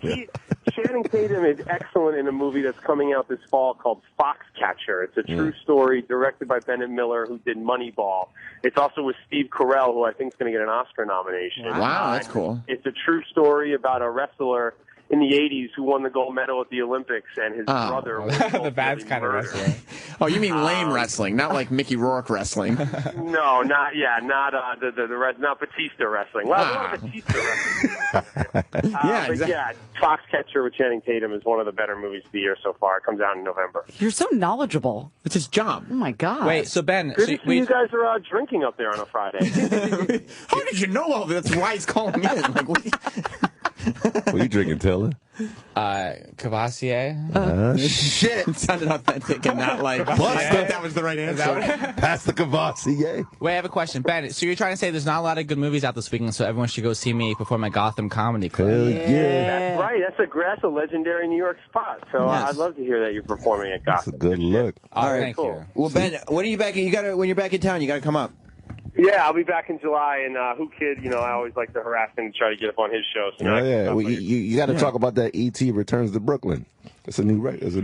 Channing Tatum is excellent in a movie that's coming out this fall called Foxcatcher. It's a true story directed by Bennett Miller, who did Moneyball. It's also with Steve Carell, who I think is going to get an Oscar nomination. Wow, that's cool. It's a true story about a wrestler in the 80s who won the gold medal at the Olympics, and his brother was the bad kind of wrestling. Oh, you mean lame wrestling, not like Mickey Rourke wrestling. No, not not Batista wrestling. Well, Batista wrestling. But yeah, Foxcatcher with Channing Tatum is one of the better movies of the year so far. It comes out in November. You're so knowledgeable. It's his job. Oh my God. Wait, so Ben, Good to see you guys are drinking up there on a Friday. How did you know all this? That's why he's calling in. Like, what are you drinking, Taylor? Cavassier. Shit. It sounded authentic and not like. That was the right answer. Pass the Cavassier. Wait, I have a question, Ben. So you're trying to say there's not a lot of good movies out this weekend, so everyone should go see me perform at Gotham Comedy Club. Hell yeah. That's right. That's a legendary New York spot. So I'd love to hear that you're performing at Gotham. That's a good look. All right, thank you. Well, Ben, when are you back? When you're back in town, you got to come up. Yeah, I'll be back in July, and Whoo Kid, I always like to harass him and try to get up on his show. So Well, you got to talk about that E.T. Returns to Brooklyn. It's a new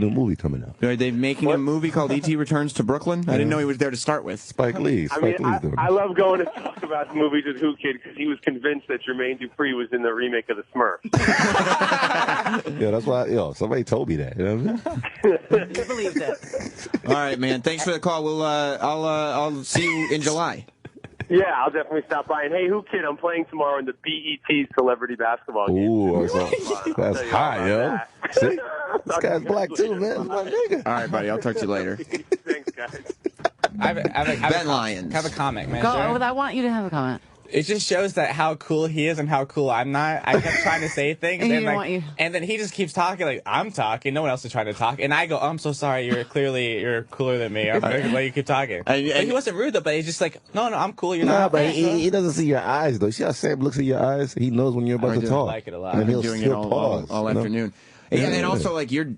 movie coming out. Are they making a movie called E.T. Returns to Brooklyn? I didn't know he was there to start with. Spike Lee. I love going to talk about movies with Whoo Kid because he was convinced that Jermaine Dupri was in the remake of The Smurfs. Yeah, that's why. Somebody told me that. You know what I mean? I believed it. All right, man. Thanks for the call. I'll see you in July. Yeah, I'll definitely stop by. And hey, Whoo Kid, I'm playing tomorrow in the BET Celebrity Basketball game. Ooh, that's high, yo. See? This guy's black too, man. My nigga. All right, buddy. I'll talk to you later. Thanks, guys. Ben Lyons. Have a comment, man. Go, I want you to have a comment. It just shows that how cool he is and how cool I'm not. I kept trying to say things, and then he just keeps talking like I'm talking. No one else is trying to talk, and I go, "Oh, I'm so sorry. You're cooler than me. I'm gonna let you keep talking." But he wasn't rude though. But he's just like, "No, I'm cool. You're not." But he doesn't see your eyes though. See how Sam looks at your eyes? He knows when you're about to talk. I like it a lot. And I'm doing it all afternoon. Yeah, and also like your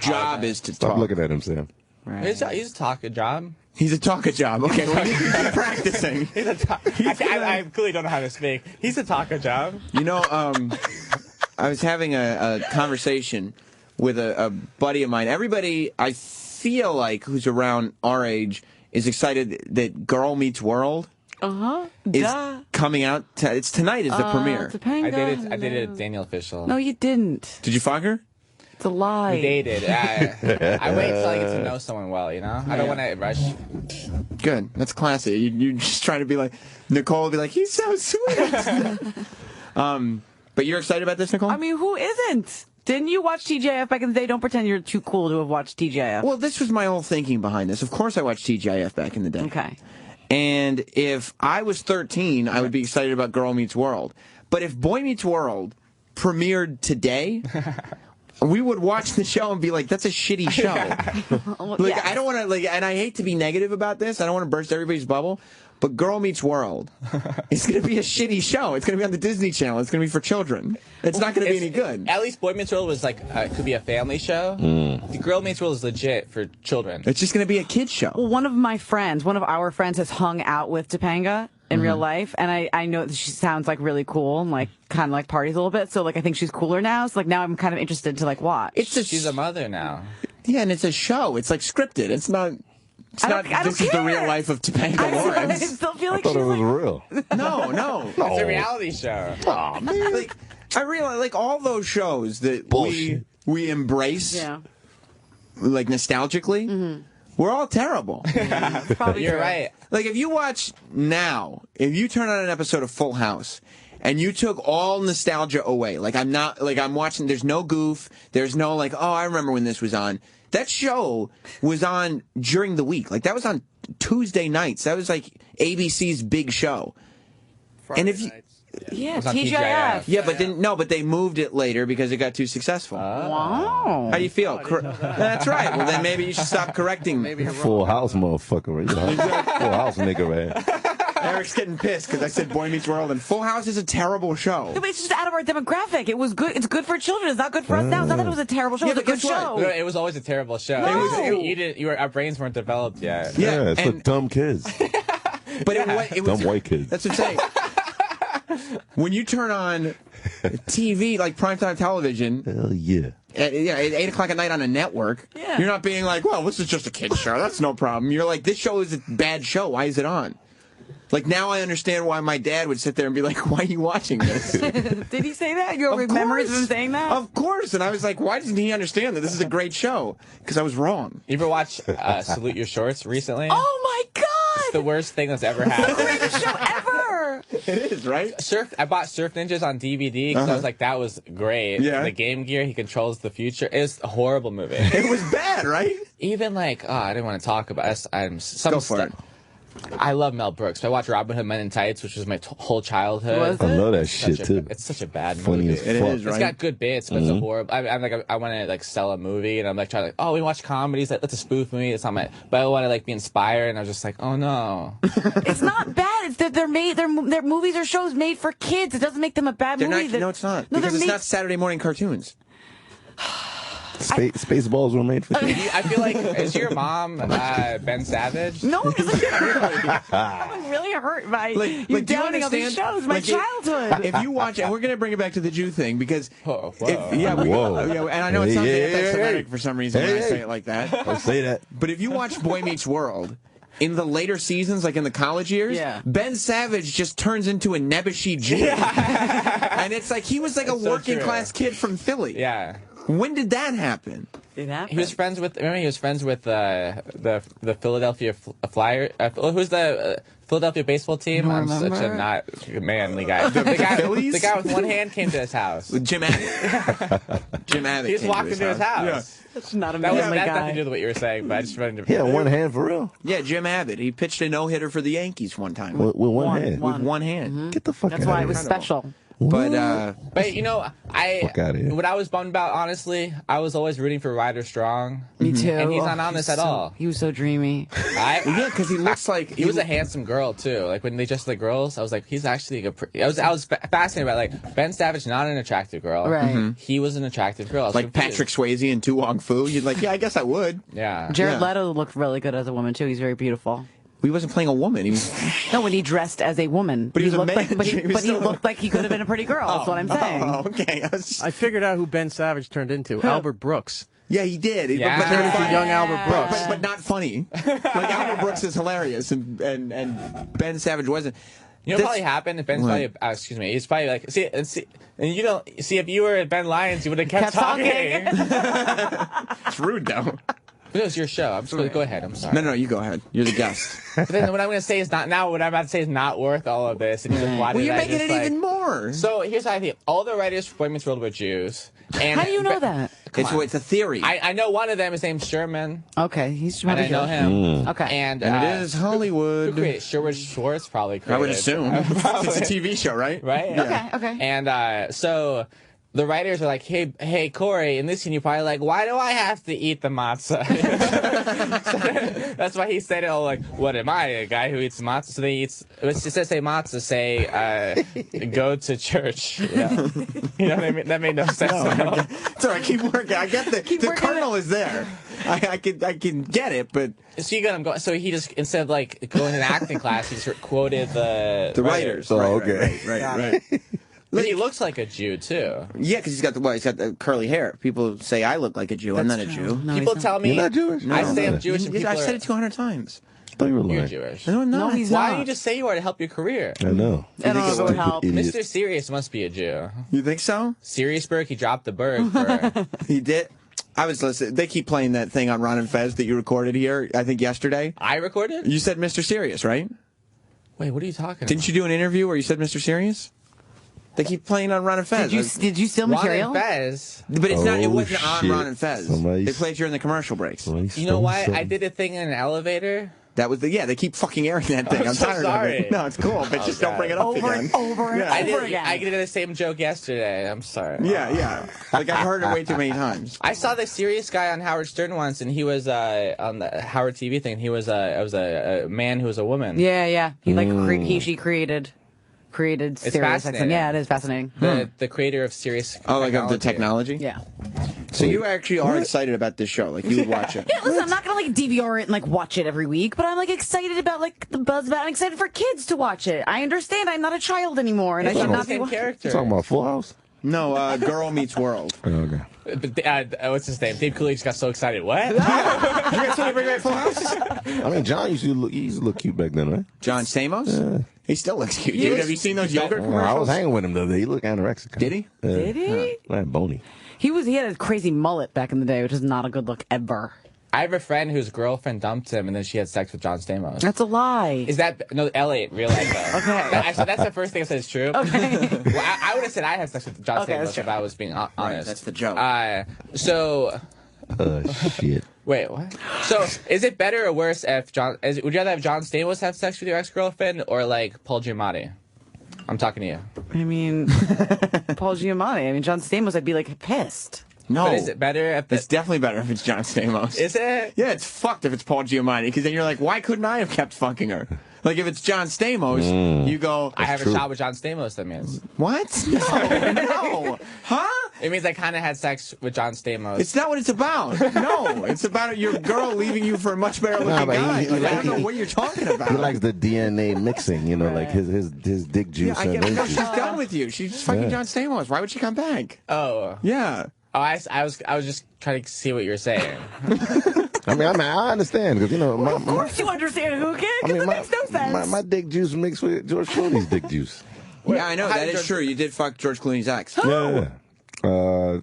job is to Stop talk. looking at him, Sam. Right. He's a talk job. He's a talker job. Okay, well, he's practicing. I clearly don't know how to speak. He's a talker job. I was having a conversation with a buddy of mine. Everybody, I feel like, who's around our age is excited that Girl Meets World is coming out. It's tonight is the premiere. I dated Danielle Fishel. No, you didn't. Did you fuck her? It's a lie. We dated. I wait till I get to know someone well, I don't want to rush. Good. That's classy. You're just trying to be like, Nicole will be like, he's so sweet. But you're excited about this, Nicole? I mean, who isn't? Didn't you watch TGIF back in the day? Don't pretend you're too cool to have watched TGIF. Well, this was my whole thinking behind this. Of course I watched TGIF back in the day. Okay. And if I was 13, I would be excited about Girl Meets World. But if Boy Meets World premiered today... we would watch the show and be like, that's a shitty show. I don't want to, and I hate to be negative about this. I don't want to burst everybody's bubble. But Girl Meets World, it's going to be a shitty show. It's going to be on the Disney Channel. It's going to be for children. It's not going to be any good. At least Boy Meets World was could be a family show. The Girl Meets World is legit for children. It's just going to be a kid's show. Well, one of our friends has hung out with Topanga in real life, and I know that she sounds really cool and kind of parties a little bit. So I think she's cooler now. So now I'm kind of interested to watch. She's a mother now. Yeah, and it's a show. It's scripted. It's not. This is the real life of Topanga Lawrence. I still feel like I thought it was real. No. It's a reality show. Oh, man. I realize all those shows that we embrace, nostalgically, we're all terrible. Probably you're right. If you watch now, if you turn on an episode of Full House and you took all nostalgia away, I'm watching, there's no goof, there's no I remember when this was on. That show was on during the week. That was on Tuesday nights. That was ABC's big show. Friday and if you, nights. Yeah, TGIF. Yeah, but they moved it later because it got too successful. Wow. How do you feel? That's right. Well, then maybe you should stop correcting me. Full House motherfucker. Right? Full House nigga, man. Eric's getting pissed because I said Boy Meets World, and Full House is a terrible show. No, but it's just out of our demographic. It was good. It's good for children. It's not good for us now. It's not that it was a terrible show. It was a good show. No, it was always a terrible show. No. Our brains weren't developed yet. Yeah, it's for dumb kids. But it was dumb white kids. That's what I'm saying. when you turn on TV, like primetime television. Hell yeah. At 8 o'clock at night on a network, you're not being like, well, this is just a kid's show. That's no problem. You're like, this show is a bad show. Why is it on? Like, now I understand why my dad would sit there and be like, why are you watching this? Did he say that? You have memories of him saying that? Of course. And I was like, why doesn't he understand that this is a great show? Because I was wrong. You ever watch Salute Your Shorts recently? Oh, my God! It's the worst thing that's ever happened. The greatest show ever! It is, right? I bought Surf Ninjas on DVD because I was like, that was great. Yeah. The Game Gear, he controls the future. It was a horrible movie. It was bad, right? Even like, I didn't want to talk about it. Go for it. I love Mel Brooks. I watched Robin Hood Men in Tights, which was my whole childhood. I love that shit too. It's such a bad Funny movie. as fuck. It is, right? It's got good bits, but it's a horrible. I'm like, I want to like sell a movie, and I'm like trying to like, we watch comedies. Like, that's a spoof movie. It's not my. But I want to like be inspired, and I was just like, oh no. It's not bad. It's that they're made. They're movies or shows made for kids. It doesn't make them a bad movie. No, it's not. No, because it's not Saturday morning cartoons. Spaceballs were made for kids. I feel like, is your mom Ben Savage? No, it doesn't hurt. I'm really hurt by you downing all these shows. My childhood. If you watch, and we're going to bring it back to the Jew thing, because Whoa. and I know it sounds anti-Semitic for some reason when I say it like that. Don't say that. But if you watch Boy Meets World, in the later seasons, like in the college years, Ben Savage just turns into a Nebuchadnezzar Jew. And it's like he was like a working class kid from Philly. Yeah. When did that happen? It happened. He was friends with. Remember, he was friends with the Philadelphia Flyer. Who's the Philadelphia baseball team? I'm such a not manly guy. The guy with one hand came to his house. Jim Abbott. Jim Abbott. He just walked into his house. Yeah. That's not a That manly had guy. nothing to do with what you were saying, but I just wanted to. Yeah, one hand for real. Yeah, Jim Abbott. He pitched a no-hitter for the Yankees one time. With one hand. With one hand. Get the fuck That's out why of it was here. special. But you know, Fuck outta here. what I was bummed about, honestly, I was always rooting for Ryder Strong. Me too. And he's not on this at all. He was so dreamy. Yeah, because he looks like he was a handsome girl too. Like when they just the girls, I was like, he's actually I was fascinated by like Ben Savage, not an attractive girl. Right. He was an attractive girl. I was like confused. Patrick Swayze and Tu Wong Fu. You'd like, yeah, I guess I would. Yeah. Jared Leto looked really good as a woman too. He's very beautiful. He wasn't playing a woman. He was No, when he dressed as a woman. But he was a looked man. like, but he looked like he could have been a pretty girl. That's what I'm saying. Oh, okay. I figured out who Ben Savage turned into. Albert Brooks. Yeah, he did. Yeah. But Turned into not young Albert Brooks. but not funny. Like Albert Brooks is hilarious, and Ben Savage wasn't. You know what probably happened? If Ben's probably, excuse me, he's probably like, see, and you don't see if you were at Ben Lyons, you would have kept talking. It's rude, though. It was your show. I'm just going to go ahead. I'm sorry. No, you go ahead. You're the guest. But then what I'm going to say is not now. What I'm about to say is not worth all of this. And you just watch Well, you're I making just, it like- even more. So here's how I feel. All the writers for Boy Meets World were Jews. And How do you know that? It's a theory. I know one of them. His name's Sherman. Okay, he's And I probably know good. him. Okay. And it is Hollywood. Who created Sherwood Schwartz? Probably created. I would assume. It's a TV show, right? Right? Okay, okay. And so the writers are like, hey, Corey, in this scene, you're probably like, why do I have to eat the matzah? So that's why he said it all like, what am I, a guy who eats matzah? So they eats, it says say matzah, say, go to church. Yeah. You know what I mean? That made no sense. It's all right. Keep working. I get the kernel is there. I can get it, but So you got him going. So he just, instead of like going to an acting class, he just quoted the writers. Oh, Right, okay. Right. But he looks like a Jew too. Yeah, because he's got the curly hair. People say I look like a Jew. I'm not a Jew. No, People he's tell me You're not Jewish? I No, say I'm no. Jewish, and people I've are, said it 200 times. I thought you were you're lying. Jewish. No, I'm not. No, he's Why not. don't you just say you are to help your career? I know. I don't know if it would help. Idiot. Mr. Sirius must be a Jew. You think so? Siriusburg, he dropped the berg for. He did. I was listening. They keep playing that thing on Ron and Fez that you recorded here, I think yesterday. I recorded? You said Mr. Serious, right? Wait, what are you talking Didn't you do an interview where you said Mr. Serious? They keep playing on Ron and Fez. Did you steal about? material? Ron and Fez. But it's not. It Oh, wasn't on shit. Ron and Fez. Somebody- They played during the commercial breaks. Somebody You know stole what? something. I did a thing in an elevator. That was they keep fucking airing that thing. I'm so tired sorry. of it. No, it's cool, but just don't God. bring it up Over again. and over and I over did. again. I did the same joke yesterday. I'm sorry. Yeah. Like I've heard it way too many times. I saw the serious guy on Howard Stern once, and he was on the Howard TV thing. He was I was a man who was a woman. Yeah. He she created Sirius XM. fascinating. Yeah, it is fascinating. The creator of Sirius. Oh, like of the technology? Yeah. So you actually are excited about this show? Like you would watch it? Yeah, listen, I'm not gonna like DVR it and like watch it every week, but I'm like excited about like the buzz about it. I'm excited for kids to watch it. I understand I'm not a child anymore, and I should not be character. Talking about Full House? No, Girl Meets World. Okay. What's his name? Dave Coolidge got so excited. What? You guys want to bring back Full House? I mean, John used to look cute back then, right? John Stamos? Yeah. He still looks cute. Dude, have you seen those yogurt commercials? I was hanging with him the other day. He looked anorexic. Did he? Did he? Man, bony. He had a crazy mullet back in the day, which is not a good look ever. I have a friend whose girlfriend dumped him, and then she had sex with John Stamos. That's a lie. Is that no? Elliot, real life though. Okay. That's the first thing I said is true. Okay. Well, I would have said I had sex with John Stamos if I was being honest. Right, that's the joke. Shit. Wait, what? So, is it better or worse if would you rather have John Stamos have sex with your ex-girlfriend or like Paul Giamatti? I'm talking to you. I mean, Paul Giamatti. I mean, John Stamos, I'd be like pissed. No. But is it better if It's definitely better if it's John Stamos. Is it? Yeah, it's fucked if it's Paul Giamatti, because then you're like, why couldn't I have kept fucking her? Like, if it's John Stamos, you go... I have a shot with John Stamos, that means. What? No, no. Huh? It means I kind of had sex with John Stamos. It's not what it's about. No, it's about your girl leaving you for a much better looking guy. I don't know what you're talking about. He likes the DNA mixing, you know, like his dick juice. Yeah, I get it. No, she's done with you. She's fucking John Stamos. Why would she come back? Oh. Yeah. Oh, I was just trying to see what you're saying. I understand, because, you know... Of course you understand, Whoo Kid, because it makes no sense. My dick juice mixed with George Clooney's dick juice. Yeah, I know. That is true. You did fuck George Clooney's ex. Yeah.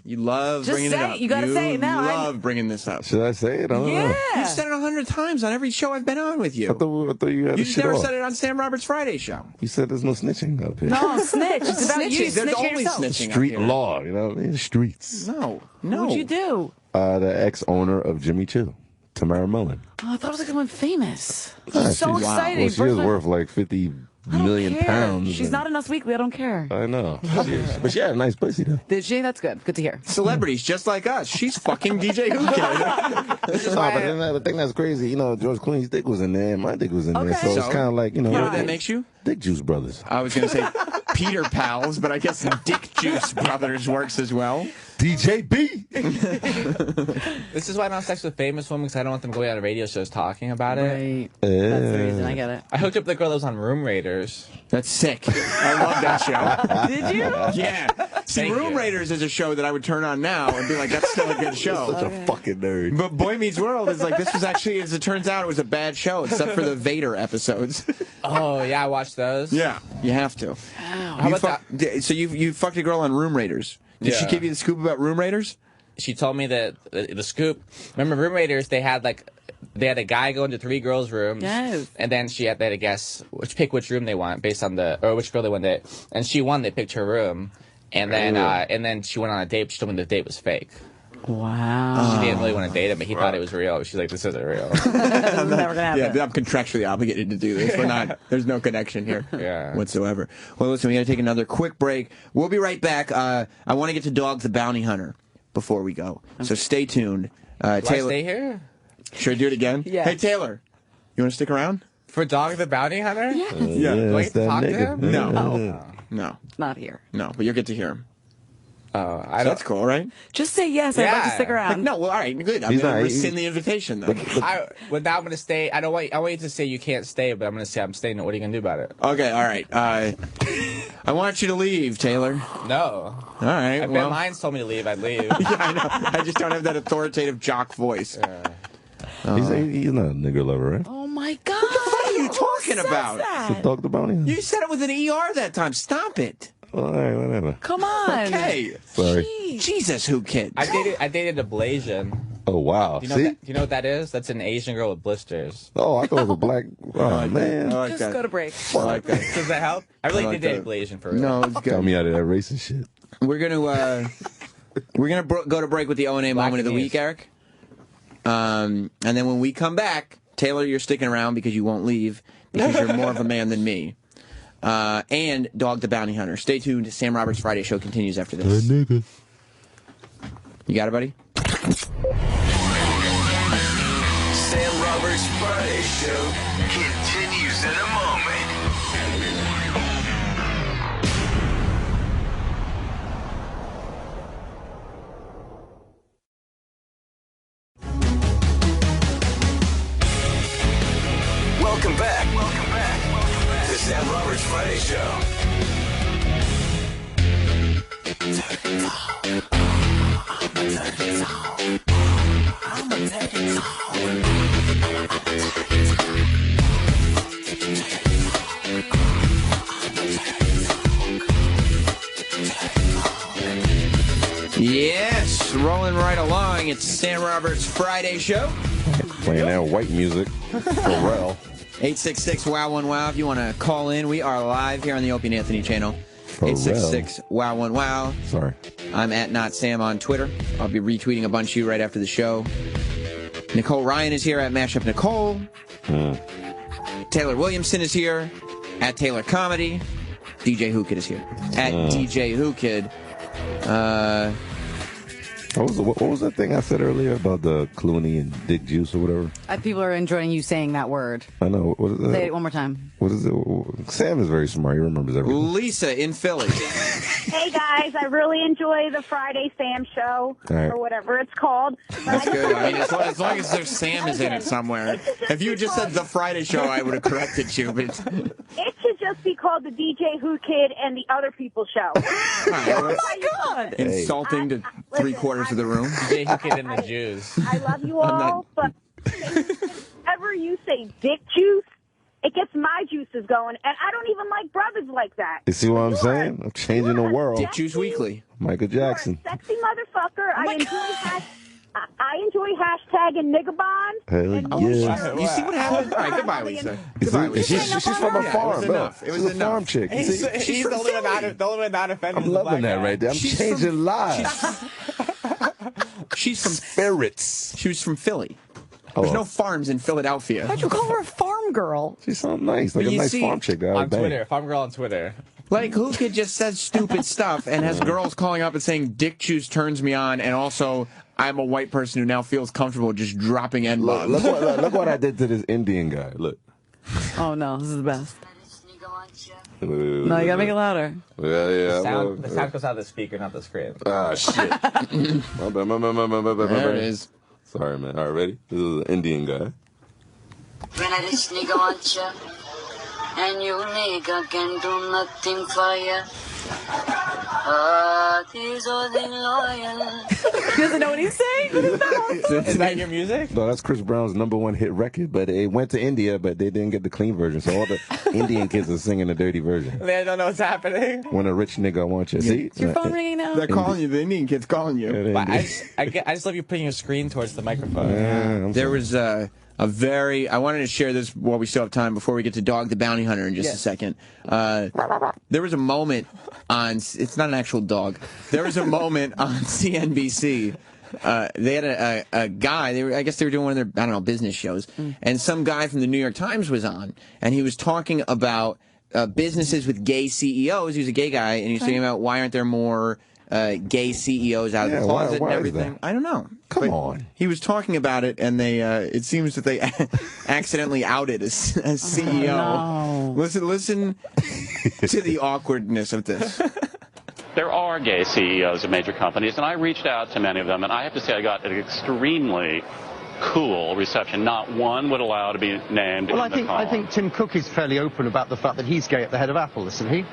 You love Just bringing say it it. up. You gotta say it now. You love bringing this up. Should I say it? I don't know. You've said it 100 times on every show I've been on with you. I thought you had You to just shit never off. said it on Sam Roberts' Friday show. You said there's no snitching up here. No, snitch. It's about you. Snitching. There's Snitch only yourself. snitching. Street up here. law, you know what I mean? Streets. No. What'd you do? The ex-owner of Jimmy Choo, Tamara Mullen. Oh, I thought it was like someone famous. Ah, So she's- exciting. Well, she is worth like 50 million pounds. She's not in Us Weekly. I don't care. I know. She is. But she had a nice pussy, though. Did she? That's good. Good to hear. Celebrities just like us. She's fucking DJ Whoo Kid. But then the thing that's crazy, you know, George Clooney's dick was in there, and my dick was in there, so it's kind of like, you know what that makes you? Dick Juice Brothers. I was going to say Peter Pals, but I guess Dick Juice Brothers works as well. DJ B. This is why I don't have sex with famous women, because I don't want them going on radio shows talking about it. Right. That's the reason. I get it. I hooked up with the girl that was on Room Raiders. That's sick. I love that show. Did you? Yeah. See, Thank Room you. Raiders is a show that I would turn on now and be like, that's still a good show. Such a fucking nerd. But Boy Meets World is like, this was actually, as it turns out, it was a bad show, except for the Vader episodes. Oh, yeah, I watched those. Yeah. You have to. How about that? So you fucked a girl on Room Raiders. Did she Yeah. give you the scoop about Room Raiders? She told me that the scoop. Remember, Room Raiders? They had a guy go into 3 girls' rooms. Yes. And then they had to guess which room they want based on which girl they wanted. And she won. They picked her room. And then she went on a date. She told me the date was fake. Wow. She didn't really want to date him, but he thought it was real. She's like, this isn't real. Never gonna happen. Yeah, I'm contractually obligated to do this. We're not. There's no connection here whatsoever. Well, listen, we got to take another quick break. We'll be right back. I want to get to Dog the Bounty Hunter before we go, so stay tuned. Do I Taylor, stay here? should I do it again? Yeah. Hey, Taylor, you want to stick around? For Dog the Bounty Hunter? Yeah. Do I that's get to that talk to nigga. him? No, Not here. no, but you'll get to hear him. Oh, So that's cool, right? Just say yes. I'd like to stick around. No, well, all right, good. I'm He's going not- to rescind the invitation then. Now I'm gonna stay. I want you to say you can't stay, but I'm gonna say I'm staying. What are you gonna do about it? Okay, all right. I want you to leave, Taylor. No. All right. If well, Ben Lyons told me to leave, I'd leave. yeah, I know. I just don't have that authoritative jock voice. He's not a nigger lover, right? Oh my God. What are you talking about? So Dog the Bounty Hunter. You said it with an ER that time. Stop it. All right, whatever. Come on. Okay. Sorry. Jesus, Who Kid? I dated a Blasian. Oh, wow. Do you know See? do you know what that is? That's an Asian girl with blisters. Oh, I thought it was a black... Oh, man. I like Just that. go to break. I like that. Does that help? I really like did date that. a Blasian for real. No, it's Got good. me out of that racist shit. We're gonna go to break with the O&A moment of the week, Eric. And then when we come back, Taylor, you're sticking around because you won't leave because you're more of a man than me. And Dog the Bounty Hunter. Stay tuned. Sam Roberts Friday Show continues after this. nigga. You got it, buddy? Sam Roberts Friday Show continues in a moment. Show. Yes, rolling right along. It's Sam Roberts' Friday Show. Playing that white music. Pharrell. 866-WOW-1-WOW. If you want to call in, we are live here on the Opie and Anthony channel. 866-WOW-1-WOW. Sorry. I'm at Not Sam on Twitter. I'll be retweeting a bunch of you right after the show. Nicole Ryan is here at Mashup Nicole. Taylor Williamson is here at Taylor Comedy. DJ Whoo Kid is here at DJ Whoo Kid. What was that thing I said earlier about the Clooney and Dick Juice or whatever? People are enjoying you saying that word. I know. What is that? Say it one more time. What is it? Sam is very smart. He remembers everything. Lisa in Philly. Hey, guys. I really enjoy the Friday Sam show, or whatever it's called. That's good. I mean, as long as there's Sam is in it somewhere. If you just said the Friday show, I would have corrected you. But it should just be called the DJ Whoo Kid and the Other People Show. Oh, my God. Insulting to three-quarters of the room. DJ Whoo Kid and the Jews. I love you all, but whenever you say dick juice, it gets my juices going, and I don't even like brothers like that. You see what I'm saying? I'm changing the world. Dick Juice Weekly. Michael Jackson. Sexy motherfucker. I enjoy hashtagging nigabond. Hell yeah. You see what happened? All right, goodbye, Lisa. Goodbye, Lisa. She's from a farm, bro. It was She's a farm chick. He's the only one not offended. I'm loving that right there. I'm changing lives. She's from Spirits. She was from Philly. There's no farms in Philadelphia. How'd you call her a farm girl? She sounds nice, like a nice farm chick. On Twitter, farm girl on Twitter. Like, who could just says stupid stuff and has girls calling up and saying dick juice turns me on, and also I'm a white person who now feels comfortable just dropping N-bombs. Look what I did to this Indian guy. Look. Oh, no. This is the best. Wait. No, you gotta make it louder. Yeah. The sound goes out of the speaker, not the screen. Ah, shit. My bad. There it is. Sorry, man. All right, ready? This is an Indian guy. When a rich nigga wants ya, and you nigga can do nothing for ya. He's only loyal. He doesn't know what he's saying. What is that? Is that your music? No, that's Chris Brown's #1 hit record, but it went to India, but they didn't get the clean version, so all the Indian kids are singing the dirty version. They don't know what's happening. When a rich nigga wants you. See? Is your phone ringing now? They're calling you. The Indian kid's calling you. But I just love you putting your screen towards the microphone. There was I wanted to share this while we still have time before we get to Dog the Bounty Hunter in just a second. There was a moment on, it's not an actual dog, there was a moment on CNBC. They had a guy, I guess they were doing one of their, business shows, and some guy from the New York Times was on, and he was talking about businesses with gay CEOs. He was a gay guy, and he was talking about why aren't there more gay CEOs out of the closet and everything. I don't know. Come on. He was talking about it, and they it seems that they accidentally outed a CEO. No. Listen to the awkwardness of this. There are gay CEOs of major companies, and I reached out to many of them, and I have to say I got an extremely cool reception. Not one would allow to be named. Well, I think Tim Cook is fairly open about the fact that he's gay at the head of Apple, isn't he?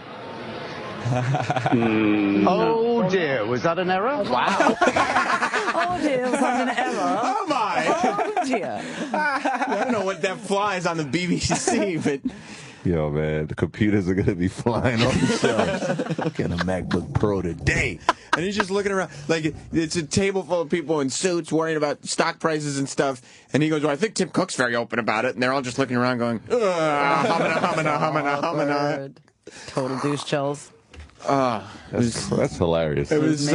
Oh dear, was that an error? Wow. Oh dear, was that an error? Oh my! Oh dear. I don't know what that flies on the BBC, but Yo, man, the computers are going to be flying off the shelves. Look at a MacBook Pro today. And he's just looking around like it's a table full of people in suits worrying about stock prices and stuff. And he goes, well, I think Tim Cook's very open about it. And they're all just looking around going, humana. Total douche chills. That's hilarious. It was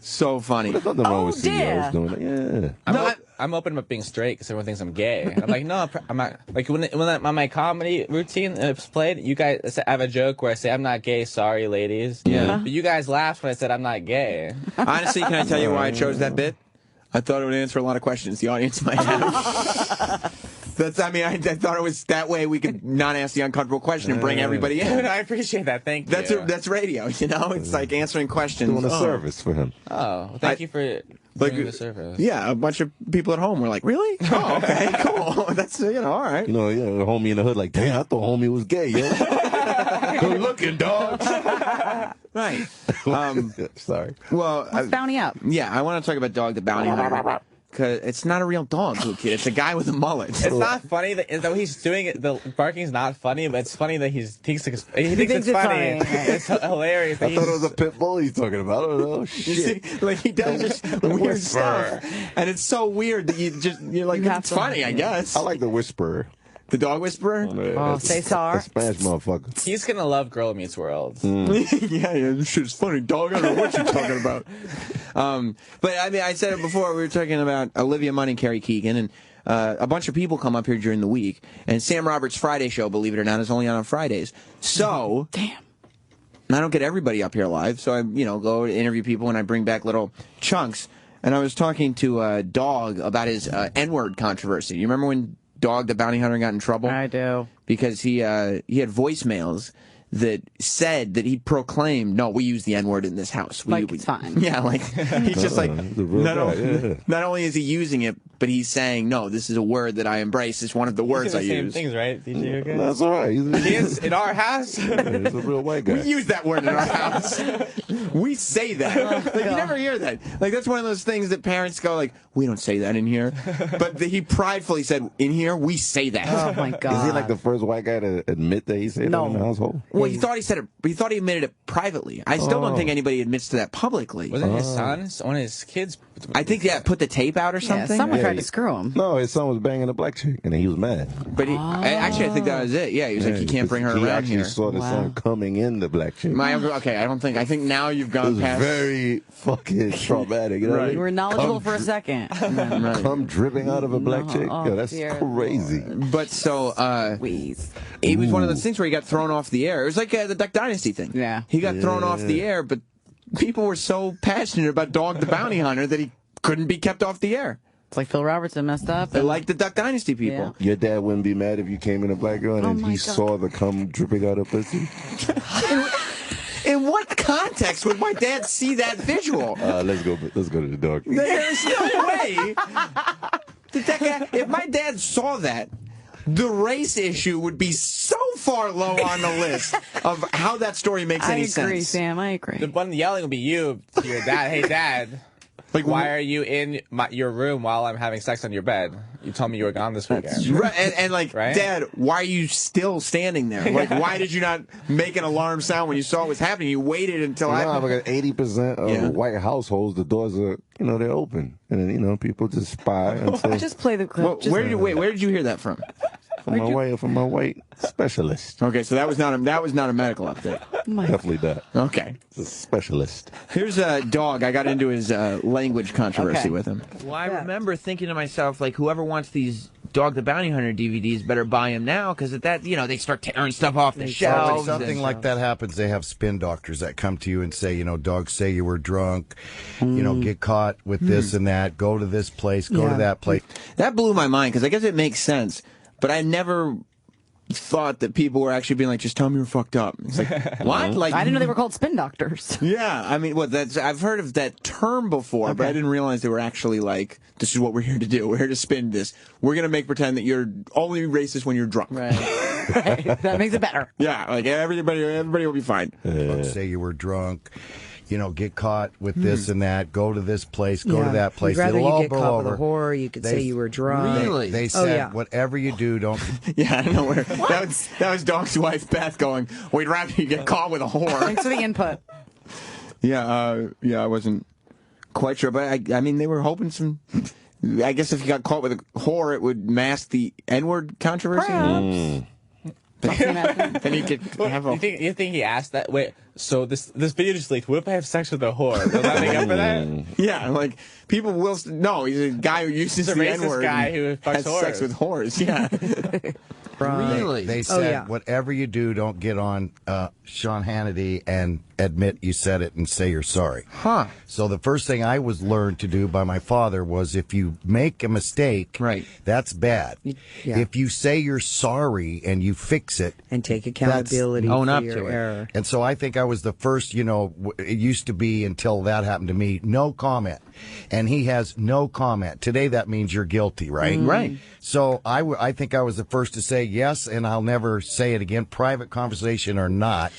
so funny. There's nothing wrong with CEOs doing it. Yeah. I'm open about being straight because everyone thinks I'm gay. And I'm like, no, I'm not. Like when on my comedy routine it's played, you guys, I have a joke where I say I'm not gay. Sorry, ladies. Yeah. But you guys laughed when I said I'm not gay. Honestly, can I tell you why I chose that bit? I thought it would answer a lot of questions the audience might have. I thought it was that way we could not ask the uncomfortable question and bring everybody in. I appreciate that. Thank you. That's radio, you know? It's like answering questions. Doing a service for him. Oh, well, thank you for doing the service. Yeah, a bunch of people at home were like, really? Oh, okay, cool. That's, all right. You know, the homie in the hood like, damn, I thought homie was gay, yo. Good looking, dog. Right. Sorry. Well, Let's bounty up. Yeah, I want to talk about Dog the Bounty Hunter. Because it's not a real dog, Whoo Kid. It's a guy with a mullet. It's not funny that though he's doing it. The barking's not funny, but it's funny that he thinks it's funny. It's hilarious. I thought it was a pit bull he's talking about. I don't know. Shit. You see, like he does just weird stuff, and it's so weird that you're like, it's funny, I guess. I like the whisperer. The dog whisperer? Oh, Cesar. Smash motherfucker. He's gonna love Girl Meets World. yeah, this shit's funny, dog. I don't know what you're talking about. But I mean, I said it before. We were talking about Olivia Munn and Carrie Keegan, and a bunch of people come up here during the week. And Sam Roberts' Friday show, believe it or not, is only on Fridays. So, damn. I don't get everybody up here live. So I, go interview people and I bring back little chunks. And I was talking to Dog about his N-word controversy. You remember when Dog the Bounty Hunter got in trouble? I do. Because he had voicemails that said that he proclaimed, no, we use the N-word in this house. It's fine. Yeah, like, he's just like, not only is he using it, but he's saying, no, this is a word that I embrace. It's one of the words I use. Same things, right? DJ, okay? That's all right. He is in our house. He's a real white guy. We use that word in our house. We say that. Like, you never hear that. Like, that's one of those things that parents go like, we don't say that in here. But he pridefully said, in here, we say that. Oh, my God. Is he like the first white guy to admit that he said that in the household? Well, he thought he said it. He thought he admitted it privately. I still don't think anybody admits to that publicly. Wasn't his son? One of his kids? I think, put the tape out or something. Yeah, someone tried to screw him. No, his son was banging a black chick, and he was mad. But actually, I think that was it. Yeah, he was like, you can't bring her around here. He actually saw the son coming in the black chick. I think now you've gone past. Very fucking traumatic. You know what I mean? You were knowledgeable for a second. Right. Come dripping out of a black chick. Oh, Yeah, that's crazy. But so, it was one of those things where he got thrown off the air. It was like the Duck Dynasty thing. Yeah. He got thrown off the air, but people were so passionate about Dog the Bounty Hunter that he couldn't be kept off the air. It's like Phil Robertson messed up. They like the Duck Dynasty people. Your dad wouldn't be mad if you came in a black girl and he saw the cum dripping out of pussy? In what context would my dad see that visual? Let's go to the dog. There's no way. If my dad saw that, the race issue would be so far low on the list of how that story makes any sense. I agree, Sam. I agree. The one yelling will be you to your dad. Hey, Dad. Like, why are you in your room while I'm having sex on your bed? You told me you were gone this weekend. Right, and like, right? Dad, why are you still standing there? Like, why did you not make an alarm sound when you saw what was happening? You waited until like 80% of white households, the doors are, they're open. And then, people just spy and say. Just play the clip. Well, where did you hear that from? From my white specialist. Okay, so that was not a medical update. Definitely that. Okay, it's a specialist. Here's a Dog. I got into his language controversy with him. Well, I remember thinking to myself, like, whoever wants these Dog the Bounty Hunter DVDs better buy them now, because at that, they start tearing stuff off the shelves. When something like that happens, they have spin doctors that come to you and say, dogs say you were drunk, get caught with this and that, go to this place, go to that place. That blew my mind, because I guess it makes sense. But I never thought that people were actually being like, just tell me you're fucked up. It's like, what? Like, I didn't know they were called spin doctors. Yeah, I mean, I've heard of that term before, but I didn't realize they were actually like, this is what we're here to do. We're here to spin this. We're going to make pretend that you're only racist when you're drunk. Right. That makes it better. Yeah, like everybody will be fine. Say you were drunk. Get caught with this and that, go to this place, go to that place. Rather It'll all you get blow caught over. with a whore, you could say you were drunk. Really? They said, whatever you do, don't... Yeah, I don't know where... That was Dog's wife, Beth, going, we'd rather you get caught with a whore. Thanks for the input. Yeah, I wasn't quite sure, but I mean, they were hoping some... I guess if you got caught with a whore, it would mask the N-word controversy? Then you could have a... You think he asked that? Wait, so this video just leaked. What if I have sex with a whore? Will that make up for that? Yeah, like, people will... No, he's a guy who uses the N-word. Guy who fucks has whores. sex with whores, yeah. Really? They said, whatever you do, don't get on Sean Hannity and admit you said it and say you're sorry. Huh. So the first thing I was learned to do by my father was if you make a mistake, that's bad. Yeah. If you say you're sorry and you fix it. And take accountability own for up your to error. it. And so I think I was the first, it used to be until that happened to me, no comment. And he has no comment. Today that means you're guilty, right? Right. So I think I was the first to say yes, and I'll never say it again, private conversation or not.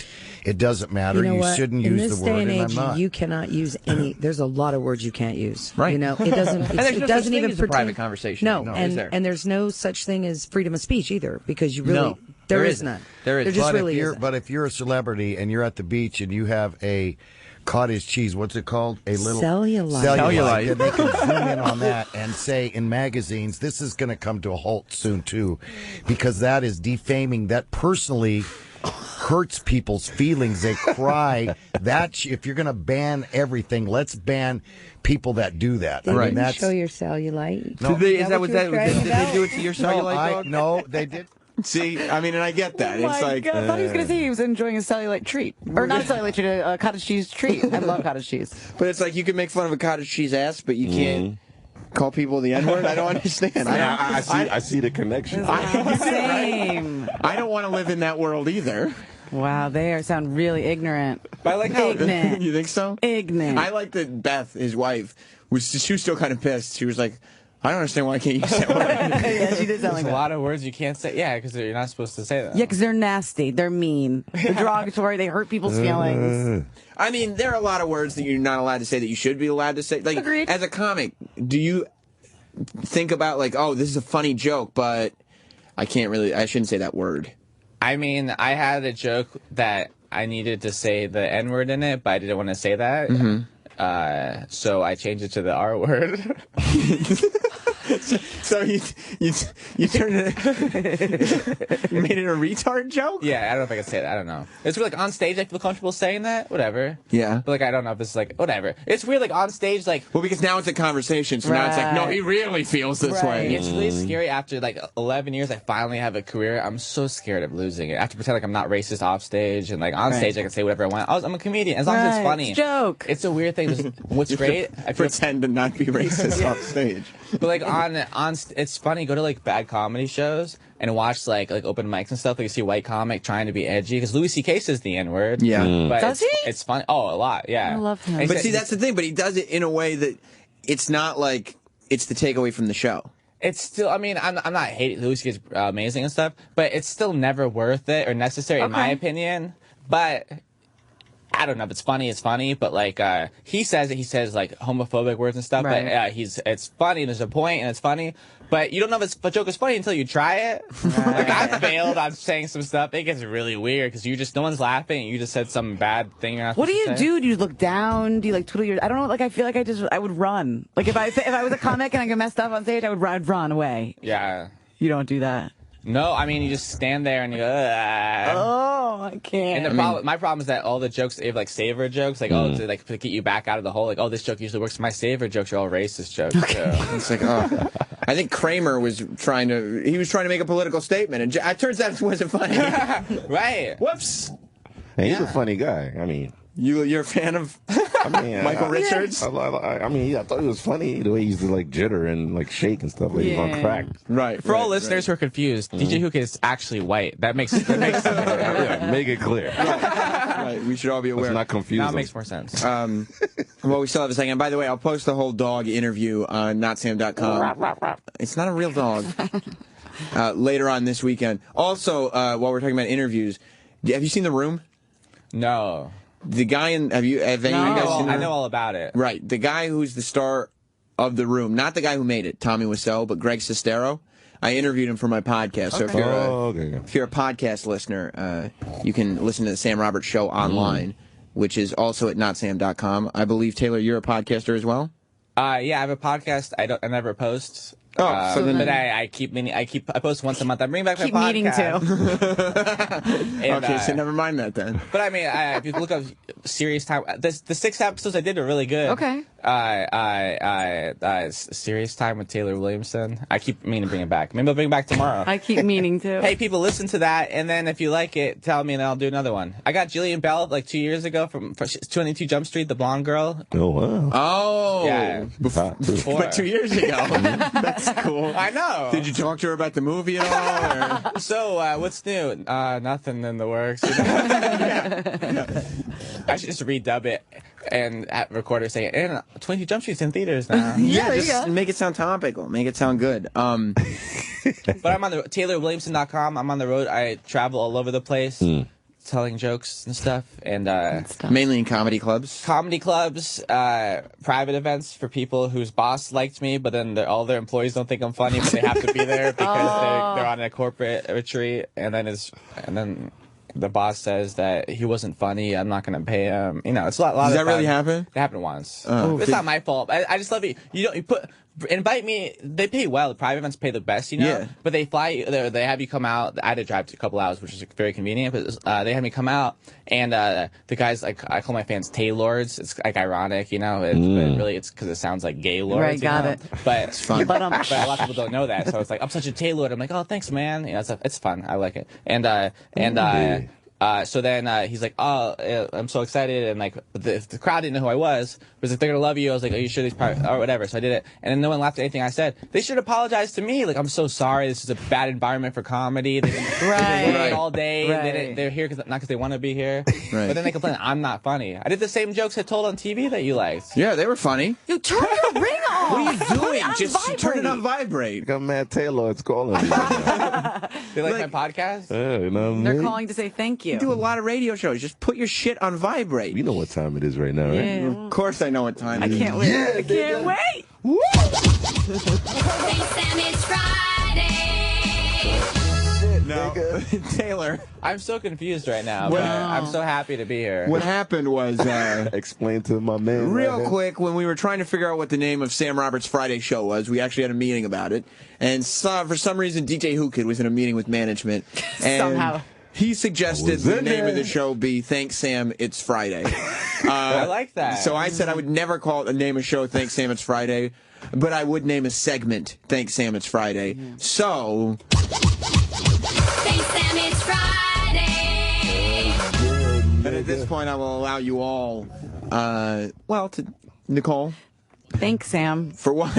It doesn't matter. You know what? Shouldn't In use this the day word, and and I'm age, not. you cannot use any. There's a lot of words you can't use. Right. You know, it doesn't. And there's It no such doesn't thing even as a pertain- private conversation. No, No, is and there? and there's no such thing as freedom of speech either, because you really No, there is none. There is. There just But really if you're, isn't. but if you're a celebrity and you're at the beach and you have a cottage cheese, what's it called? A little Cellulite. Then they can zoom in on that and say in magazines, this is going to come to a halt soon too, because that is defaming. That personally hurts people's feelings. They cry. That if you're going to ban everything, let's ban people that do that. They I mean, didn't that's show your cellulite. No. Is that what you were did crying they about? do it to your cellulite dog? No, they did. See, I mean, and I get that. Oh It's my like God, I thought he was going to say he was enjoying a cellulite treat. Or not a cellulite treat, a cottage cheese treat. I love cottage cheese. But it's like you can make fun of a cottage cheese ass, but you can't call people the N-word. I don't understand. I see the connection. Same. I don't want to live in that world either. Wow, they sound really ignorant. But I like how Ignorant. you think so? Ignorant. I like that Beth, his wife, she was still kind of pissed. She was like, I don't understand why I can't use that word. Yeah, she did sound like There's a that. lot of words you can't say. Yeah, because you're not supposed to say that. Yeah, because they're nasty. They're mean. They're derogatory. They hurt people's feelings. I mean, there are a lot of words that you're not allowed to say that you should be allowed to say. Like, Agreed. as a comic, do you think about, like, oh, this is a funny joke, but I shouldn't say that word? I mean, I had a joke that I needed to say the N word in it, but I didn't want to say that. Mm-hmm. So I changed it to the R word. So you turned it, you made it a retard joke? Yeah, I don't know if I can say that. I don't know. It's weird, like on stage, I feel comfortable saying that. Whatever. Yeah. But like, I don't know if it's like whatever. It's weird, like on stage, like. Well, because now it's a conversation, so now it's like, no, he really feels this way. It's really scary. After like 11 years, I finally have a career. I'm so scared of losing it. I have to pretend like I'm not racist off stage, and like on stage, I can say whatever I want. I'm a comedian, as long as it's funny. It's a joke. It's a weird thing. What's great? I Pretend to not be racist off stage. But like it's funny. Go to like bad comedy shows and watch like open mics and stuff. Like you see a white comic trying to be edgy because Louis C.K. says the N word. Yeah. But Does he? It's funny. Oh, a lot. Yeah. I love him. And But see, that's the thing. But he does it in a way that it's not like it's the takeaway from the show. It's still. I mean, I'm not hating Louis C.K.'s amazing and stuff, but it's still never worth it or necessary in my opinion. But I don't know if it's funny. It's funny, but like he says it. He says like homophobic words and stuff. Right. But it's funny. There's a point, and it's funny. But you don't know if a joke is funny until you try it. Like I failed on saying some stuff. It gets really weird because no one's laughing. And you just said some bad thing. You're not What do you supposed to say. do? Do you look down? Do you like twiddle your? I don't know. Like I feel like I would run. Like if I was a comic and I got messed up on stage, I'd run away. Yeah. You don't do that. No, I mean you just stand there and you go. Oh, I can't. And my problem is that all the jokes, they have like saver jokes, like to get you back out of the hole. Like, oh, this joke usually works. My saver jokes are all racist jokes. Okay. It's like, oh, I think Kramer was trying to make a political statement, and it turns out it wasn't funny. Right. Whoops. And he's a funny guy. I mean, you're a fan of Michael Richards? I mean, I thought it was funny the way he used to like jitter and like shake and stuff like he's on crack. Right. For all listeners who are confused, DJ Whoo Kid is actually white. That makes make it clear. Right. We should all be aware. Let's not confuse Now it them. makes more sense. Well, we still have a second. By the way, I'll post the whole dog interview on notsam.com. It's not a real dog. Later on this weekend. Also, while we're talking about interviews, have you seen The Room? No. The guy in have any of you guys seen The I Room? know all about it. Right. The guy who's the star of The Room, not the guy who made it, Tommy Wiseau, but Greg Sestero. I interviewed him for my podcast. So if you're a podcast listener, you can listen to the Sam Roberts Show online, which is also at notsam.com. I believe, Taylor, you're a podcaster as well? Yeah, I have a podcast. I never post. Oh, so then but I post once a month. I'm bringing back Keep my meaning podcast. And, okay, so never mind that then. But I mean, if you look up Serious Time, the 6 episodes I did are really good. Okay. Serious Time with Taylor Williamson. I keep meaning to bring it back. Maybe I'll bring it back tomorrow. I keep meaning to. Hey, people, listen to that, and then if you like it, tell me, and I'll do another one. I got Jillian Bell like 2 years ago from 22 Jump Street, the blonde girl. Oh, wow. Oh. Yeah. Before. But 2 years ago. That's cool. I know. Did you talk to her about the movie at all? Or? So, what's new? Nothing in the works. You know? I should just redub it and record her saying, and 22 Jump Street's in theaters now. Yeah, just make it sound topical. Make it sound good. But I'm on the TaylorWilliamson.com. I'm on the road. I travel all over the place. Telling jokes and stuff, and mainly in comedy clubs. Comedy clubs, private events for people whose boss liked me, but then all their employees don't think I'm funny, but they have to be there because they're on a corporate retreat, and then the boss says that he wasn't funny. I'm not going to pay him. You know, it's a lot. Does of that really fun. happen? It happened once. It's not my fault. I just love it. You invite me. They pay well. The private events pay the best, you know. Yeah. But they fly you. They have you come out. I had to drive to a couple hours, which is very convenient. But they had me come out, and the guys like I call my fans Taylords. It's like ironic, you know. But really, it's because it sounds like gay lords. Right, got it. But it's fun. but a lot of people don't know that. So it's like I'm such a Taylord. I'm like, oh, thanks, man. You know, it's fun. I like it. So then he's like, oh, I'm so excited, and like the crowd didn't know who I was. It was like, they're gonna love you. I was like, are you sure these or whatever? So I did it, and then no one laughed at anything I said. They should apologize to me. Like, I'm so sorry. This is a bad environment for comedy. They've been working all day. They're here not because they want to be here. But then they complain I'm not funny. I did the same jokes I told on TV that you liked. Yeah, they were funny. You turn your ring off. What are you doing? Just turn it on vibrate. Got Matt Taylor. It's calling me. They like my podcast? Yeah, you know what I They're mean? calling to say thank you. You do a lot of radio shows. Just put your shit on vibrate. You know what time it is right now, right? Yeah. Of course I know what time it is. I can't wait. I can't wait. Woo! Sam, it's Friday. No, Taylor. I'm so confused right now. Well, but I'm so happy to be here. What happened was, Explain to my man. real right quick, when we were trying to figure out what the name of Sam Roberts' Friday show was, we actually had a meeting about it. And for some reason, DJ Whoo Kid was in a meeting with management. And Somehow. he suggested the name of the show be Thanks Sam, It's Friday. I like that. So I said I would never call it name a show Thanks Sam, It's Friday, but I would name a segment Thanks Sam, It's Friday. So... Thanks, Sam, it's Friday. But at this point, I will allow you all, to Nicole. Thanks, Sam. For what?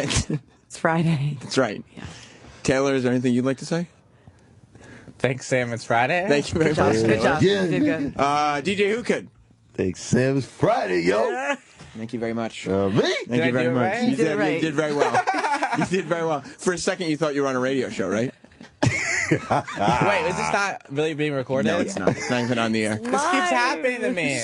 It's Friday. That's right. Yeah. Taylor, is there anything you'd like to say? Thanks, Sam. It's Friday. Thank you very much. Good job. Yeah. You did good. DJ Whoo Kid. Thanks, Sam. It's Friday, yo. Thank you very much. Me? Thank you very much. Right? You did it right. You did very well. You did very well. For a second, you thought you were on a radio show, right? Wait, is this not really being recorded? No, it's not. It's not even on the air. This keeps happening to me.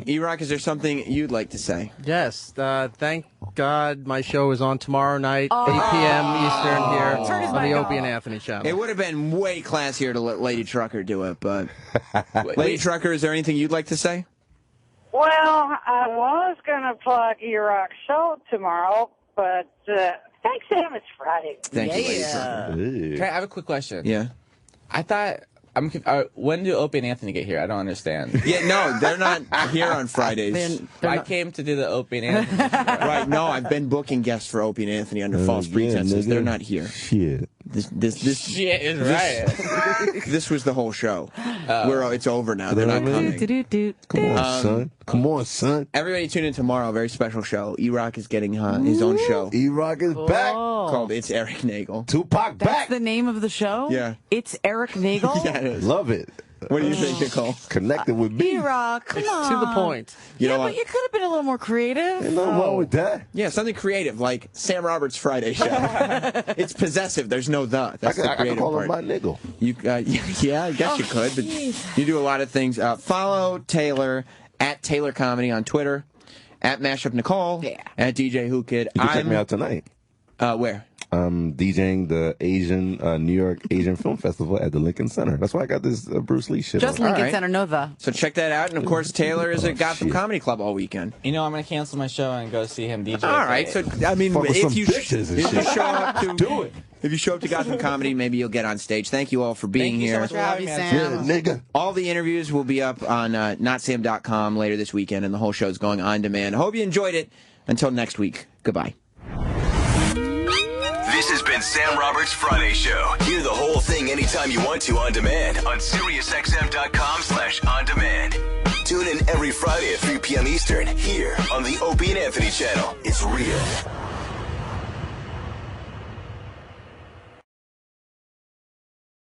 E-Rock, is there something you'd like to say? Yes. Thank God my show is on tomorrow night, 8 p.m. Eastern here on the Opie and Anthony channel. It would have been way classier to let Lady Trucker do it, but... Lady Trucker, is there anything you'd like to say? Well, I was going to plug E-Rock's show tomorrow, but thanks, Sam. It's Friday. Thank you, Lady Trucker. Can I have a quick question? Yeah. I thought... when do Opie and Anthony get here? I don't understand. Yeah, no, they're not here on Fridays. I came to do the Opie and Anthony show. Right, no, I've been booking guests for Opie and Anthony under false pretenses. Nigga. They're not here. Shit. Shit is right. This was the whole show. It's over now. They're not coming. Come on, son. Come on, son. Everybody tune in tomorrow. A very special show. E-Rock is getting his own show. E-Rock is back. Called It's Eric Nagel. Tupac That's back. the name of the show? Yeah. It's Eric Nagel? Yeah, it is. Love it. What do you think, Nicole? Connected with me. E-Rock, come on. To the point. You know But what? you could have been a little more creative. Ain't nothing wrong with that. Yeah, something creative, like Sam Roberts' Friday show. It's possessive. There's no the. That's the I creative can call part. him my nigga. Yeah, I guess you could, but you do a lot of things. Follow Taylor at Taylor Comedy on Twitter, at Mashup Nicole, at DJ Whoo Kid. You can check me out tonight. Where? I'm DJing the New York Asian Film Festival at the Lincoln Center. That's why I got this Bruce Lee shit. Just on. Lincoln Center, Nova. So check that out. And of course, Taylor is at Gotham Comedy Club all weekend. You know, I'm going to cancel my show and go see him DJ. All right. So, I mean, if you show up to do it. If you show up to Gotham Comedy, maybe you'll get on stage. Thank you all for being here. Thank you so much for having me, Sam. Yeah, nigga. All the interviews will be up on notsam.com later this weekend, and the whole show's going on demand. I hope you enjoyed it. Until next week, goodbye. This has been Sam Roberts' Friday Show. Hear the whole thing anytime you want to on demand on SiriusXM.com/on-demand. Tune in every Friday at 3 p.m. Eastern here on the Opie and Anthony channel. It's real.